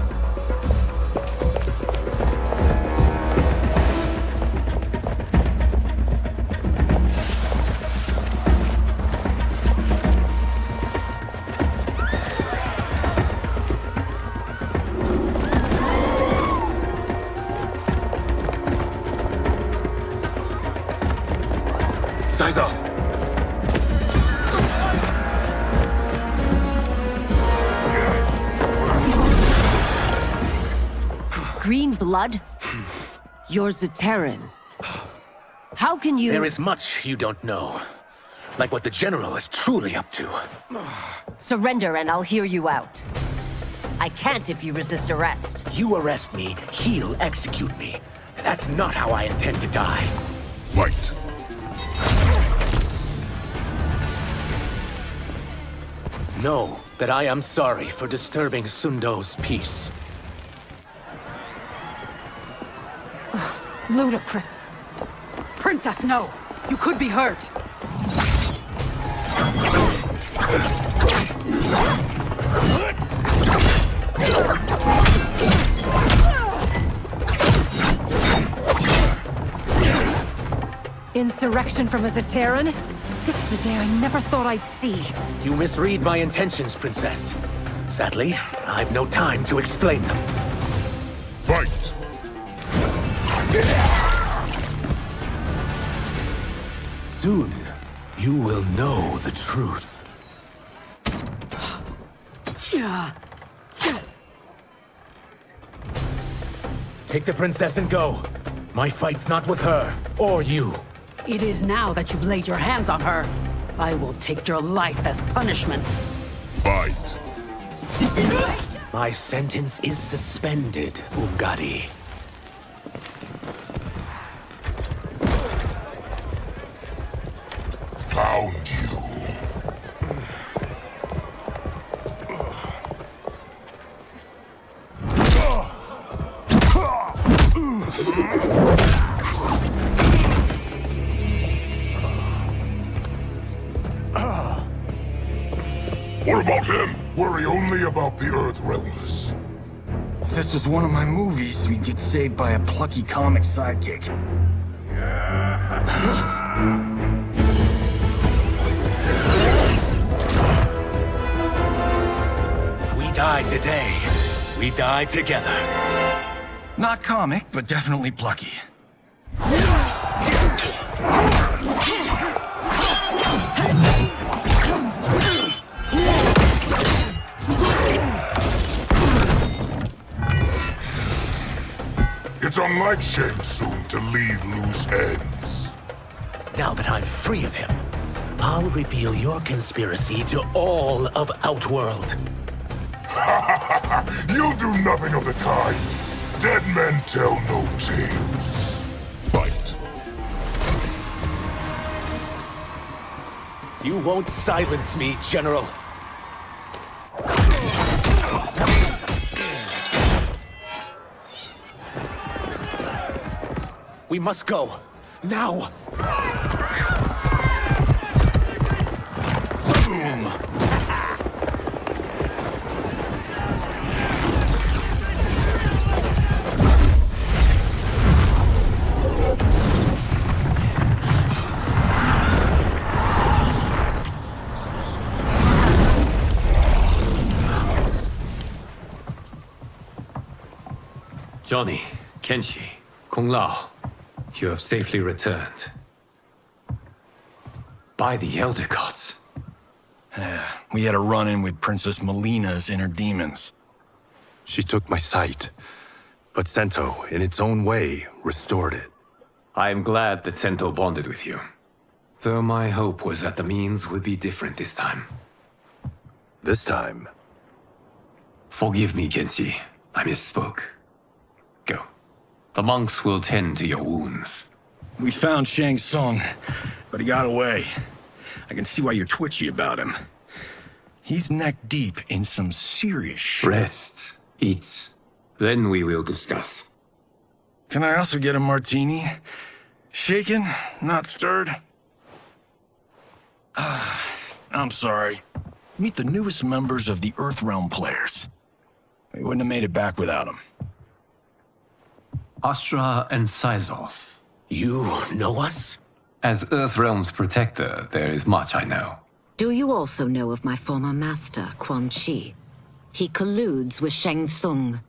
Size off. Green blood? You're Zaterran. How can you— There is much you don't know. Like what the General is truly up to. Surrender and I'll hear you out. I can't if you resist arrest. You arrest me, he'll execute me. That's not how I intend to die. Fight. Know that I am sorry for disturbing Sundo's peace. Ludicrous. Princess, no! You could be hurt! Insurrection from a Zaterran? This is a day I never thought I'd see. You misread my intentions, Princess. Sadly, I've no time to explain them. Fight! Soon, you will know the truth. Take the princess and go. My fight's not with her, or you. It is now that you've laid your hands on her. I will take your life as punishment. Fight! My sentence is suspended, Umgadi. Found you. What about him? Worry only about the Earthrealmers. If this was one of my movies, we'd get saved by a plucky comic sidekick. If we die today, we die together. Not comic, but definitely plucky. It's unlike Shang Tsung to leave loose ends. Now that I'm free of him, I'll reveal your conspiracy to all of Outworld. You'll do nothing of the kind. Dead men tell no tales. Fight. You won't silence me, General. We must go. Now! Boom! Johnny, Kenshi, Kung Lao, you have safely returned. By the Elder Gods. We had a run-in with Princess Melina's inner demons. She took my sight, but Sento, in its own way, restored it. I am glad that Sento bonded with you. Though my hope was that the means would be different this time. This time? Forgive me, Kenshi. I misspoke. Go. The monks will tend to your wounds. We found Shang Tsung, but he got away. I can see why you're twitchy about him. He's neck deep in some serious shit. Rest. Eat. Then we will discuss. Can I also get a martini? Shaken, not stirred? I'm sorry. Meet the newest members of the Earthrealm players. We wouldn't have made it back without them. Astra and Syzos. You know us? As Earthrealm's protector, there is much I know. Do you also know of my former master, Quan Chi? He colludes with Shang Tsung.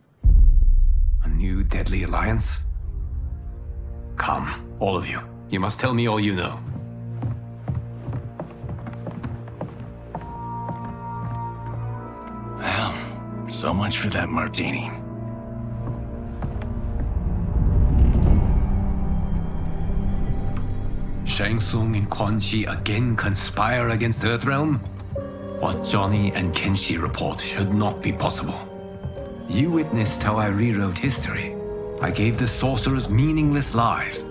A new deadly alliance? Come, all of you. You must tell me all you know. Well, so much for that martini. Shang Tsung and Quan Chi again conspire against Earthrealm? What Johnny and Kenshi report should not be possible. You witnessed how I rewrote history. I gave the sorcerers meaningless lives.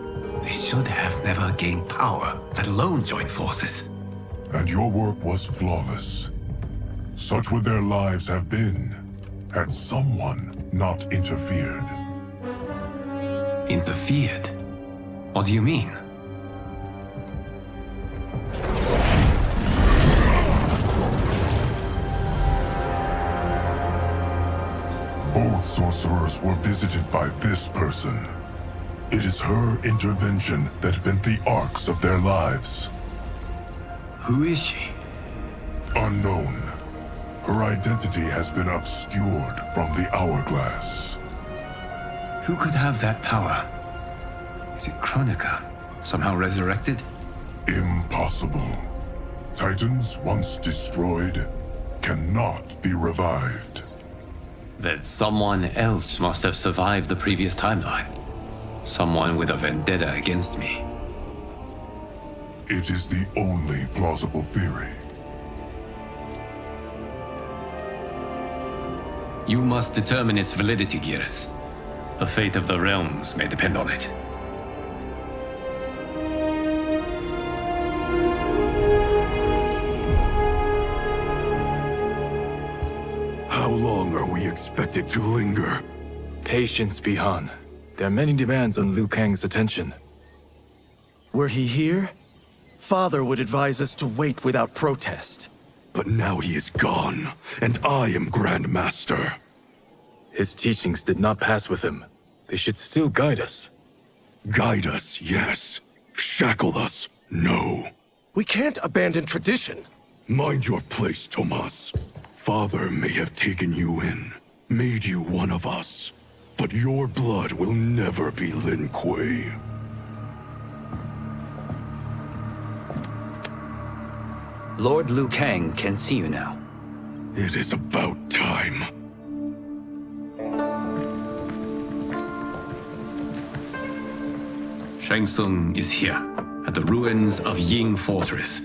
They should have never gained power, let alone join forces. And your work was flawless. Such would their lives have been, had someone not interfered. Interfered? What do you mean? Both sorcerers were visited by this person. It is her intervention that bent the arcs of their lives. Who is she? Unknown. Her identity has been obscured from the hourglass. Who could have that power? Is it Kronika? Somehow resurrected? Impossible. Titans once destroyed cannot be revived. Then someone else must have survived the previous timeline. Someone with a vendetta against me. It is the only plausible theory. You must determine its validity, Geras. The fate of the realms may depend on it. How long are we expected to linger? Patience, Bihan. There are many demands on Liu Kang's attention. Were he here, Father would advise us to wait without protest. But now he is gone, and I am Grand Master. His teachings did not pass with him. They should still guide us. Guide us, yes. Shackle us, no. We can't abandon tradition. Mind your place, Tomas. Father may have taken you in, made you one of us. But your blood will never be Lin Kuei. Lord Liu Kang can see you now. It is about time. Shang Tsung is here, at the ruins of Ying Fortress.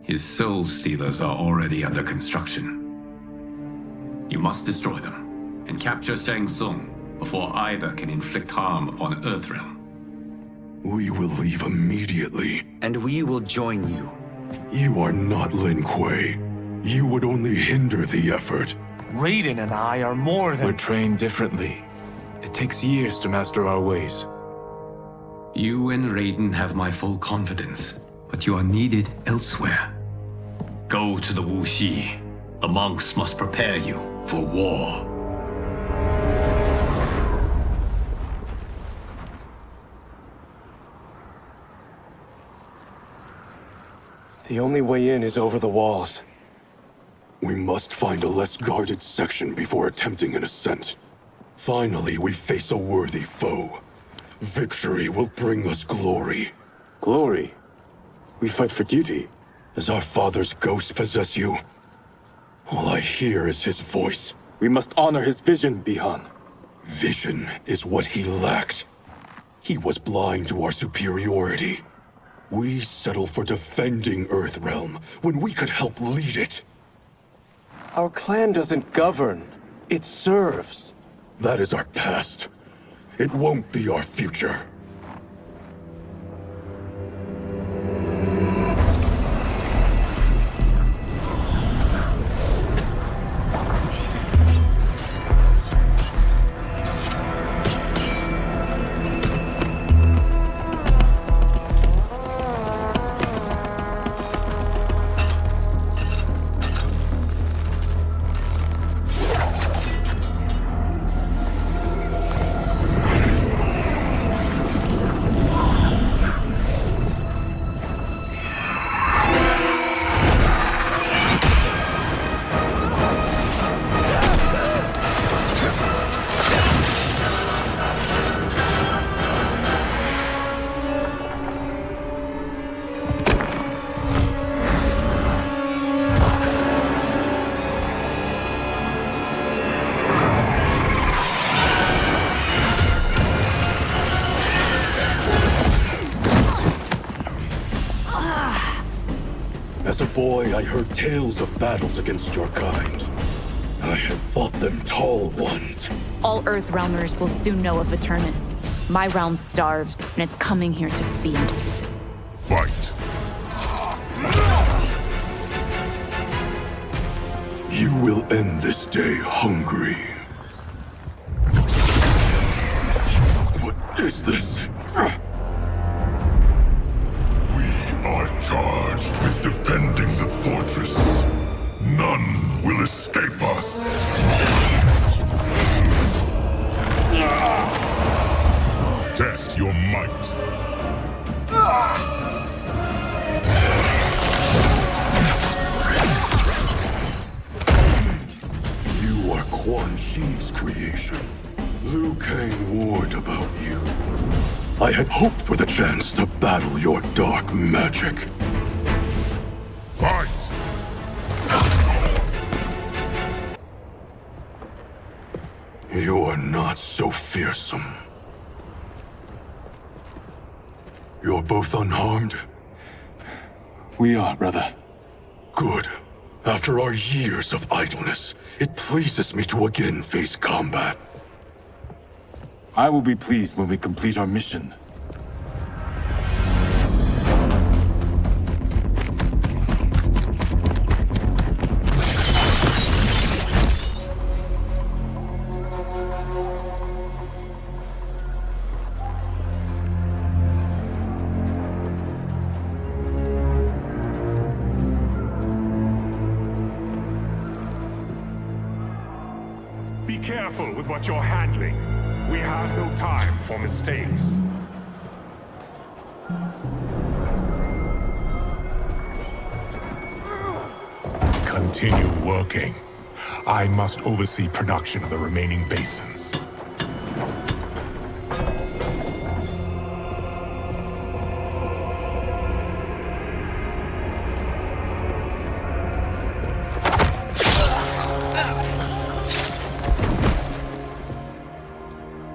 His soul stealers are already under construction. You must destroy them, and capture Shang Tsung before either can inflict harm upon Earthrealm. We will leave immediately. And we will join you. You are not Lin Kuei. You would only hinder the effort. Raiden and I are more than— We're trained differently. It takes years to master our ways. You and Raiden have my full confidence, but you are needed elsewhere. Go to the Wuxi. The monks must prepare you for war. The only way in is over the walls. We must find a less guarded section before attempting an ascent. Finally, we face a worthy foe. Victory will bring us glory. Glory? We fight for duty. Does our father's ghost possess you? All I hear is his voice. We must honor his vision, Bihan. Vision is what he lacked. He was blind to our superiority. We settled for defending Earthrealm when we could help lead it. Our clan doesn't govern. It serves. That is our past. It won't be our future. As a boy, I heard tales of battles against your kind. I had fought them tall ones. All Earthrealmers will soon know of Eternus. My realm starves, and it's coming here to feed. Fight! You will end this day hungry. What is this? Are charged with defending the fortress. None will escape us. Test your might. You are Quan Chi's creation. Liu Kang warned about you. I had hoped for the chance to battle your dark magic. Fight! You're not so fearsome. You're both unharmed? We are, brother. Good. After our years of idleness, it pleases me to again face combat. I will be pleased when we complete our mission. Be careful with what you're handling. We have no time for mistakes. Continue working. I must oversee production of the remaining basins.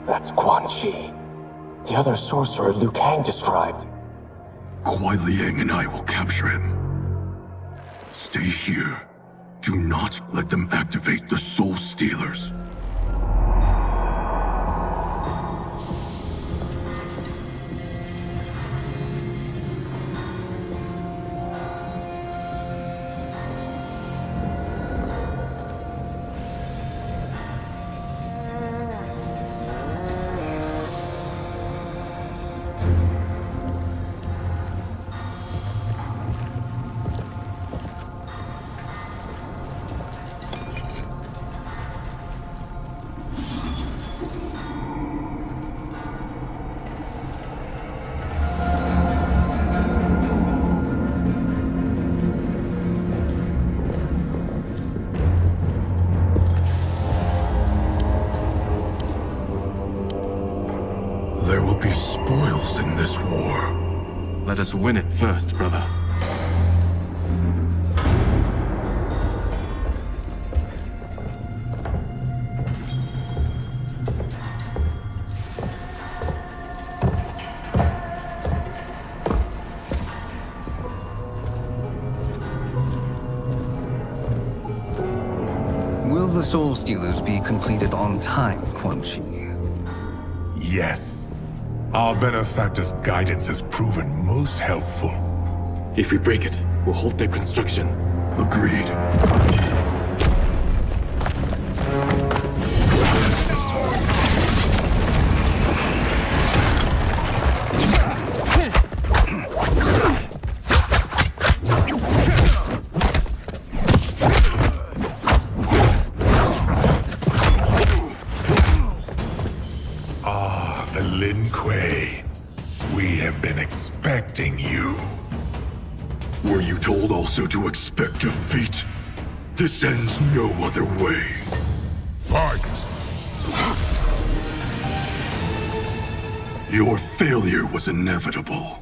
That's Quan Chi. The other sorcerer Liu Kang described. Kuai Liang and I will capture him. Stay here. Do not let them activate the Soul Stealers. There will be spoils in this war. Let us win it first, brother. Will the Soul Stealers be completed on time, Quan Chi? Yes. Our benefactor's guidance has proven most helpful. If we break it, we'll halt their construction. Agreed. The Lin Kuei. We have been expecting you. Were you told also to expect defeat? This ends no other way. Fight! Your failure was inevitable.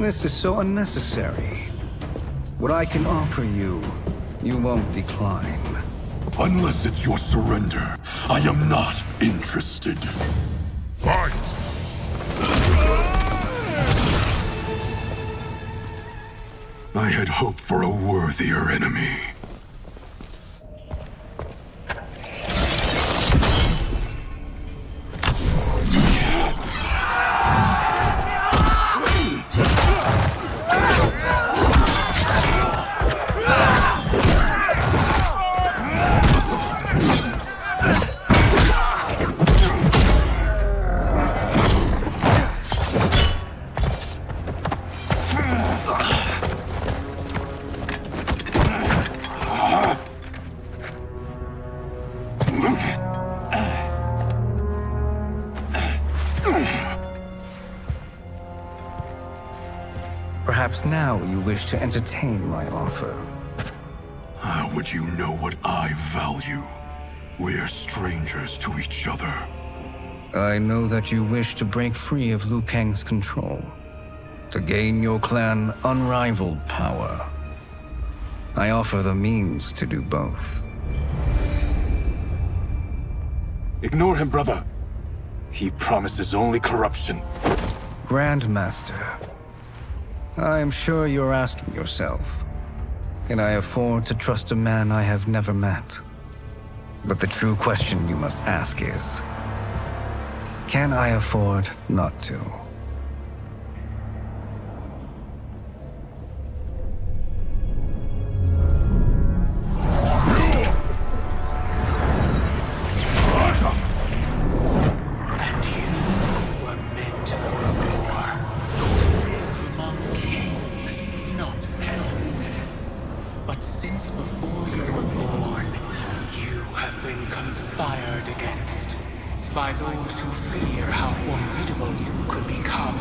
This is so unnecessary. What I can offer you, you won't decline. Unless it's your surrender, I am not interested. Fight! I had hoped for a worthier enemy. Perhaps now you wish to entertain my offer. How would you know what I value? We're strangers to each other. I know that you wish to break free of Liu Kang's control, to gain your clan unrivaled power. I offer the means to do both. Ignore him, brother. He promises only corruption. Grandmaster, I am sure you're asking yourself, can I afford to trust a man I have never met? But the true question you must ask is, can I afford not to? By those who fear how formidable you could become.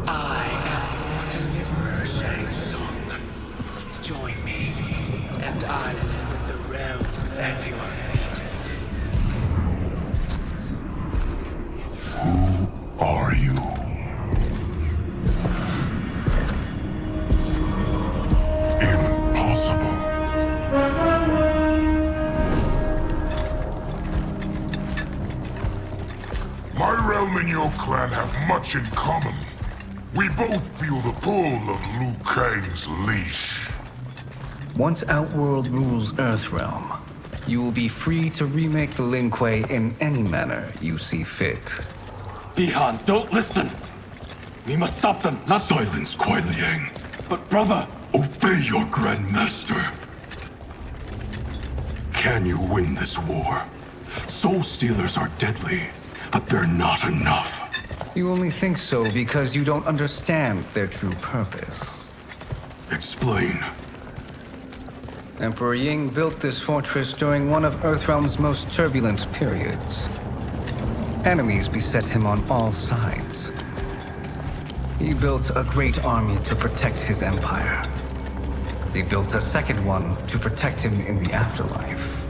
I am your deliverer, Shang Tsung. Join me, and I will put the realms at your feet. Who are you? Impossible. My realm and your clan have much in common. We both feel the pull of Liu Kang's leash. Once Outworld rules Earthrealm, you will be free to remake the Lin Kuei in any manner you see fit. Bihan, don't listen! We must stop them, not— Silence, Kuai Liang. But brother— Obey your Grandmaster. Can you win this war? Soul Stealers are deadly, but they're not enough. You only think so because you don't understand their true purpose. Explain. Emperor Ying built this fortress during one of Earthrealm's most turbulent periods. Enemies beset him on all sides. He built a great army to protect his empire. He built a second one to protect him in the afterlife.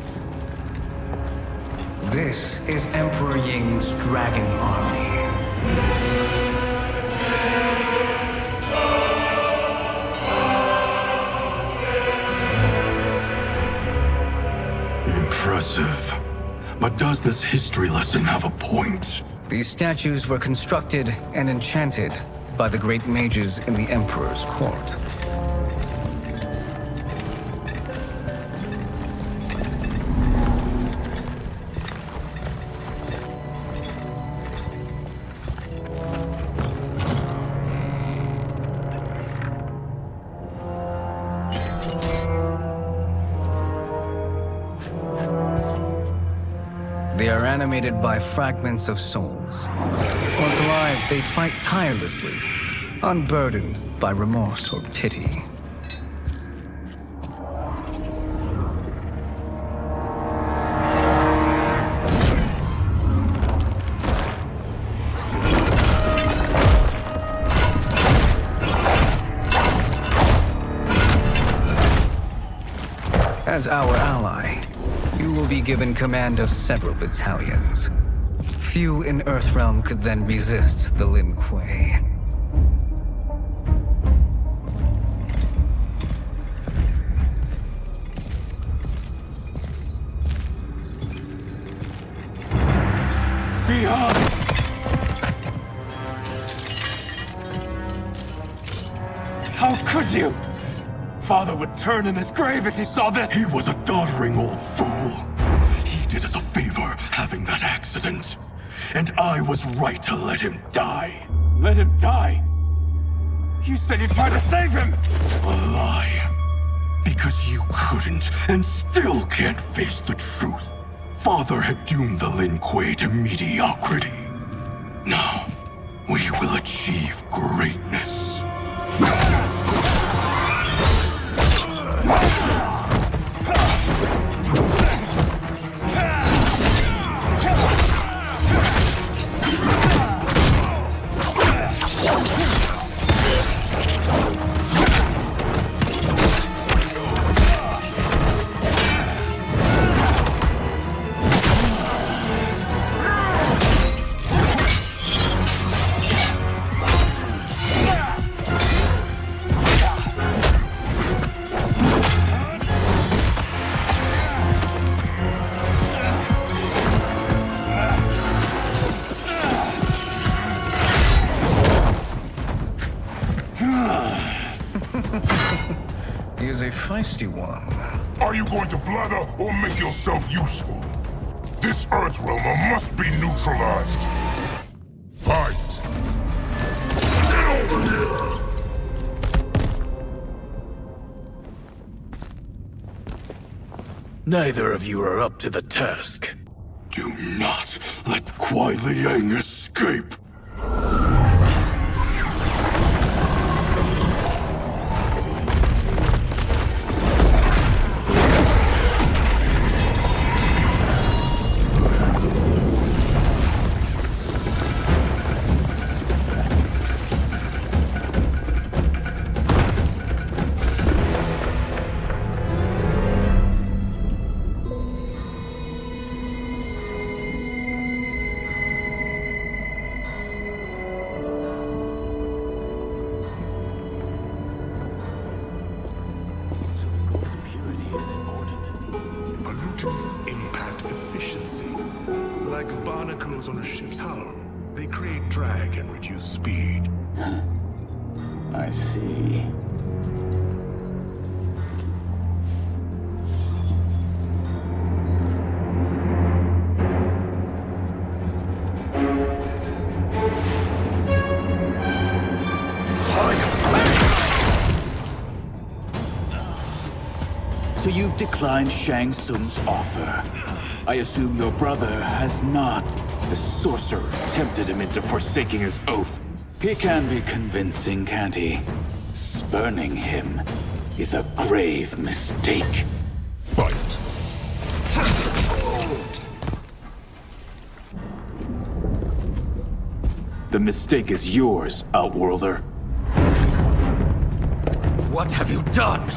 This is Emperor Ying's Dragon Army. Impressive. But does this history lesson have a point? These statues were constructed and enchanted by the great mages in the Emperor's court. They are animated by fragments of souls. Once alive, they fight tirelessly, unburdened by remorse or pity. As our ally, you will be given command of several battalions. Few in Earthrealm could then resist the Lin Kuei. Behind! How could you? Father would turn in his grave if he saw this! He was a doddering old fool. He did us a favor having that accident. And I was right to let him die. Let him die? You said you tried to save him! A lie. Because you couldn't and still can't face the truth. Father had doomed the Lin Kuei to mediocrity. Now, we will achieve greatness. He is a feisty one. Are you going to blather or make yourself useful? This Earthrealmer must be neutralized. Fight! Get over here! Neither of you are up to the task. Do not let Kuai Liang escape. Pollutants impact efficiency. Like barnacles on a ship's hull. They create drag and reduce speed. I see. So you've declined Shang Tsung's offer. I assume your brother has not. The sorcerer tempted him into forsaking his oath. He can be convincing, can't he? Spurning him is a grave mistake. Fight! The mistake is yours, Outworlder. What have you done?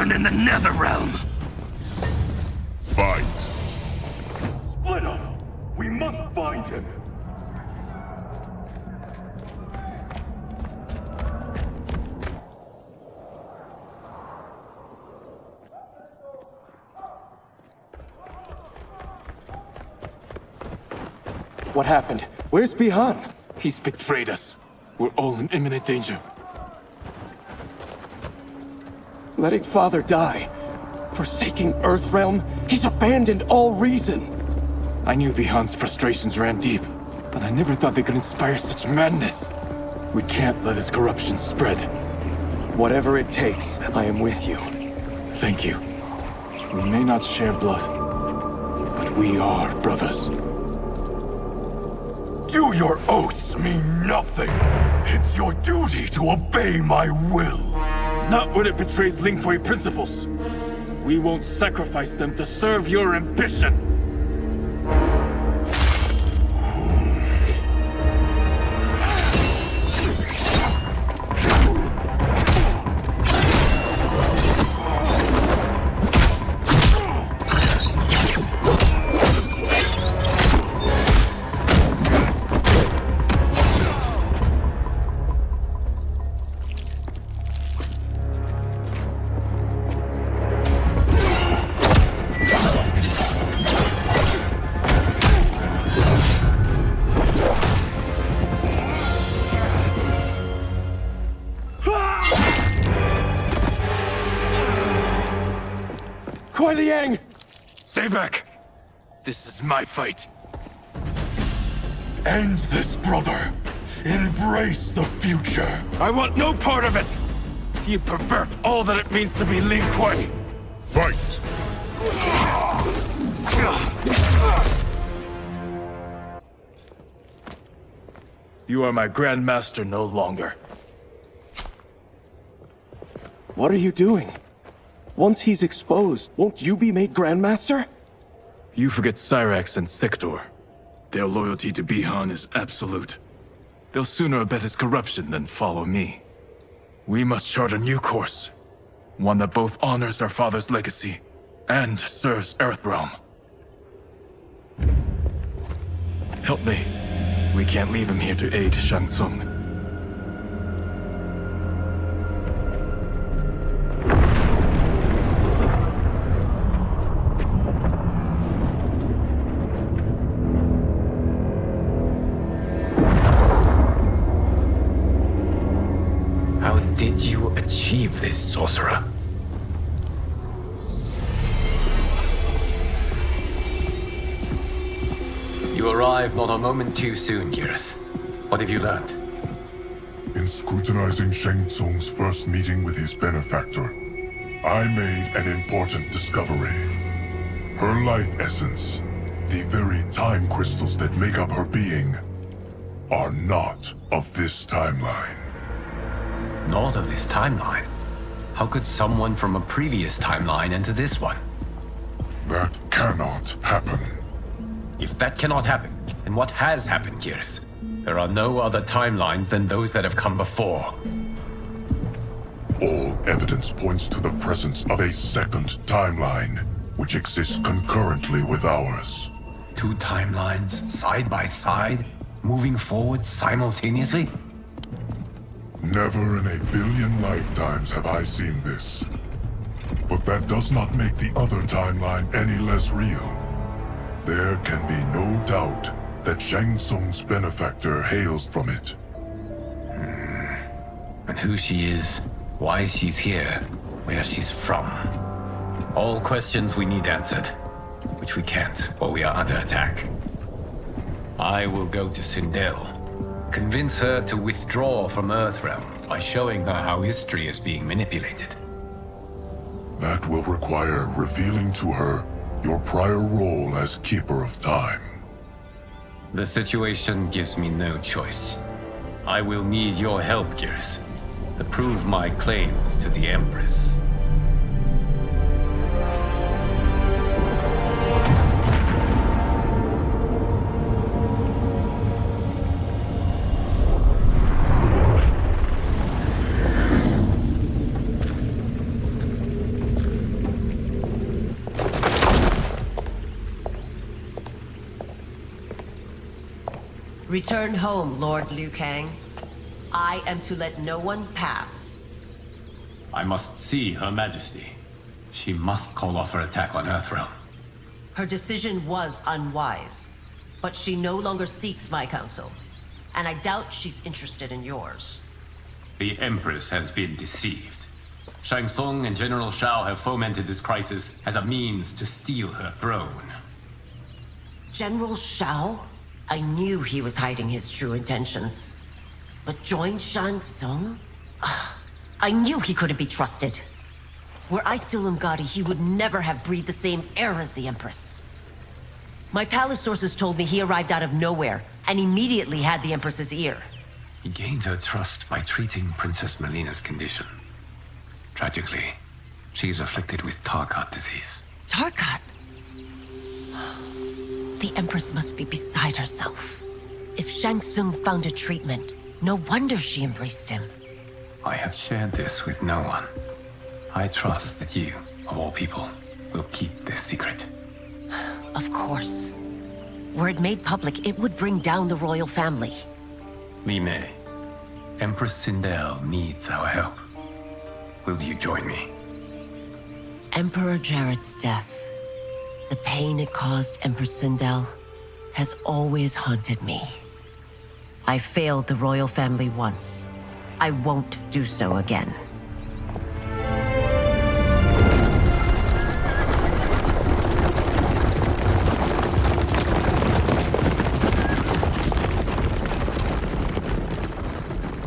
burn in the Netherrealm! Fight! Split up! We must find him! What happened? Where's Bihan? He's betrayed us. We're all in imminent danger. Letting Father die. Forsaking Earthrealm. He's abandoned all reason. I knew Bihan's frustrations ran deep, but I never thought they could inspire such madness. We can't let his corruption spread. Whatever it takes, I am with you. Thank you. We may not share blood, but we are brothers. Do your oaths mean nothing? It's your duty to obey my will. Not when it betrays Lin Kuei principles. We won't sacrifice them to serve your ambition. Stay back! This is my fight. End this, brother! Embrace the future! I want no part of it! You pervert all that it means to be Lin Kuei! Fight! You are my Grandmaster no longer. What are you doing? Once he's exposed, won't you be made Grandmaster? You forget Cyrax and Sector. Their loyalty to Bihan is absolute. They'll sooner abet his corruption than follow me. We must chart a new course. One that both honors our father's legacy and serves Earthrealm. Help me. We can't leave him here to aid Shang Tsung. How did you achieve this, sorcerer? You arrived not a moment too soon, Geras. What have you learned? In scrutinizing Shang Tsung's first meeting with his benefactor, I made an important discovery. Her life essence, the very time crystals that make up her being, are not of this timeline. Not of this timeline? How could someone from a previous timeline enter this one? That cannot happen. If that cannot happen, then what has happened, Geras? There are no other timelines than those that have come before. All evidence points to the presence of a second timeline, which exists concurrently with ours. Two timelines, side by side, moving forward simultaneously? Never in a billion lifetimes have I seen this. But that does not make the other timeline any less real. There can be no doubt that Shang Tsung's benefactor hails from it. And who she is, why she's here, where she's from. All questions we need answered, which we can't while we are under attack. I will go to Sindel. Convince her to withdraw from Earthrealm by showing her how history is being manipulated. That will require revealing to her your prior role as Keeper of Time. The situation gives me no choice. I will need your help, Geras, to prove my claims to the Empress. Return home, Lord Liu Kang. I am to let no one pass. I must see Her Majesty. She must call off her attack on Earthrealm. Her decision was unwise, but she no longer seeks my counsel, and I doubt she's interested in yours. The Empress has been deceived. Shang Tsung and General Shao have fomented this crisis as a means to steal her throne. General Shao? I knew he was hiding his true intentions. But join Shang Tsung? I knew he couldn't be trusted. Were I still Umgadi, he would never have breathed the same air as the Empress. My palace sources told me he arrived out of nowhere, and immediately had the Empress's ear. He gained her trust by treating Princess Melina's condition. Tragically, she is afflicted with Tarkat disease. Tarkat? The Empress must be beside herself. If Shang Tsung found a treatment, no wonder she embraced him. I have shared this with no one. I trust that you, of all people, will keep this secret. Of course. Were it made public, it would bring down the royal family. Li Mei, Empress Sindel needs our help. Will you join me? Emperor Jared's death, the pain it caused Empress Sindel, has always haunted me. I failed the royal family once. I won't do so again.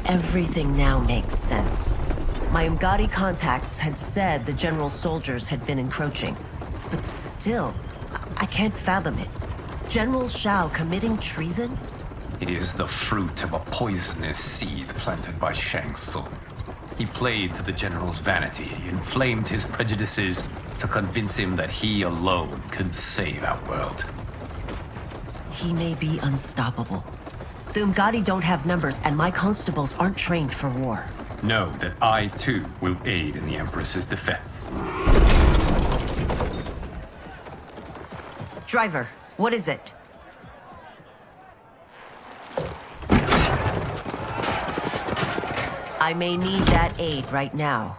Everything now makes sense. My Umgadi contacts had said the general soldiers had been encroaching. But still, I can't fathom it. General Shao committing treason? It is the fruit of a poisonous seed planted by Shang Tsung. He played to the general's vanity, inflamed his prejudices to convince him that he alone could save our world. He may be unstoppable. The Umgadi don't have numbers, and my constables aren't trained for war. Know that I, too, will aid in the Empress's defense. Driver, what is it? I may need that aid right now.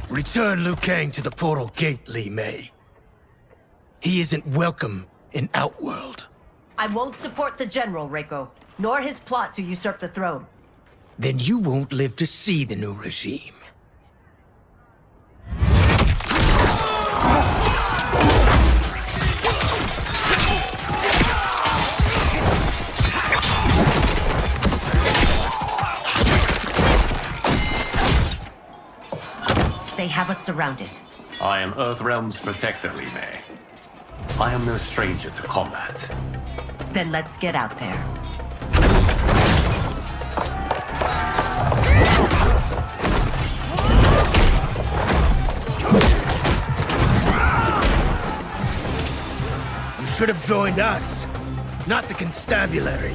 Return Liu Kang to the portal gate, Li Mei. He isn't welcome in Outworld. I won't support the General, Reiko, nor his plot to usurp the throne. Then you won't live to see the new regime. They have us surrounded. I am Earthrealm's protector, Li Mei. I am no stranger to combat. Then let's get out there. You should have joined us, not the constabulary.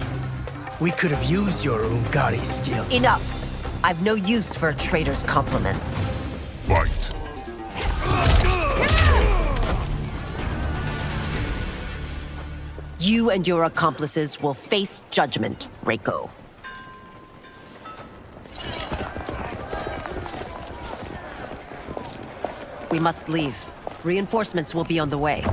We could have used your Umgadi skills. Enough! I've no use for a traitor's compliments. Fight. You and your accomplices will face judgment, Reiko. We must leave. Reinforcements will be on the way.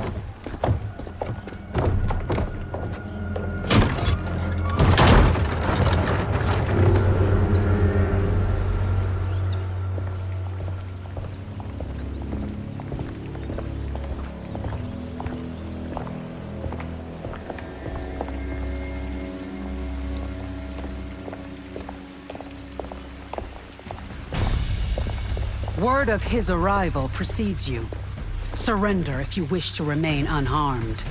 Word of his arrival precedes you. Surrender if you wish to remain unharmed.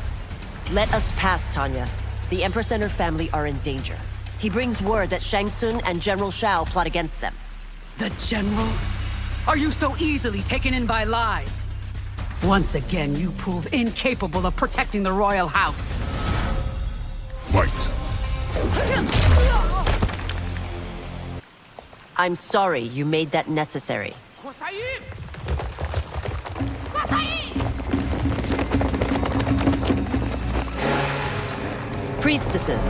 Let us pass, Tanya. The Empress and her family are in danger. He brings word that Shang Tsung and General Shao plot against them. The General? Are you so easily taken in by lies? Once again, you prove incapable of protecting the royal house. Fight. I'm sorry you made that necessary. Priestesses.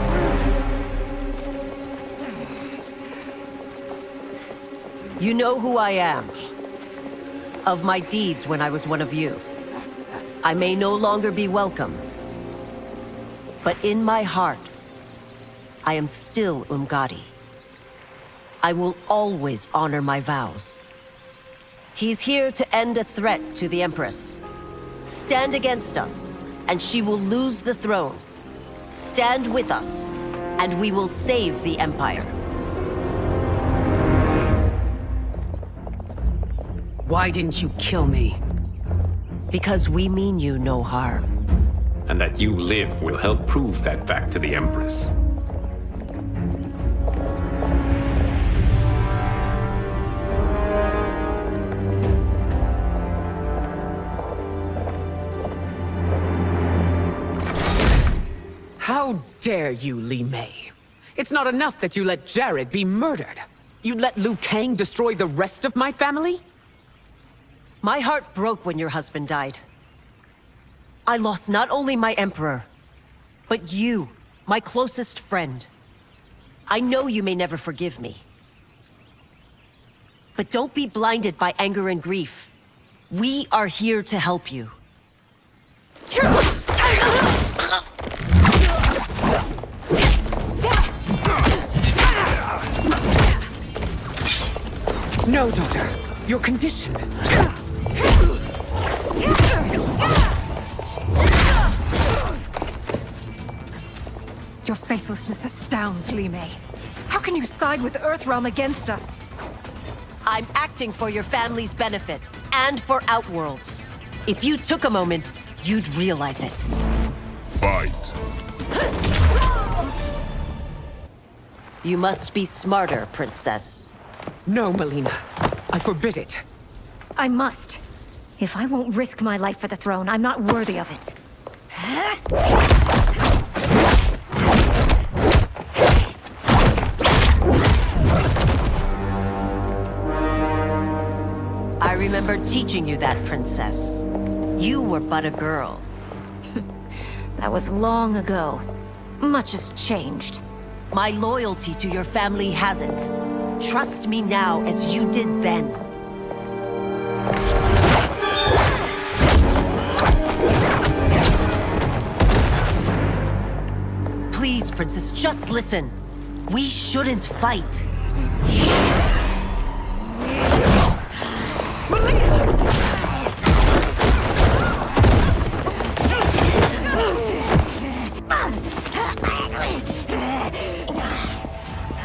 You know who I am. Of my deeds when I was one of you. I may no longer be welcome. But in my heart, I am still Umgadi. I will always honor my vows. He's here to end a threat to the Empress. Stand against us, and she will lose the throne. Stand with us, and we will save the Empire. Why didn't you kill me? Because we mean you no harm. And that you live will help prove that fact to the Empress. How dare you, Li Mei? It's not enough that you let Jared be murdered. You'd let Liu Kang destroy the rest of my family? My heart broke when your husband died. I lost not only my emperor, but you, my closest friend. I know you may never forgive me. But don't be blinded by anger and grief. We are here to help you. No, daughter. Your condition. Your faithlessness astounds, Li Mei. How can you side with Earthrealm against us? I'm acting for your family's benefit, and for Outworld's. If you took a moment, you'd realize it. Fight. You must be smarter, Princess. No, Melina. I forbid it. I must. If I won't risk my life for the throne, I'm not worthy of it. I remember teaching you that, Princess. You were but a girl. That was long ago. Much has changed. My loyalty to your family hasn't. Trust me now as you did then. Please, Princess, just listen. We shouldn't fight.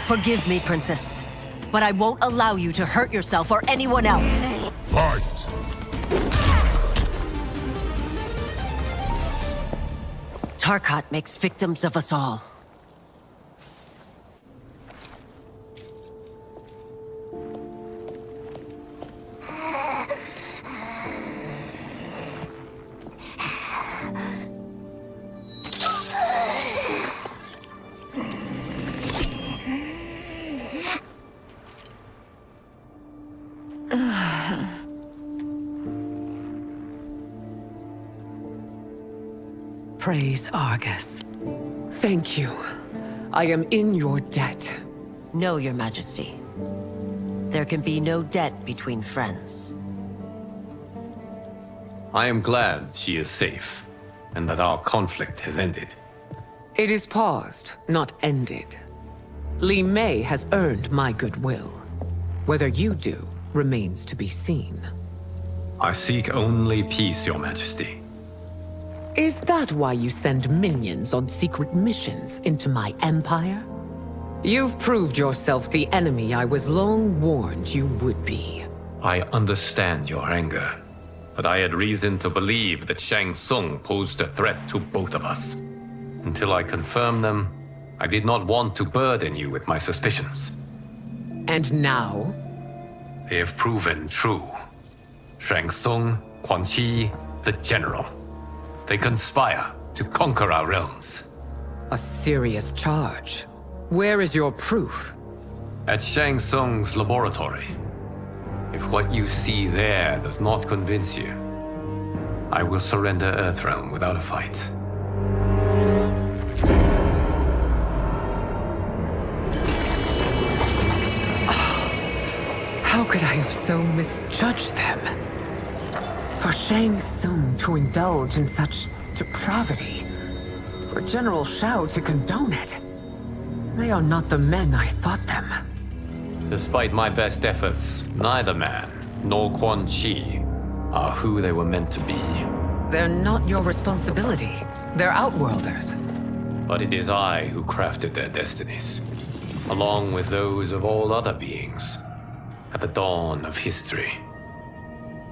Forgive me, Princess, but I won't allow you to hurt yourself or anyone else. Fight! Tarkat makes victims of us all. Praise Argus. Thank you. I am in your debt. No, Your Majesty. There can be no debt between friends. I am glad she is safe, and that our conflict has ended. It is paused, not ended. Li Mei has earned my goodwill. Whether you do remains to be seen. I seek only peace, Your Majesty. Is that why you send minions on secret missions into my empire? You've proved yourself the enemy I was long warned you would be. I understand your anger, but I had reason to believe that Shang Tsung posed a threat to both of us. Until I confirmed them, I did not want to burden you with my suspicions. And now? They have proven true. Shang Tsung, Quan Chi, the General. They conspire to conquer our realms. A serious charge. Where is your proof? At Shang Tsung's laboratory. If what you see there does not convince you, I will surrender Earthrealm without a fight. How could I have so misjudged them? For Shang Tsung to indulge in such depravity, for General Shao to condone it, they are not the men I thought them. Despite my best efforts, neither man nor Quan Chi are who they were meant to be. They're not your responsibility. They're Outworlders. But it is I who crafted their destinies, along with those of all other beings, at the dawn of history.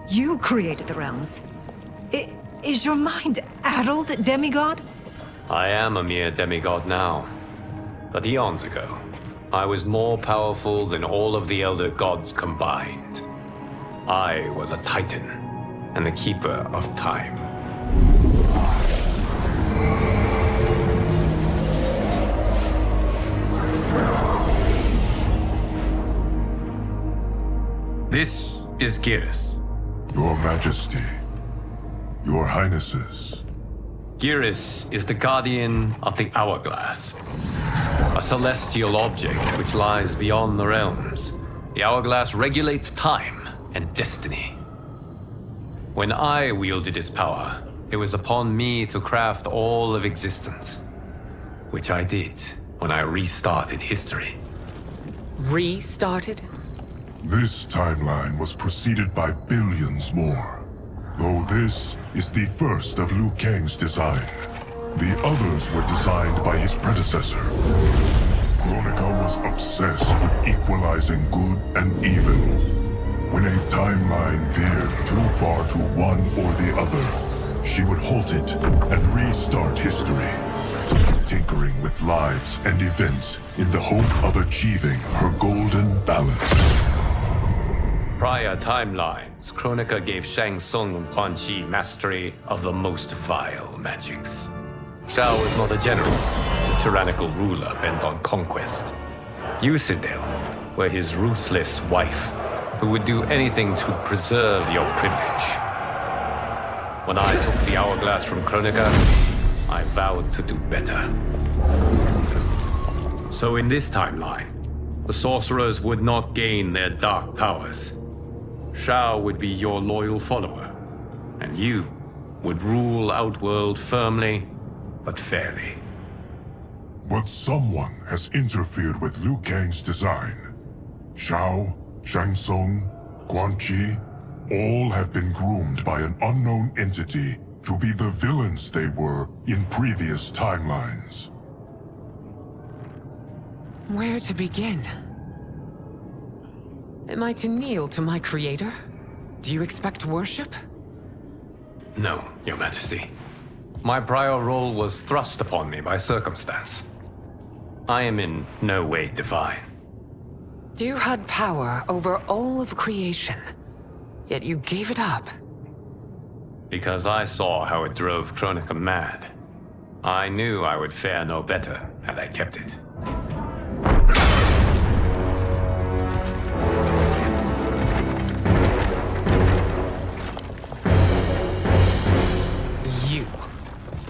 You created the realms. Is your mind addled, demigod? I am a mere demigod now, but eons ago, I was more powerful than all of the Elder Gods combined. I was a Titan, and the Keeper of Time. This is Geras. Your Majesty. Your Highnesses. Geras is the guardian of the Hourglass. A celestial object which lies beyond the realms. The Hourglass regulates time and destiny. When I wielded its power, it was upon me to craft all of existence. Which I did when I restarted history. Restarted? This timeline was preceded by billions more. Though this is the first of Liu Kang's design. The others were designed by his predecessor. Kronika was obsessed with equalizing good and evil. When a timeline veered too far to one or the other, she would halt it and restart history, tinkering with lives and events in the hope of achieving her golden balance. Prior timelines, Kronika gave Shang Tsung and Quan Chi mastery of the most vile magics. Shao was not a general, a tyrannical ruler bent on conquest. You, Citadel, were his ruthless wife, who would do anything to preserve your privilege. When I took the Hourglass from Kronika, I vowed to do better. So in this timeline, the sorcerers would not gain their dark powers. Shao would be your loyal follower, and you would rule Outworld firmly, but fairly. But someone has interfered with Liu Kang's design. Shao, Shang Tsung, Quan Chi, all have been groomed by an unknown entity to be the villains they were in previous timelines. Where to begin? Am I to kneel to my creator? Do you expect worship? No, Your Majesty. My prior role was thrust upon me by circumstance. I am in no way divine. You had power over all of creation, yet you gave it up. Because I saw how it drove Kronika mad. I knew I would fare no better had I kept it.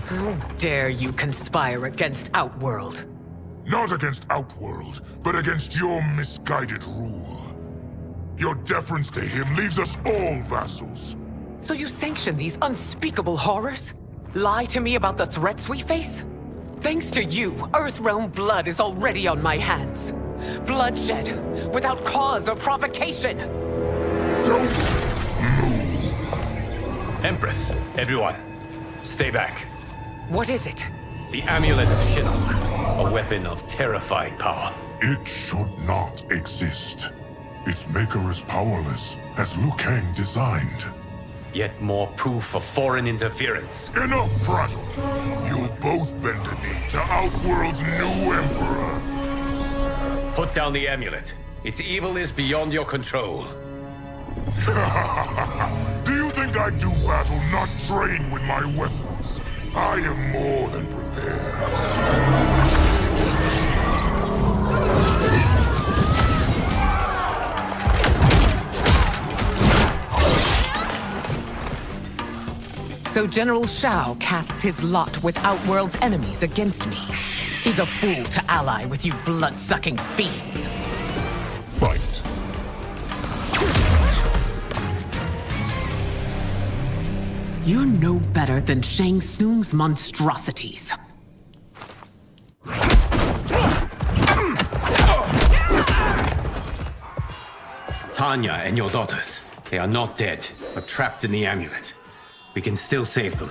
How dare you conspire against Outworld? Not against Outworld, but against your misguided rule. Your deference to him leaves us all vassals. So you sanction these unspeakable horrors? Lie to me about the threats we face? Thanks to you, Earthrealm blood is already on my hands. Bloodshed, without cause or provocation. Don't move. Empress, everyone, stay back. What is it? The Amulet of Shinnok, a weapon of terrifying power. It should not exist. Its maker is powerless, as Liu Kang designed. Yet more proof of foreign interference. Enough prattle! You'll both bend a knee to Outworld's new emperor. Put down the amulet. Its evil is beyond your control. Do you think I do battle not trained with my weapons? I am more than prepared. So General Shao casts his lot with Outworld's enemies against me. He's a fool to ally with you blood-sucking fiends. Fight. You're no better than Shang Tsung's monstrosities. Tanya and your daughters, they are not dead, but trapped in the amulet. We can still save them.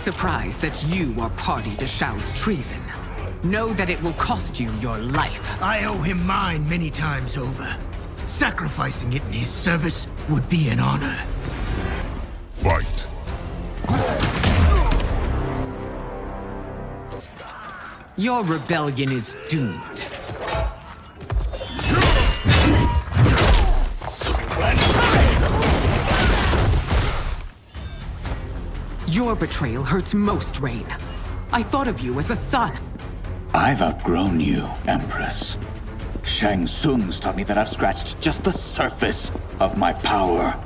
Surprised that you are party to Shao's treason. Know that it will cost you your life. I owe him mine many times over. Sacrificing it in his service would be an honor. Fight. Your rebellion is doomed. Your betrayal hurts most, Rain. I thought of you as a son. I've outgrown you, Empress. Shang Tsung's taught me that I've scratched just the surface of my power.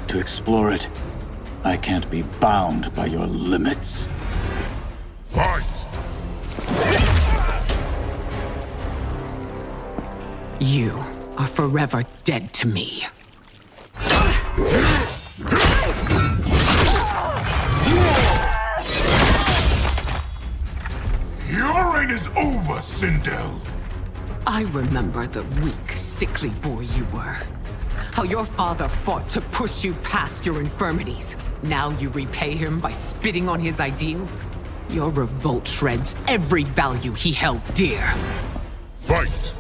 To explore it, I can't be bound by your limits. Fight! You are forever dead to me. Your reign is over, Sindel. I remember the weak, sickly boy you were. How your father fought to push you past your infirmities. Now you repay him by spitting on his ideals? Your revolt shreds every value he held dear. Fight!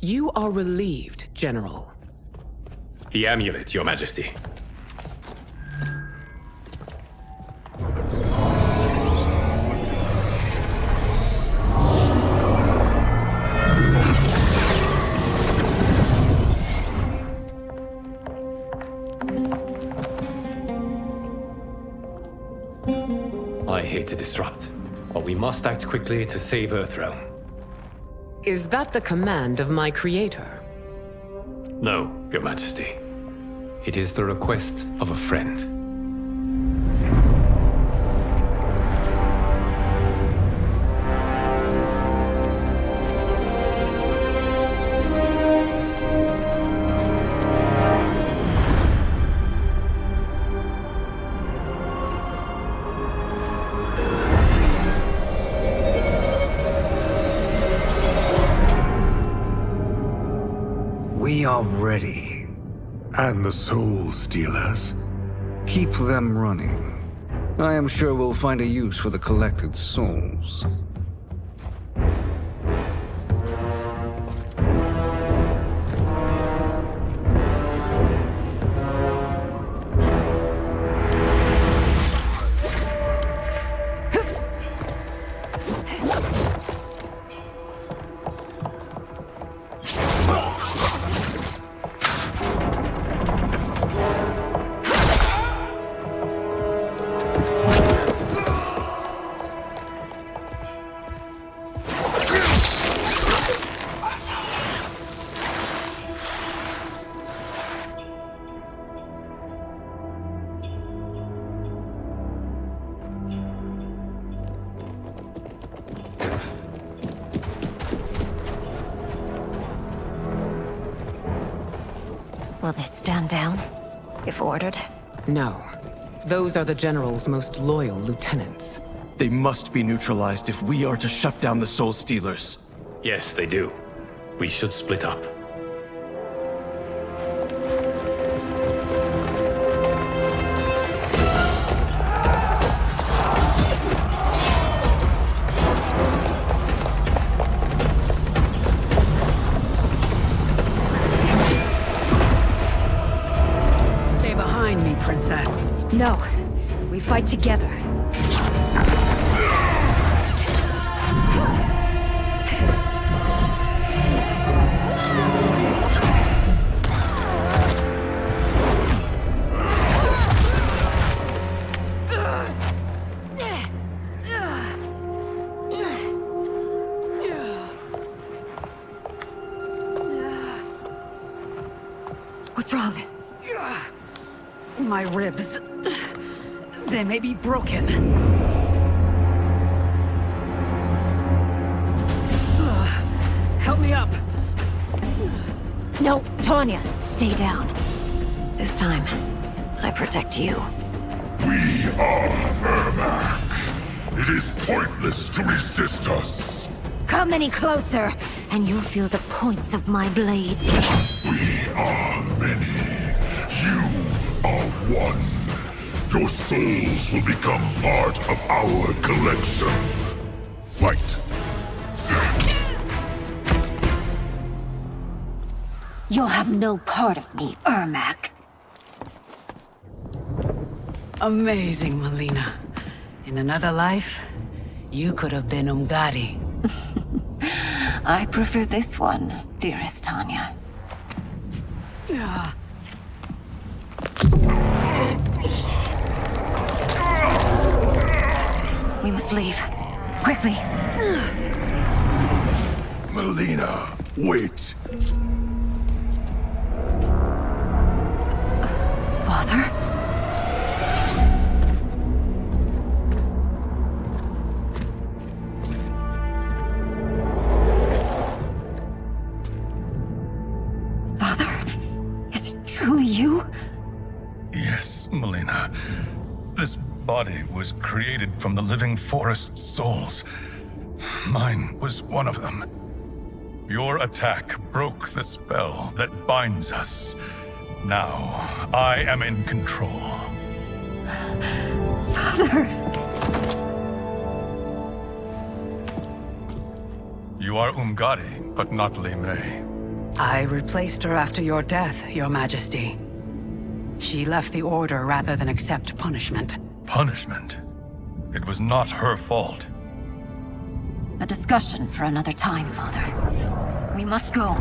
You are relieved, General. The amulet, Your Majesty. I hate to disrupt, but we must act quickly to save Earthrealm. Is that the command of my creator? No, Your Majesty. It is the request of a friend. We are ready. And the Soul Stealers? Keep them running. I am sure we'll find a use for the collected souls. Will they stand down, if ordered? No. Those are the General's most loyal lieutenants. They must be neutralized if we are to shut down the Soul Stealers. Yes, they do. We should split up. Stay behind me, Princess. No. We fight together. What's wrong? My ribs. They may be broken. Help me up. No, Tanya, stay down. This time, I protect you. We are Ermac. It is pointless to resist us. Come any closer, and you'll feel the points of my blades. We are many. You are one. Your souls will become part of our collection. Fight. You'll have no part of me, Ermac. Amazing, Melina. In another life, you could have been Umgadi. I prefer this one, dearest Tanya. We must leave. Quickly. Melina, wait. Father? Father? Is it truly you? Yes, Melina. This body was created from the living forest's souls. Mine was one of them. Your attack broke the spell that binds us. Now, I am in control. Father! You are Umgadi, but not Li Mei. I replaced her after your death, Your Majesty. She left the Order rather than accept punishment. Punishment? It was not her fault. A discussion for another time, Father. We must go.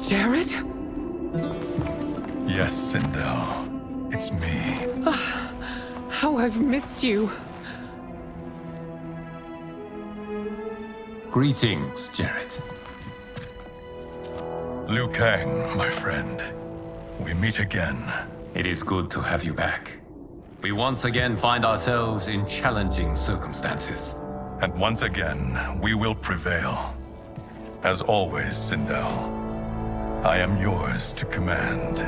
Jared? Yes, Sindel. It's me. How I've missed you. Greetings, Jared. Liu Kang, my friend. We meet again. It is good to have you back. We once again find ourselves in challenging circumstances. And once again, we will prevail. As always, Sindel, I am yours to command.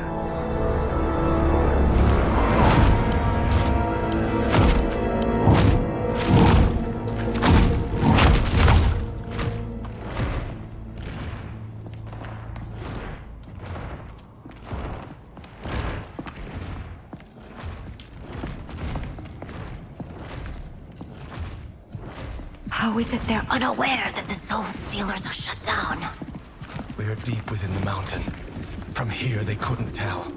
How is it they're unaware that the Soul Stealers are shut down? We are deep within the mountain. From here, they couldn't tell.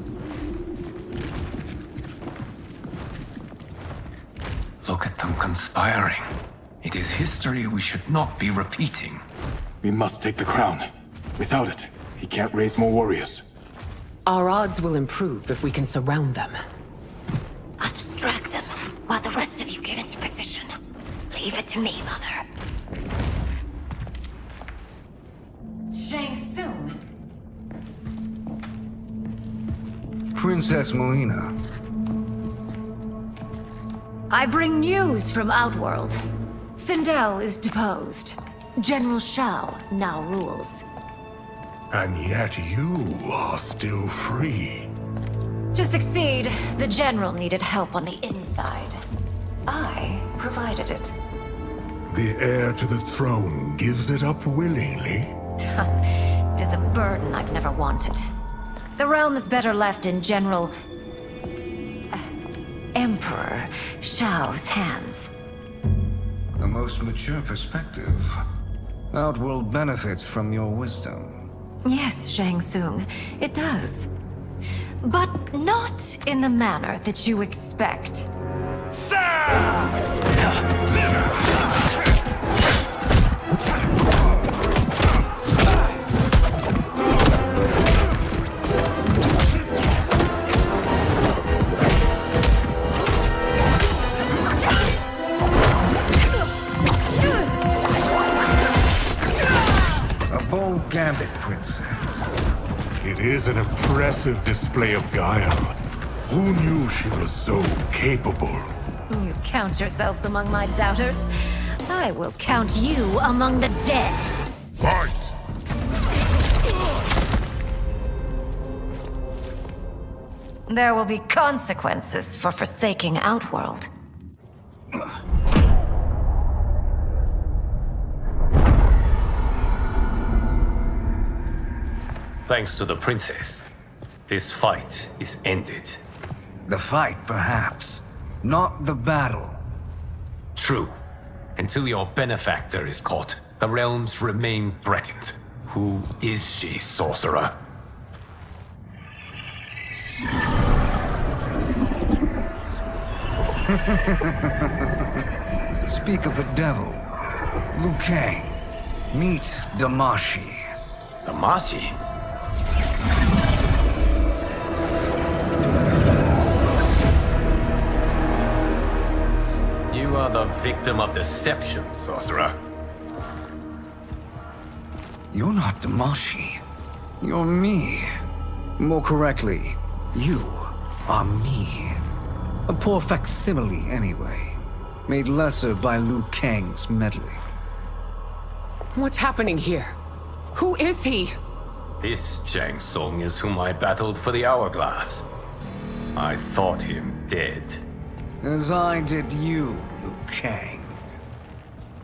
Look at them conspiring. It is history we should not be repeating. We must take the crown. Without it, he can't raise more warriors. Our odds will improve if we can surround them. I'll distract them while the rest of you get into position. Leave it to me, Mother. Shang Tsung. Princess Melina. I bring news from Outworld. Sindel is deposed. General Shao now rules. And yet you are still free. To succeed, the General needed help on the inside. I provided it. The heir to the throne gives it up willingly. It is a burden I've never wanted. The realm is better left in General... Emperor Shao's hands. A most mature perspective. Outworld benefits from your wisdom. Yes, Shang Tsung, it does. But not in the manner that you expect. Bold gambit, Princess. It is an impressive display of guile. Who knew she was so capable? You count yourselves among my doubters. I will count you among the dead. Fight! There will be consequences for forsaking Outworld. Thanks to the princess, this fight is ended. The fight, perhaps. Not the battle. True. Until your benefactor is caught, the realms remain threatened. Who is she, sorcerer? Speak of the devil. Liu Kang. Meet Damashi. Damashi? You are the victim of deception, sorcerer. You're not Damashi. You're me. More correctly, you are me. A poor facsimile, anyway. Made lesser by Liu Kang's meddling. What's happening here? Who is he? This Shang Tsung is whom I battled for the Hourglass. I thought him dead. As I did you, Liu Kang.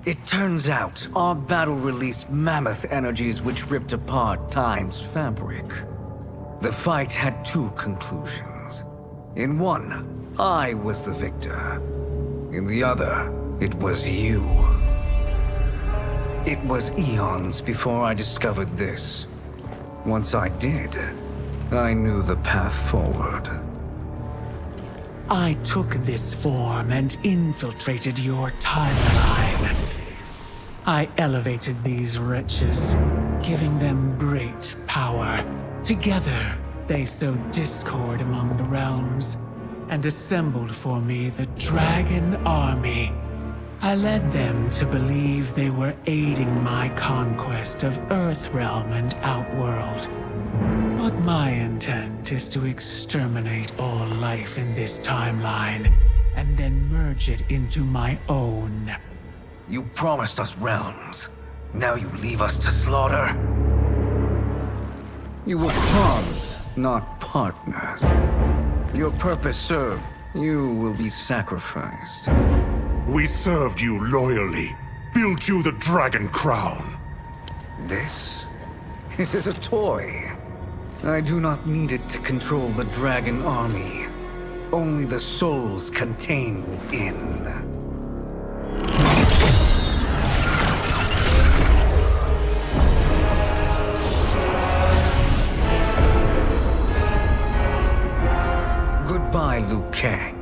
It turns out our battle released mammoth energies which ripped apart time's fabric. The fight had two conclusions. In one, I was the victor. In the other, it was you. It was eons before I discovered this. Once I did, I knew the path forward. I took this form and infiltrated your timeline. I elevated these wretches, giving them great power. Together, they sowed discord among the realms, and assembled for me the Dragon Army. I led them to believe they were aiding my conquest of Earthrealm and Outworld. But my intent is to exterminate all life in this timeline, and then merge it into my own. You promised us realms. Now you leave us to slaughter? You were pawns, not partners. Your purpose served, you will be sacrificed. We served you loyally, built you the Dragon Crown. This? It is a toy. I do not need it to control the Dragon Army. Only the souls contained within. Goodbye, Liu Kang.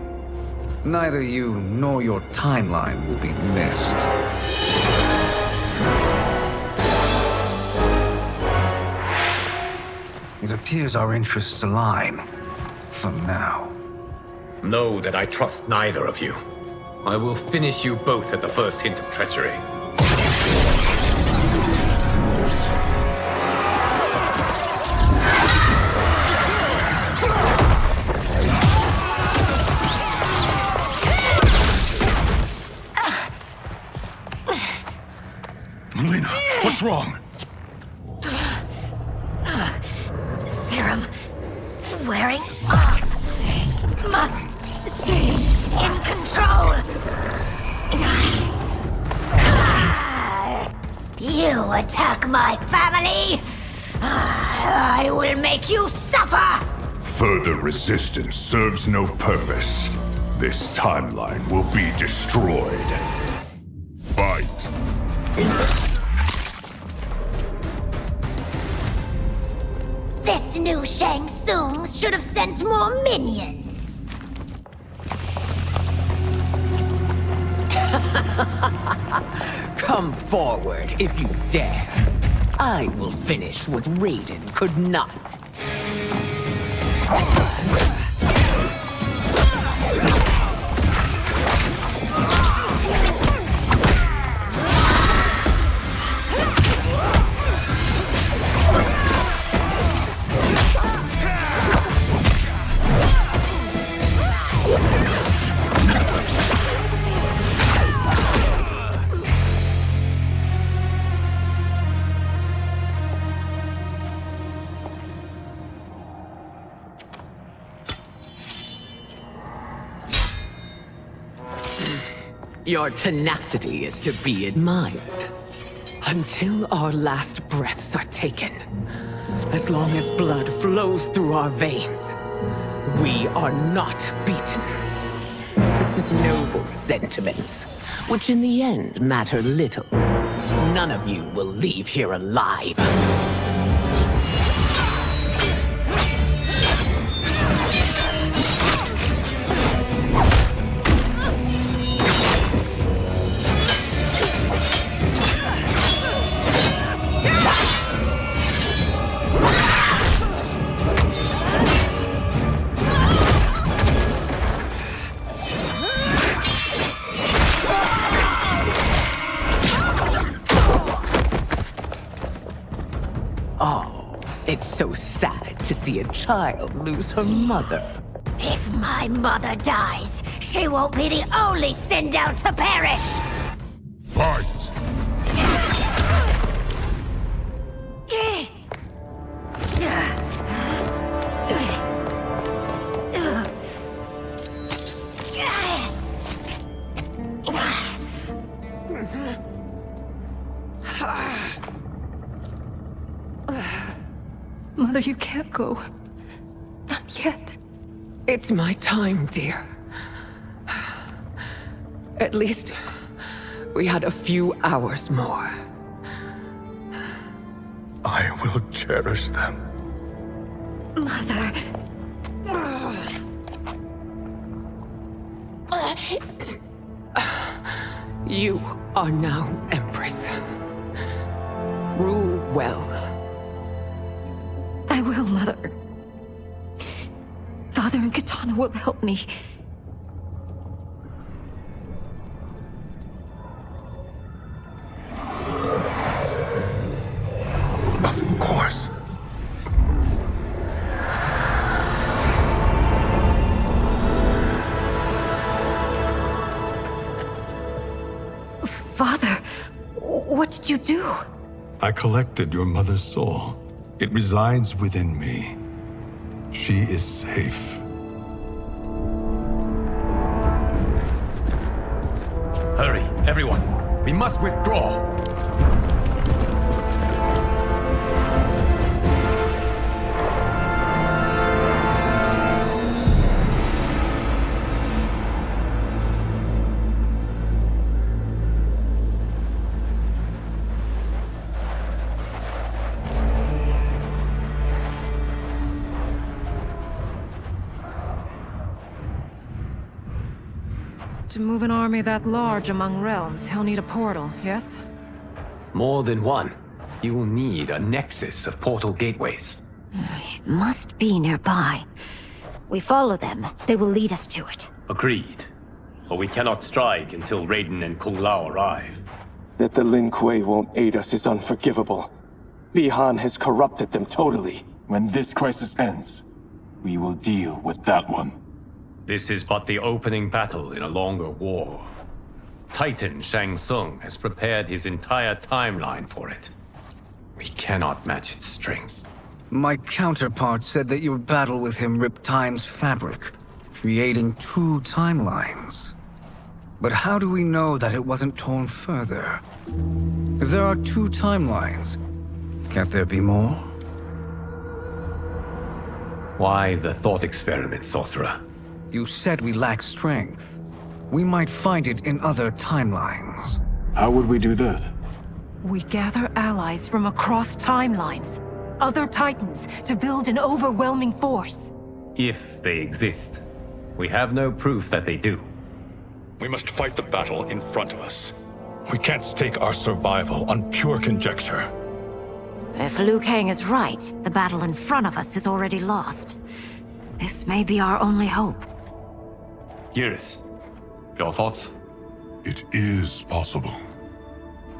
Neither you nor your timeline will be missed. It appears our interests align. For now. Know that I trust neither of you. I will finish you both at the first hint of treachery. Melina, what's wrong? Serum wearing off. Must stay in control. You attack my family? I will make you suffer! Further resistance serves no purpose. This timeline will be destroyed. Fight! This new Shang Tsung should have sent more minions. Come forward if you dare. I will finish what Raiden could not. Your tenacity is to be admired. Until our last breaths are taken, as long as blood flows through our veins, we are not beaten. Noble sentiments, which in the end matter little. None of you will leave here alive. It's so sad to see a child lose her mother. If my mother dies, she won't be the only Sindel to perish! Fight! Mother, you can't go. Not yet. It's my time, dear. At least, we had a few hours more. I will cherish them. Mother... You are now Empress. Rule well. I will, Mother. Father and Katana will help me. Of course. Father, what did you do? I collected your mother's soul. It resides within me. She is safe. Hurry, everyone. We must withdraw. To move an army that large among realms, he'll need a portal, yes? More than one. You will need a nexus of portal gateways. It must be nearby. We follow them. They will lead us to it. Agreed. But we cannot strike until Raiden and Kung Lao arrive. That the Lin Kuei won't aid us is unforgivable. Bi-Han has corrupted them totally. When this crisis ends, we will deal with that one. This is but the opening battle in a longer war. Titan Shang Tsung has prepared his entire timeline for it. We cannot match its strength. My counterpart said that your battle with him ripped time's fabric, creating 2 timelines. But how do we know that it wasn't torn further? If there are two timelines, can't there be more? Why the thought experiment, sorcerer? You said we lack strength. We might find it in other timelines. How would we do that? We gather allies from across timelines, other titans, to build an overwhelming force. If they exist. We have no proof that they do. We must fight the battle in front of us. We can't stake our survival on pure conjecture. If Liu Kang is right, the battle in front of us is already lost. This may be our only hope. Geras, your thoughts? It is possible.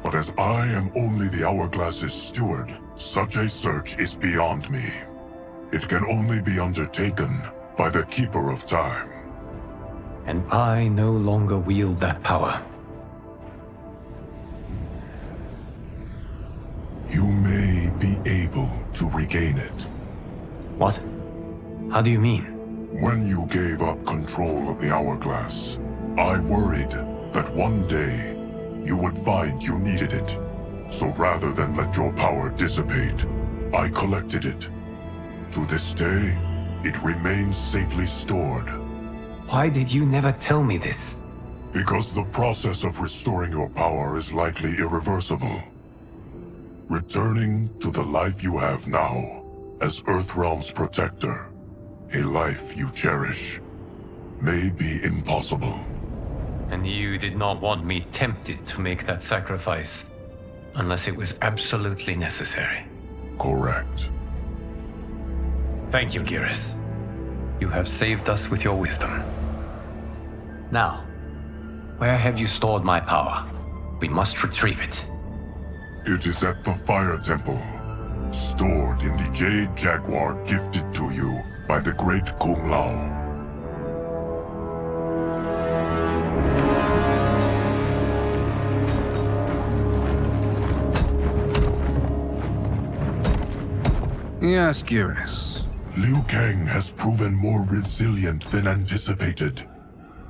But as I am only the Hourglass's steward, such a search is beyond me. It can only be undertaken by the Keeper of Time. And I no longer wield that power. You may be able to regain it. What? How do you mean? When you gave up control of the Hourglass, I worried that one day you would find you needed it. So rather than let your power dissipate, I collected it. To this day, it remains safely stored. Why did you never tell me this? Because the process of restoring your power is likely irreversible. Returning to the life you have now, as Earthrealm's protector, a life you cherish, may be impossible. And you did not want me tempted to make that sacrifice, unless it was absolutely necessary. Correct. Thank you, Geras. You have saved us with your wisdom. Now, where have you stored my power? We must retrieve it. It is at the Fire Temple, stored in the Jade Jaguar gifted to you by the great Kung Lao. Yes, Geras. Liu Kang has proven more resilient than anticipated.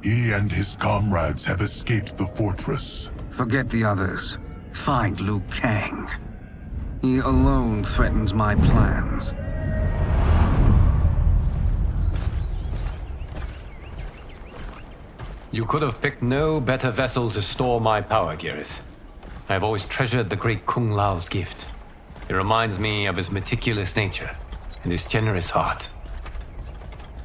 He and his comrades have escaped the fortress. Forget the others. Find Liu Kang. He alone threatens my plans. You could have picked no better vessel to store my power, Geras. I have always treasured the great Kung Lao's gift. It reminds me of his meticulous nature and his generous heart.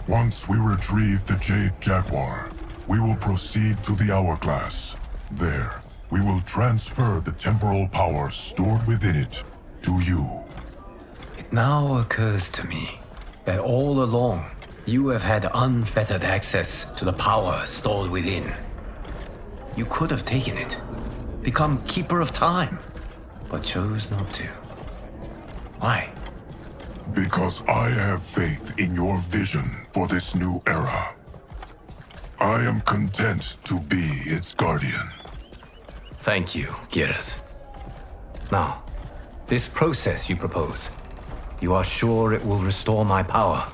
Once we retrieve the Jade Jaguar, we will proceed to the Hourglass. There, we will transfer the temporal power stored within it to you. It now occurs to me that all along, you have had unfettered access to the power stored within. You could have taken it, become Keeper of Time, but chose not to. Why? Because I have faith in your vision for this new era. I am content to be its guardian. Thank you, Geras. Now, this process you propose, you are sure it will restore my power?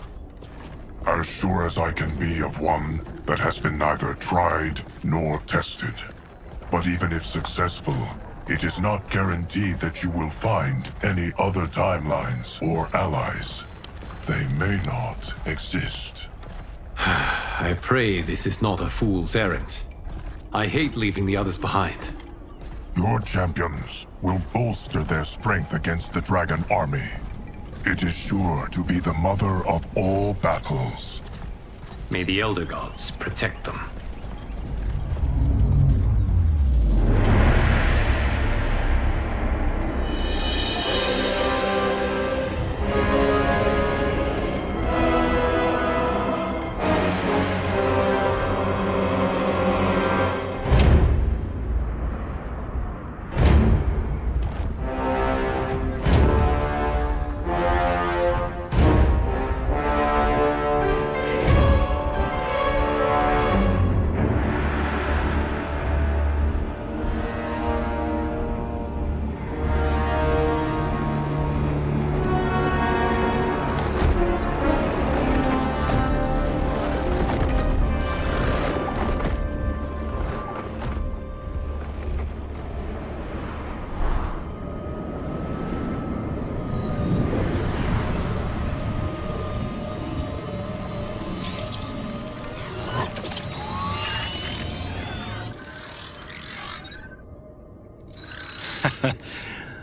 As sure as I can be of one that has been neither tried nor tested. But even if successful, it is not guaranteed that you will find any other timelines or allies. They may not exist. I pray this is not a fool's errand. I hate leaving the others behind. Your champions will bolster their strength against the Dragon Army. It is sure to be the mother of all battles. May the Elder Gods protect them.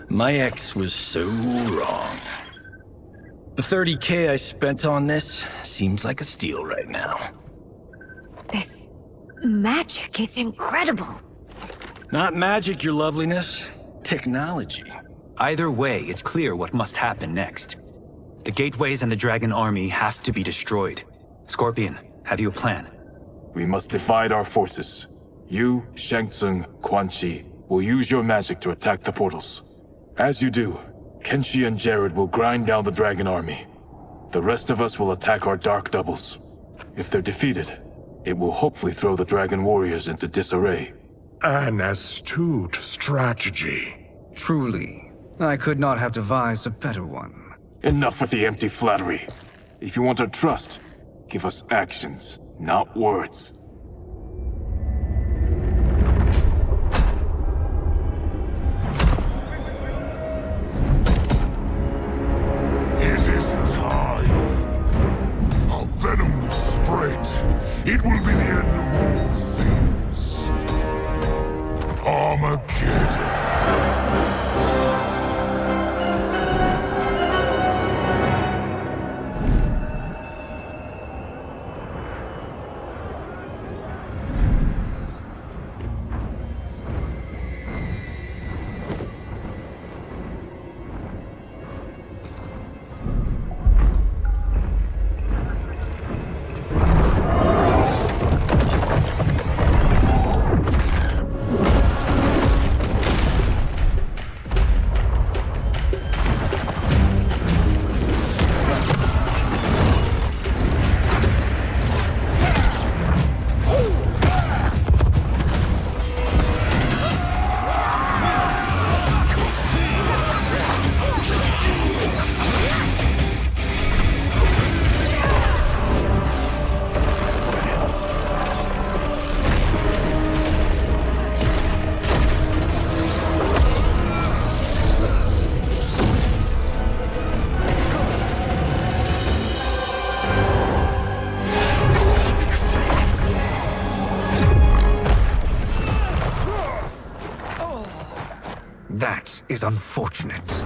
My ex was so wrong. The 30K I spent on this seems like a steal right now. This magic is incredible. Not magic, your loveliness. Technology. Either way, it's clear what must happen next. The gateways and the Dragon Army have to be destroyed. Scorpion, have you a plan? We must divide our forces. You, Shang Tsung, Quan Chi will use your magic to attack the portals. As you do, Kenshi and Jared will grind down the Dragon Army. The rest of us will attack our Dark Doubles. If they're defeated, it will hopefully throw the Dragon Warriors into disarray. An astute strategy. Truly, I could not have devised a better one. Enough with the empty flattery. If you want our trust, give us actions, not words. It is time. Our venom will spread. It will be the end of all things. Armageddon. That is unfortunate.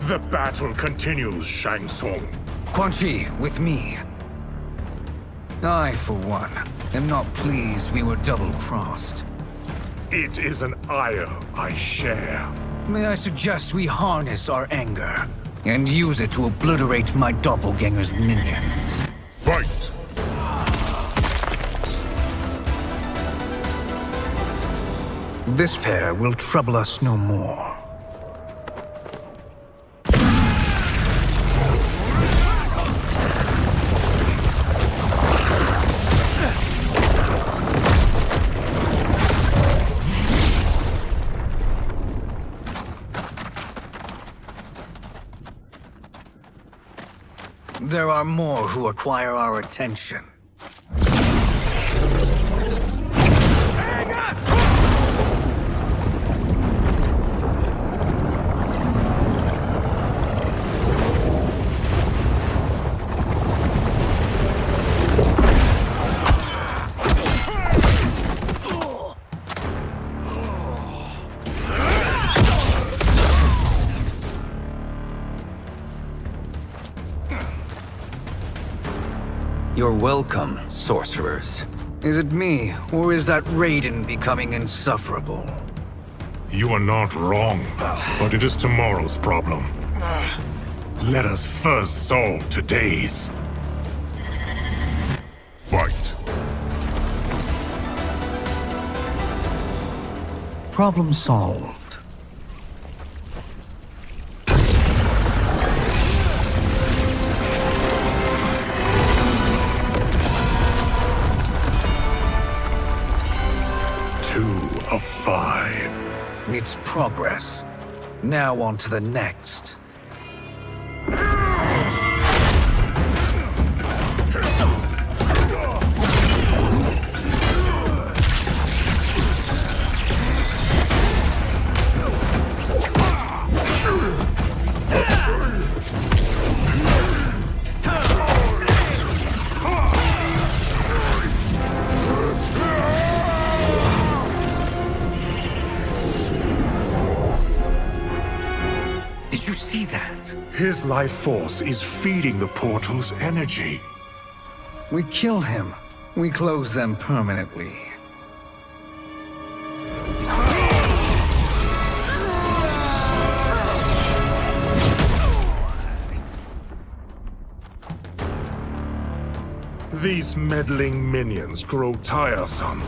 The battle continues, Shang Tsung. Quan Chi, with me. I, for one, am not pleased we were double-crossed. It is an ire I share. May I suggest we harness our anger and use it to obliterate my doppelganger's minions? Fight! This pair will trouble us no more. There are more who require our attention. You're welcome, sorcerers. Is it me, or is that Raiden becoming insufferable? You are not wrong, but it is tomorrow's problem. Let us first solve today's. Fight. Problem solved. Of 5. It's progress. Now on to the next. life force is feeding the portal's energy. We kill him. We close them permanently. These meddling minions grow tiresome.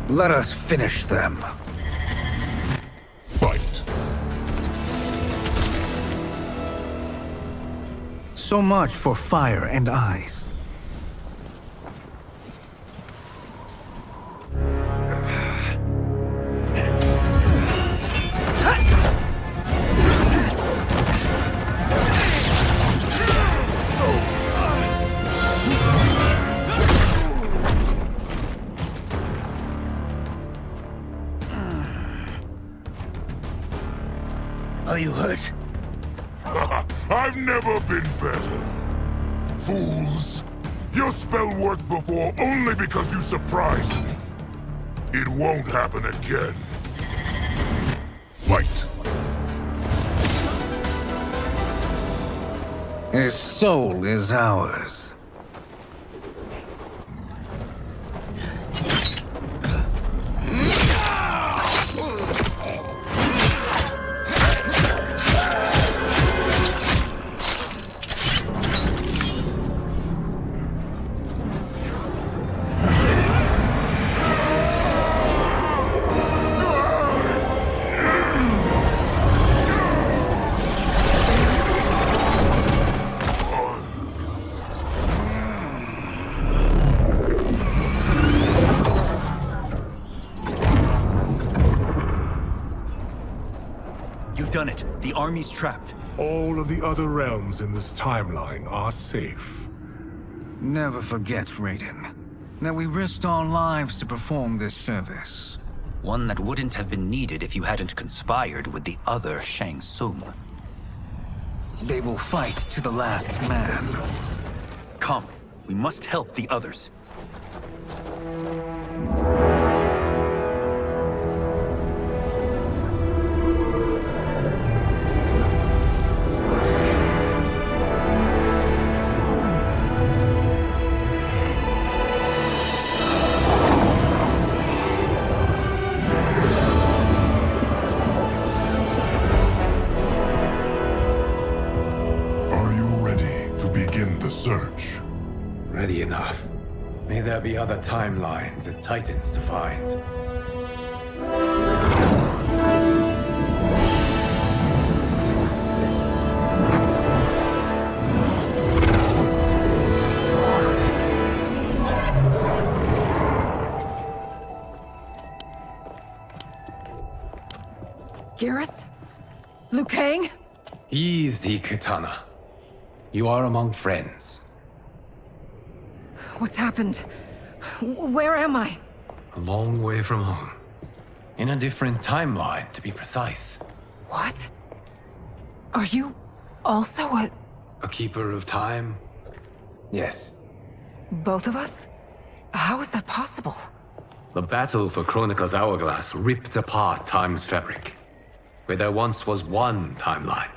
Let us finish them. Fight. So much for fire and ice. Are you hurt? I've never been better. Fools! Your spell worked before only because you surprised me. It won't happen again. Fight. His soul is ours. You've done it. The army's trapped. All of the other realms in this timeline are safe. Never forget, Raiden, that we risked our lives to perform this service. One that wouldn't have been needed if you hadn't conspired with the other Shang Tsung. They will fight to the last man. Come, we must help the others. Search. Ready enough. May there be other timelines and titans to find. Garrus? Liu Kang? Easy, Kitana. You are among friends. What's happened? Where am I? A long way from home. In a different timeline, to be precise. What? Are you also a keeper of time? Yes. both of us? How is that possible? The battle for Chronica's Hourglass ripped apart time's fabric. Where there once was one timeline,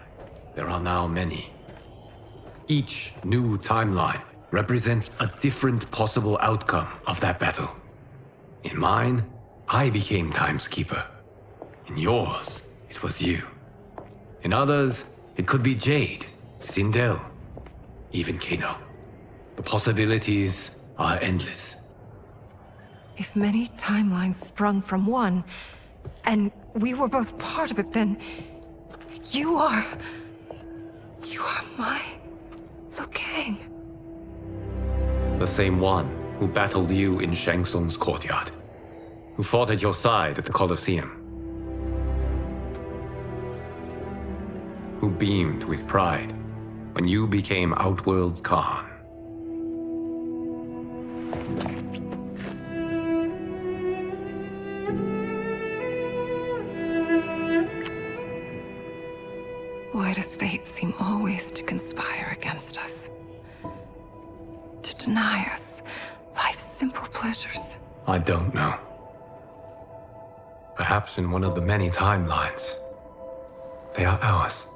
there are now many. Each new timeline represents a different possible outcome of that battle. In mine, I became Time's Keeper. In yours, it was you. In others, it could be Jade, Sindel, even Kano. The possibilities are endless. If many timelines sprung from one, and we were both part of it, then you are my Liu Kang. The same one who battled you in Shang Tsung's courtyard, who fought at your side at the Colosseum, who beamed with pride when you became Outworld's Khan. Why does fate seem always to conspire against us? To deny us life's simple pleasures? I don't know. Perhaps in one of the many timelines, they are ours.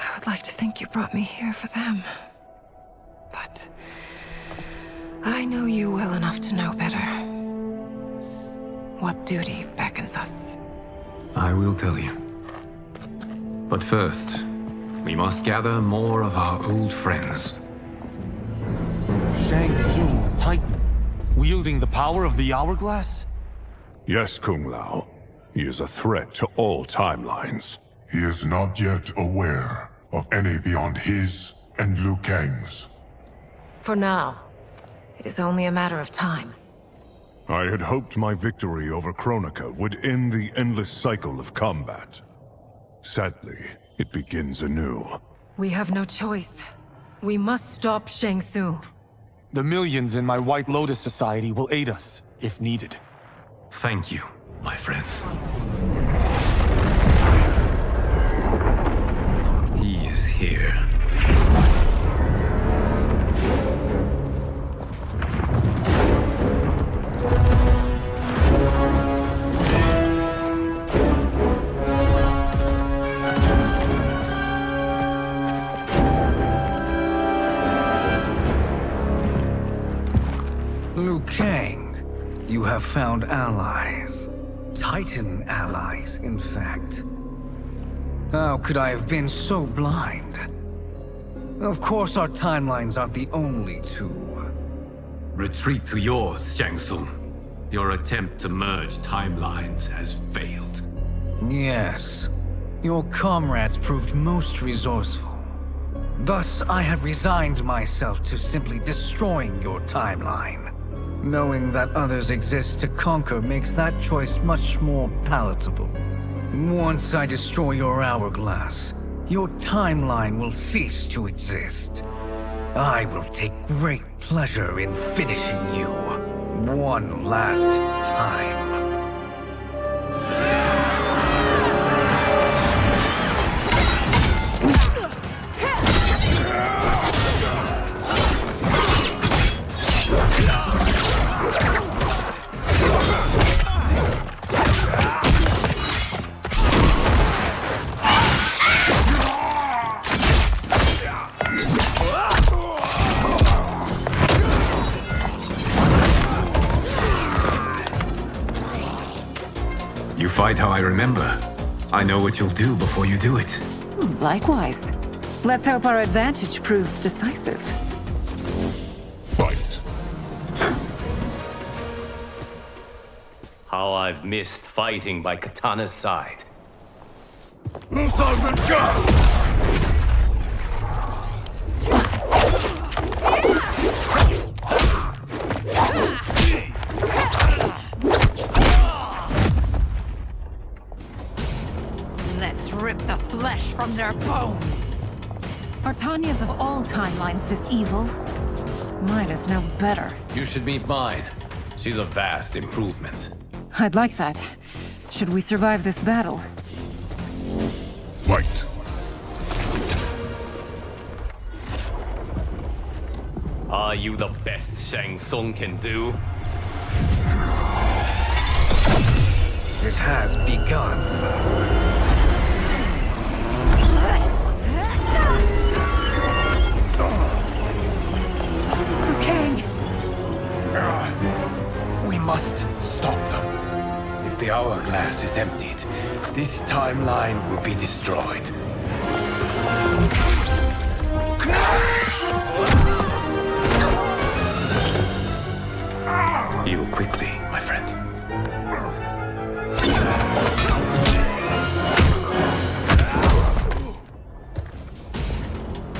I would like to think you brought me here for them. But I know you well enough to know better. What duty beckons us? I will tell you. But first, we must gather more of our old friends. Shang Tsung, Titan, wielding the power of the Hourglass? Yes, Kung Lao. He is a threat to all timelines. He is not yet aware of any beyond his and Liu Kang's. For now, it is only a matter of time. I had hoped my victory over Kronika would end the endless cycle of combat. Sadly, it begins anew. We have no choice. We must stop Shang Tsung. The millions in my White Lotus Society will aid us, if needed. Thank you, my friends. He is here. Liu Kang, you have found allies. Titan allies, in fact. How could I have been so blind? Of course our timelines aren't the only two. Retreat to yours, Shang Tsung. Your attempt to merge timelines has failed. Yes. Your comrades proved most resourceful. Thus, I have resigned myself to simply destroying your timeline. Knowing that others exist to conquer makes that choice much more palatable. Once I destroy your hourglass, your timeline will cease to exist. I will take great pleasure in finishing you one last time. You fight how I remember. I know what you'll do before you do it. Likewise. Let's hope our advantage proves decisive. Fight. How I've missed fighting by Katana's side. Let's rip the flesh from their bones. Are Tanya's of all timelines this evil? Mine is no better. You should meet mine. She's a vast improvement. I'd like that. Should we survive this battle? Fight. Are you the best Shang Tsung can do? It has begun. We must stop them. If the hourglass is emptied, this timeline will be destroyed. Heal quickly, my friend.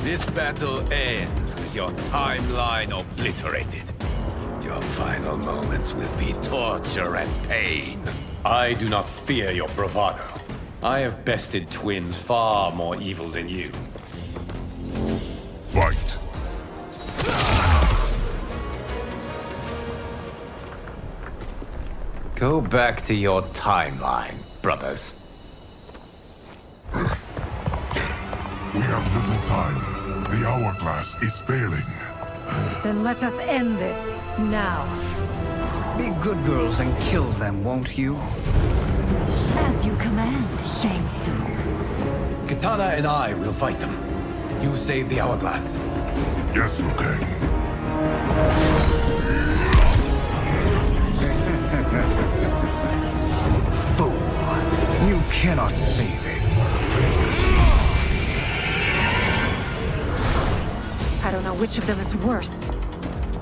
This battle ends with your timeline obliterated. Your final moments will be torture and pain. I do not fear your bravado. I have bested twins far more evil than you. Fight. Go back to your timeline, brothers. We have little time. The hourglass is failing. Then let us end this, now. Be good girls and kill them, won't you? As you command, Shang Tsung. Katana and I will fight them. You save the hourglass. Yes, Liu Kang. Fool. You cannot save it. I don't know which of them is worse.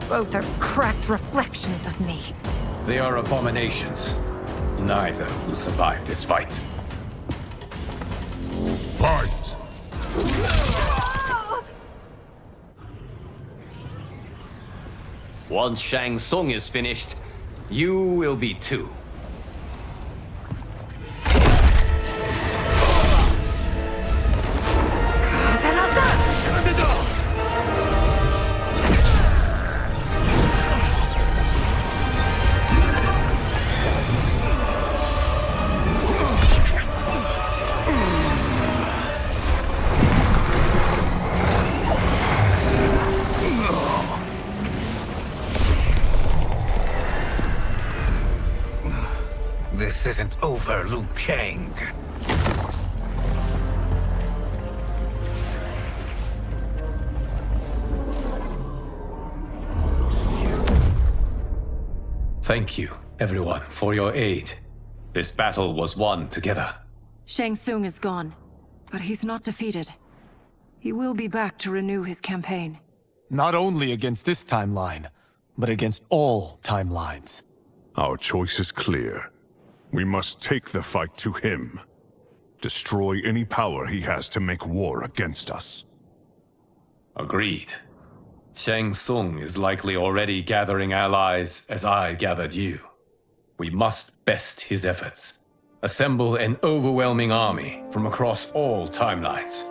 Both are cracked reflections of me. They are abominations. Neither will survive this fight. Fight! Once Shang Tsung is finished, you will be too. This isn't over, Liu Kang. Thank you, everyone, for your aid. This battle was won together. Shang Tsung is gone, but he's not defeated. He will be back to renew his campaign. Not only against this timeline, but against all timelines. Our choice is clear. We must take the fight to him. Destroy any power he has to make war against us. Agreed. Shang Tsung is likely already gathering allies as I gathered you. We must best his efforts. Assemble an overwhelming army from across all timelines.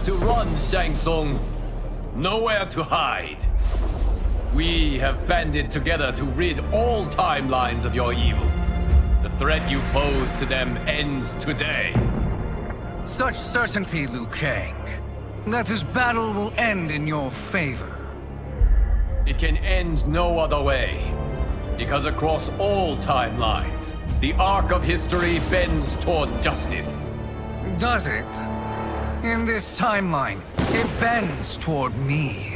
To run, Shang Tsung. Nowhere to hide. We have banded together to rid all timelines of your evil. The threat you pose to them ends today. Such certainty, Liu Kang, that this battle will end in your favor. It can end no other way. Because across all timelines, the arc of history bends toward justice. Does it? In this timeline, it bends toward me.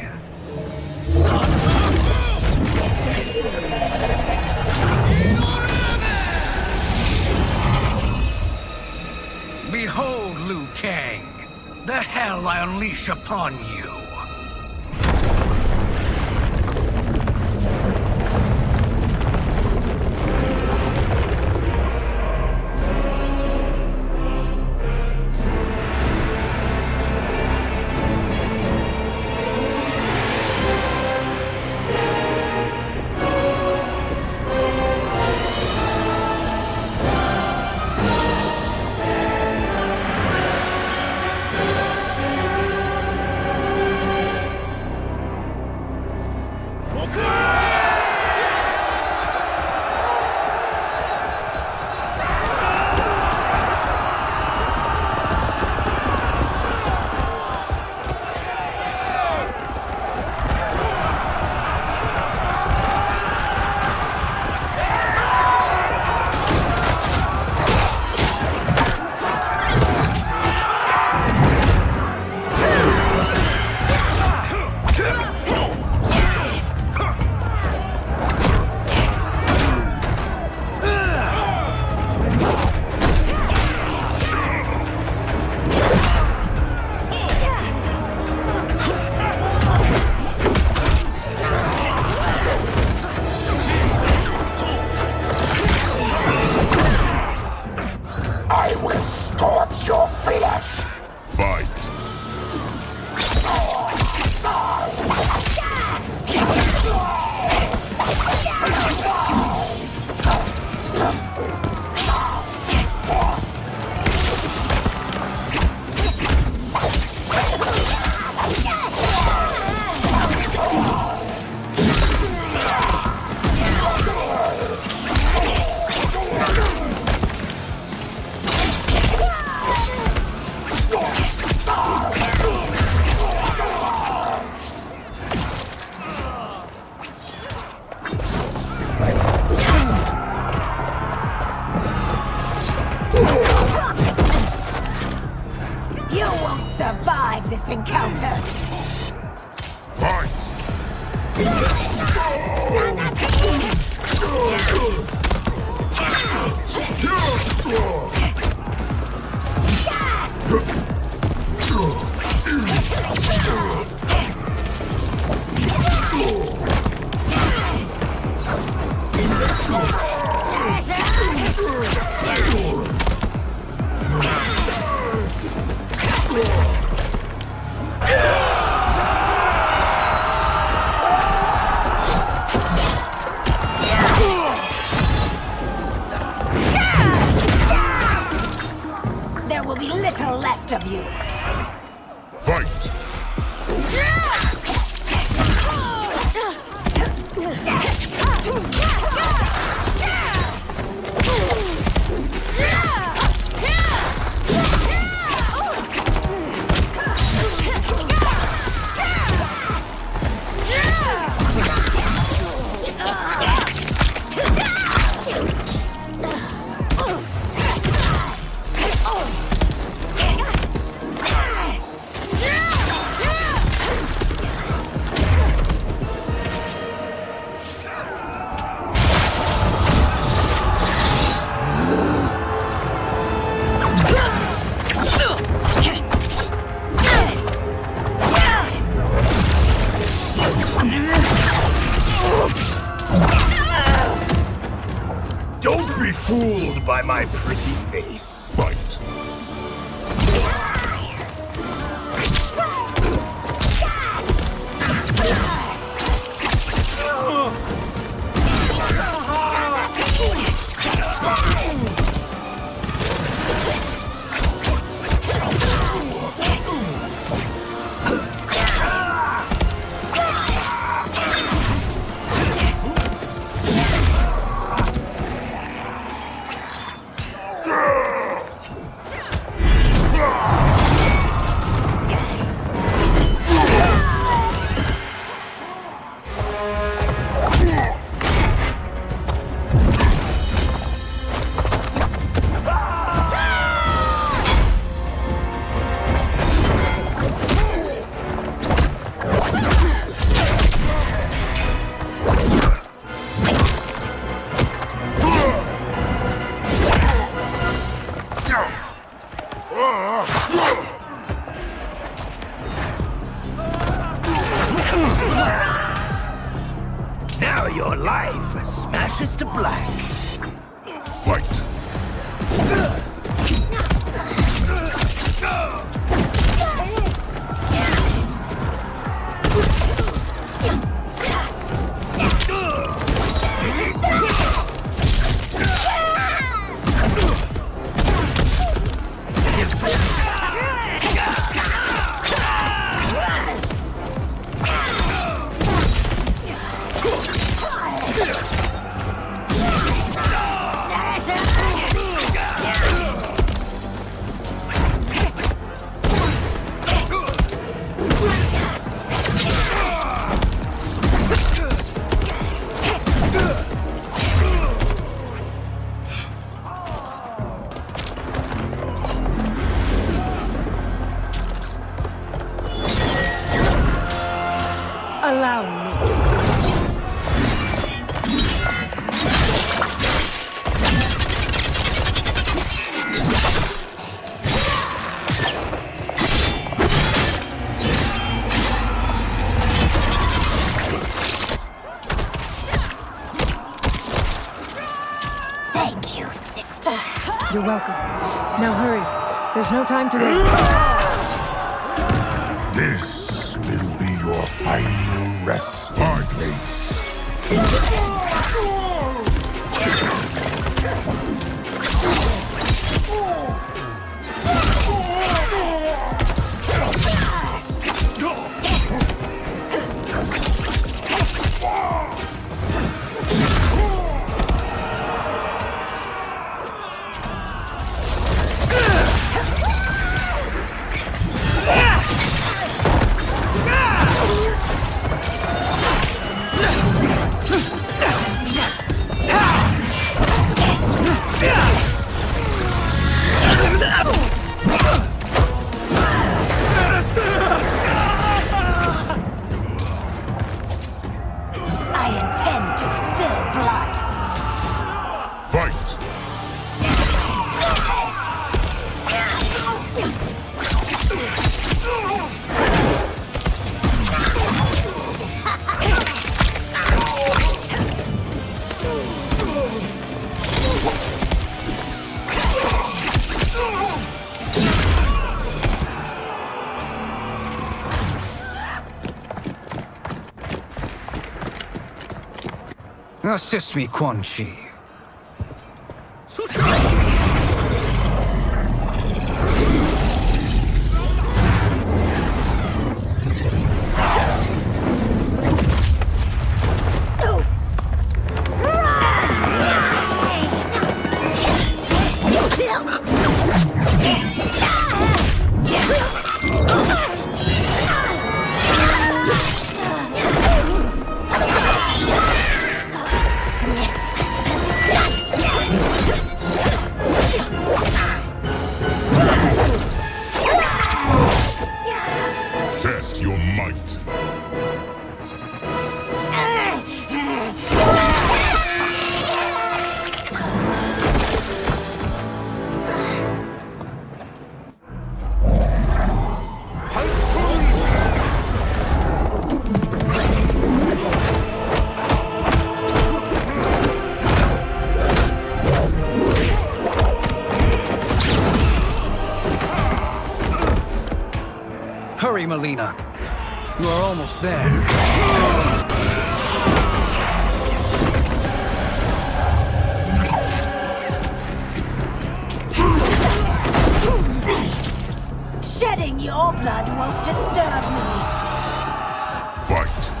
Behold, Liu Kang, the hell I unleash upon you. encounter! There will be little left of you. Fight! Don't be fooled by my pretty face. Fight! Now your life smashes to black. Fight! Allow me. Thank you, sister. You're welcome. Now hurry. There's no time to waste. This will be your final resting place. Assist me, Quan Chi. Test your might. Hurry, Melina. You are almost there. Shedding your blood won't disturb me. Fight.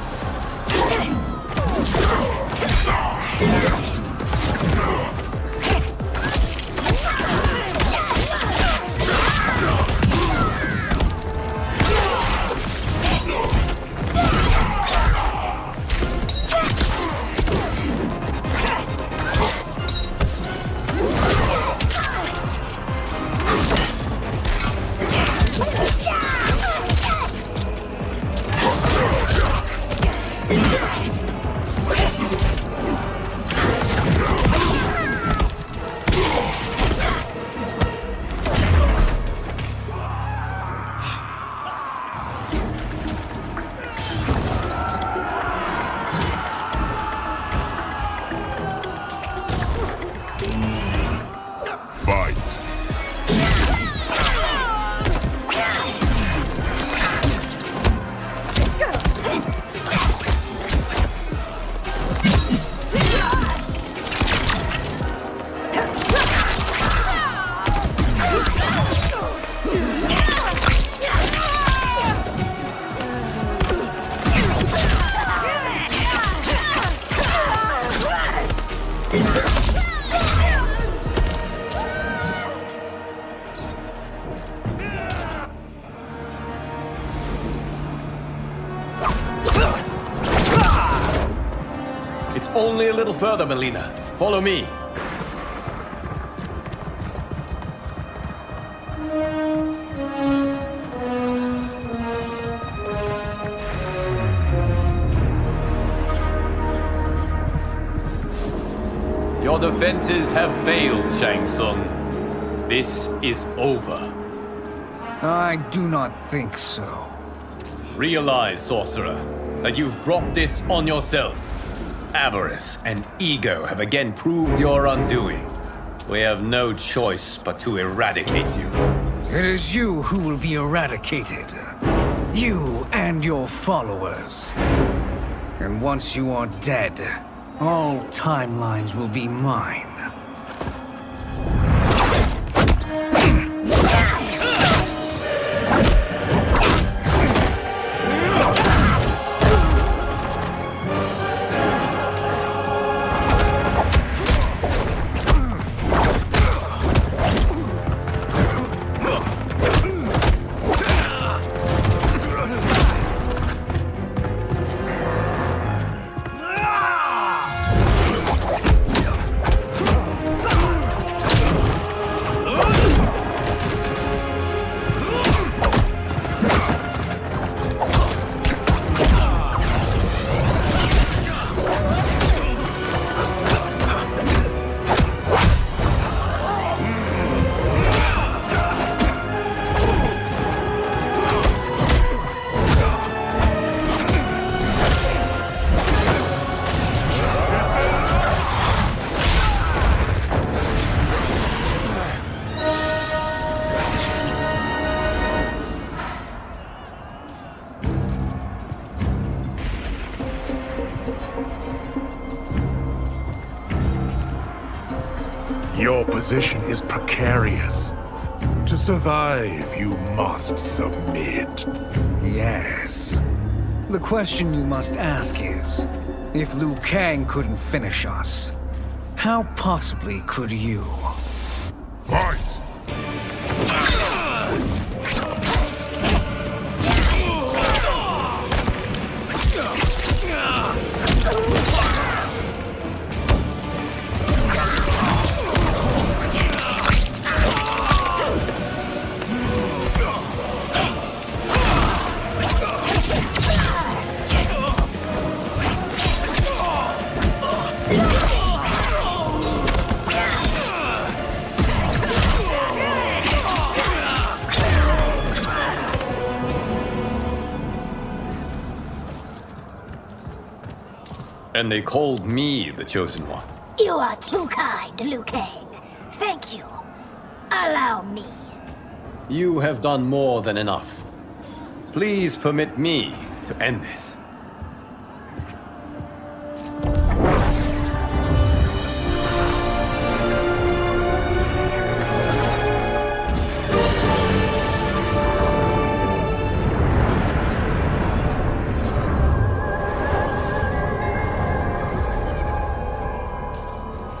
Fight. It's only a little further, Melina. Follow me. Your defenses have failed, Shang Tsung. This is over. I do not think so. Realize, sorcerer, that you've brought this on yourself. Avarice and ego have again proved your undoing. We have no choice but to eradicate you. It is you who will be eradicated. You and your followers. And once you are dead, all timelines will be mine. Your position is precarious. To survive, you must submit. Yes. The question you must ask is, if Liu Kang couldn't finish us, how possibly could you? Fight! And they called me the Chosen One. You are too kind, Liu Kang. Thank you. Allow me. You have done more than enough. Please permit me to end this.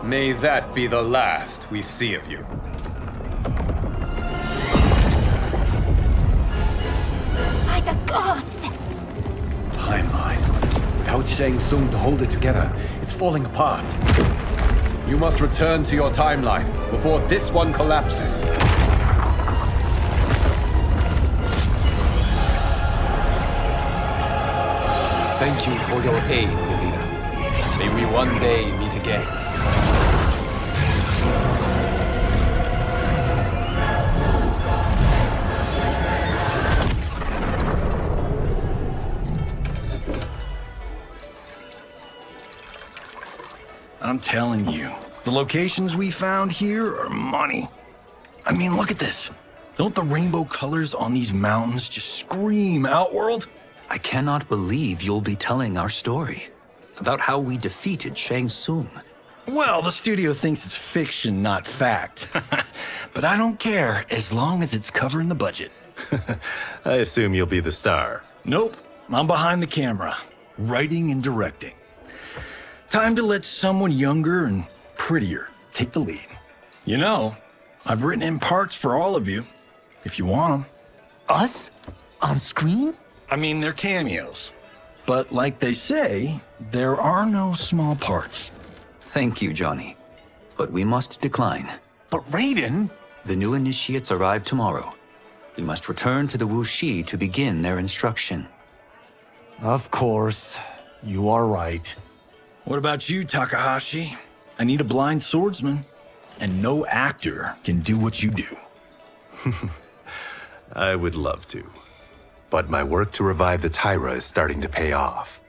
May that be the last we see of you. By the gods! Timeline. Without Shang Tsung to hold it together, it's falling apart. You must return to your timeline before this one collapses. Thank you for your aid, Melina. May we one day meet again. I'm telling you, the locations we found here are money. I mean, look at this. Don't the rainbow colors on these mountains just scream Outworld? I cannot believe you'll be telling our story about how we defeated Shang Tsung. Well, the studio thinks it's fiction, not fact. But I don't care, as long as it's covering the budget. I assume you'll be the star. Nope, I'm behind the camera, writing and directing. Time to let someone younger and prettier take the lead. You know, I've written in parts for all of you, if you want them. Us? On screen? I mean, they're cameos. But like they say, there are no small parts. Thank you, Johnny. But we must decline. But Raiden? The new initiates arrive tomorrow. We must return to the Wuxi to begin their instruction. Of course. You are right. What about you, Takahashi? I need a blind swordsman, and no actor can do what you do. I would love to. But my work to revive the Tyra is starting to pay off.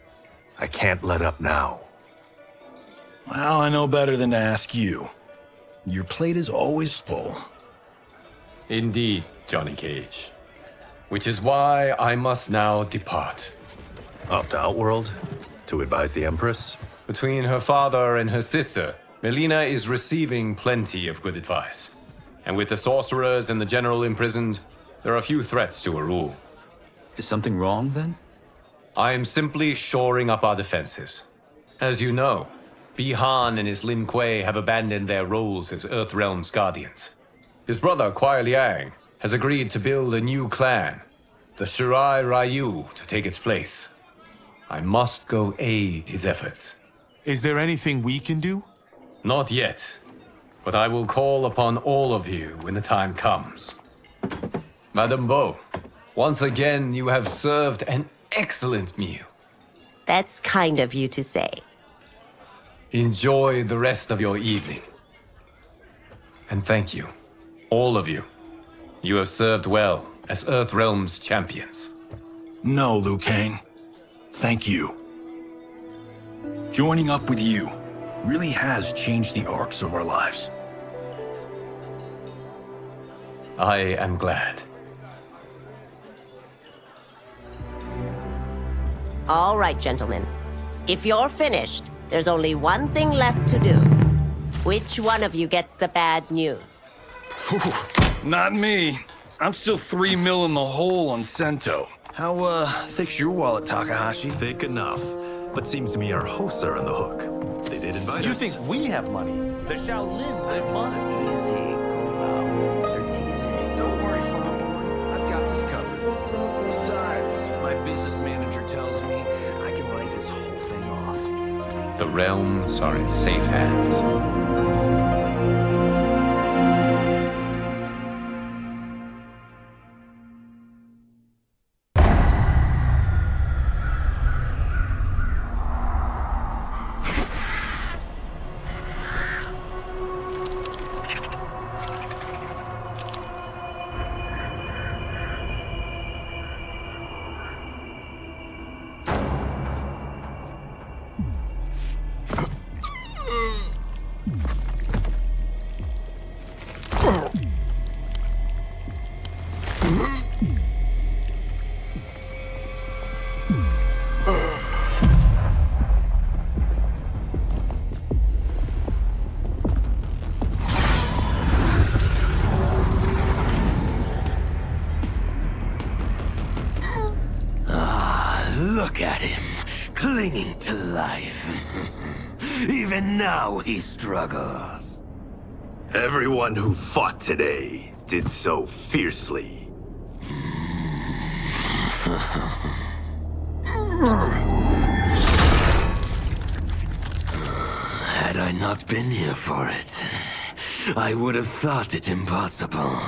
I can't let up now. Well, I know better than to ask you. Your plate is always full. Indeed, Johnny Cage. Which is why I must now depart. Off to Outworld? To advise the Empress? Between her father and her sister, Melina is receiving plenty of good advice. And with the sorcerers and the general imprisoned, there are few threats to her rule. Is something wrong, then? I am simply shoring up our defenses. As you know, Bi-Han and his Lin Kuei have abandoned their roles as Earthrealm's guardians. His brother, Kuai Liang, has agreed to build a new clan, the Shirai Ryu, to take its place. I must go aid his efforts. Is there anything we can do? Not yet, but I will call upon all of you when the time comes. Madame Bo, once again you have served an excellent meal. That's kind of you to say. Enjoy the rest of your evening. And thank you, all of you. You have served well as Earthrealm's champions. No, Liu Kang. Thank you. Joining up with you really has changed the arcs of our lives. I am glad. All right, gentlemen. If you're finished, there's only one thing left to do. Which one of you gets the bad news? Not me. I'm still 3 mil in the hole on Sento. How, thick's your wallet, Takahashi? Thick enough. But seems to me our hosts are on the hook. They did invite us. You think we have money? The Shaolin live modestly. Easy, Kombat. They're teasing. Don't worry, Father. I've got this covered. Besides, my business manager tells me I can write this whole thing off. The realms are in safe hands. Look at him, clinging to life. Even now he struggles. Everyone who fought today did so fiercely. Had I not been here for it, I would have thought it impossible.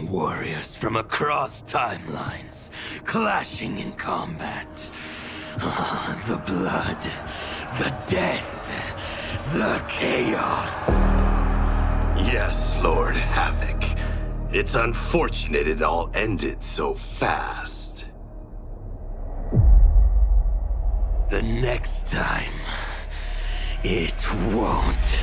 Warriors from across timelines, clashing in combat. The blood, the death, the chaos. Yes, Lord Havoc. It's unfortunate it all ended so fast. The next time, it won't.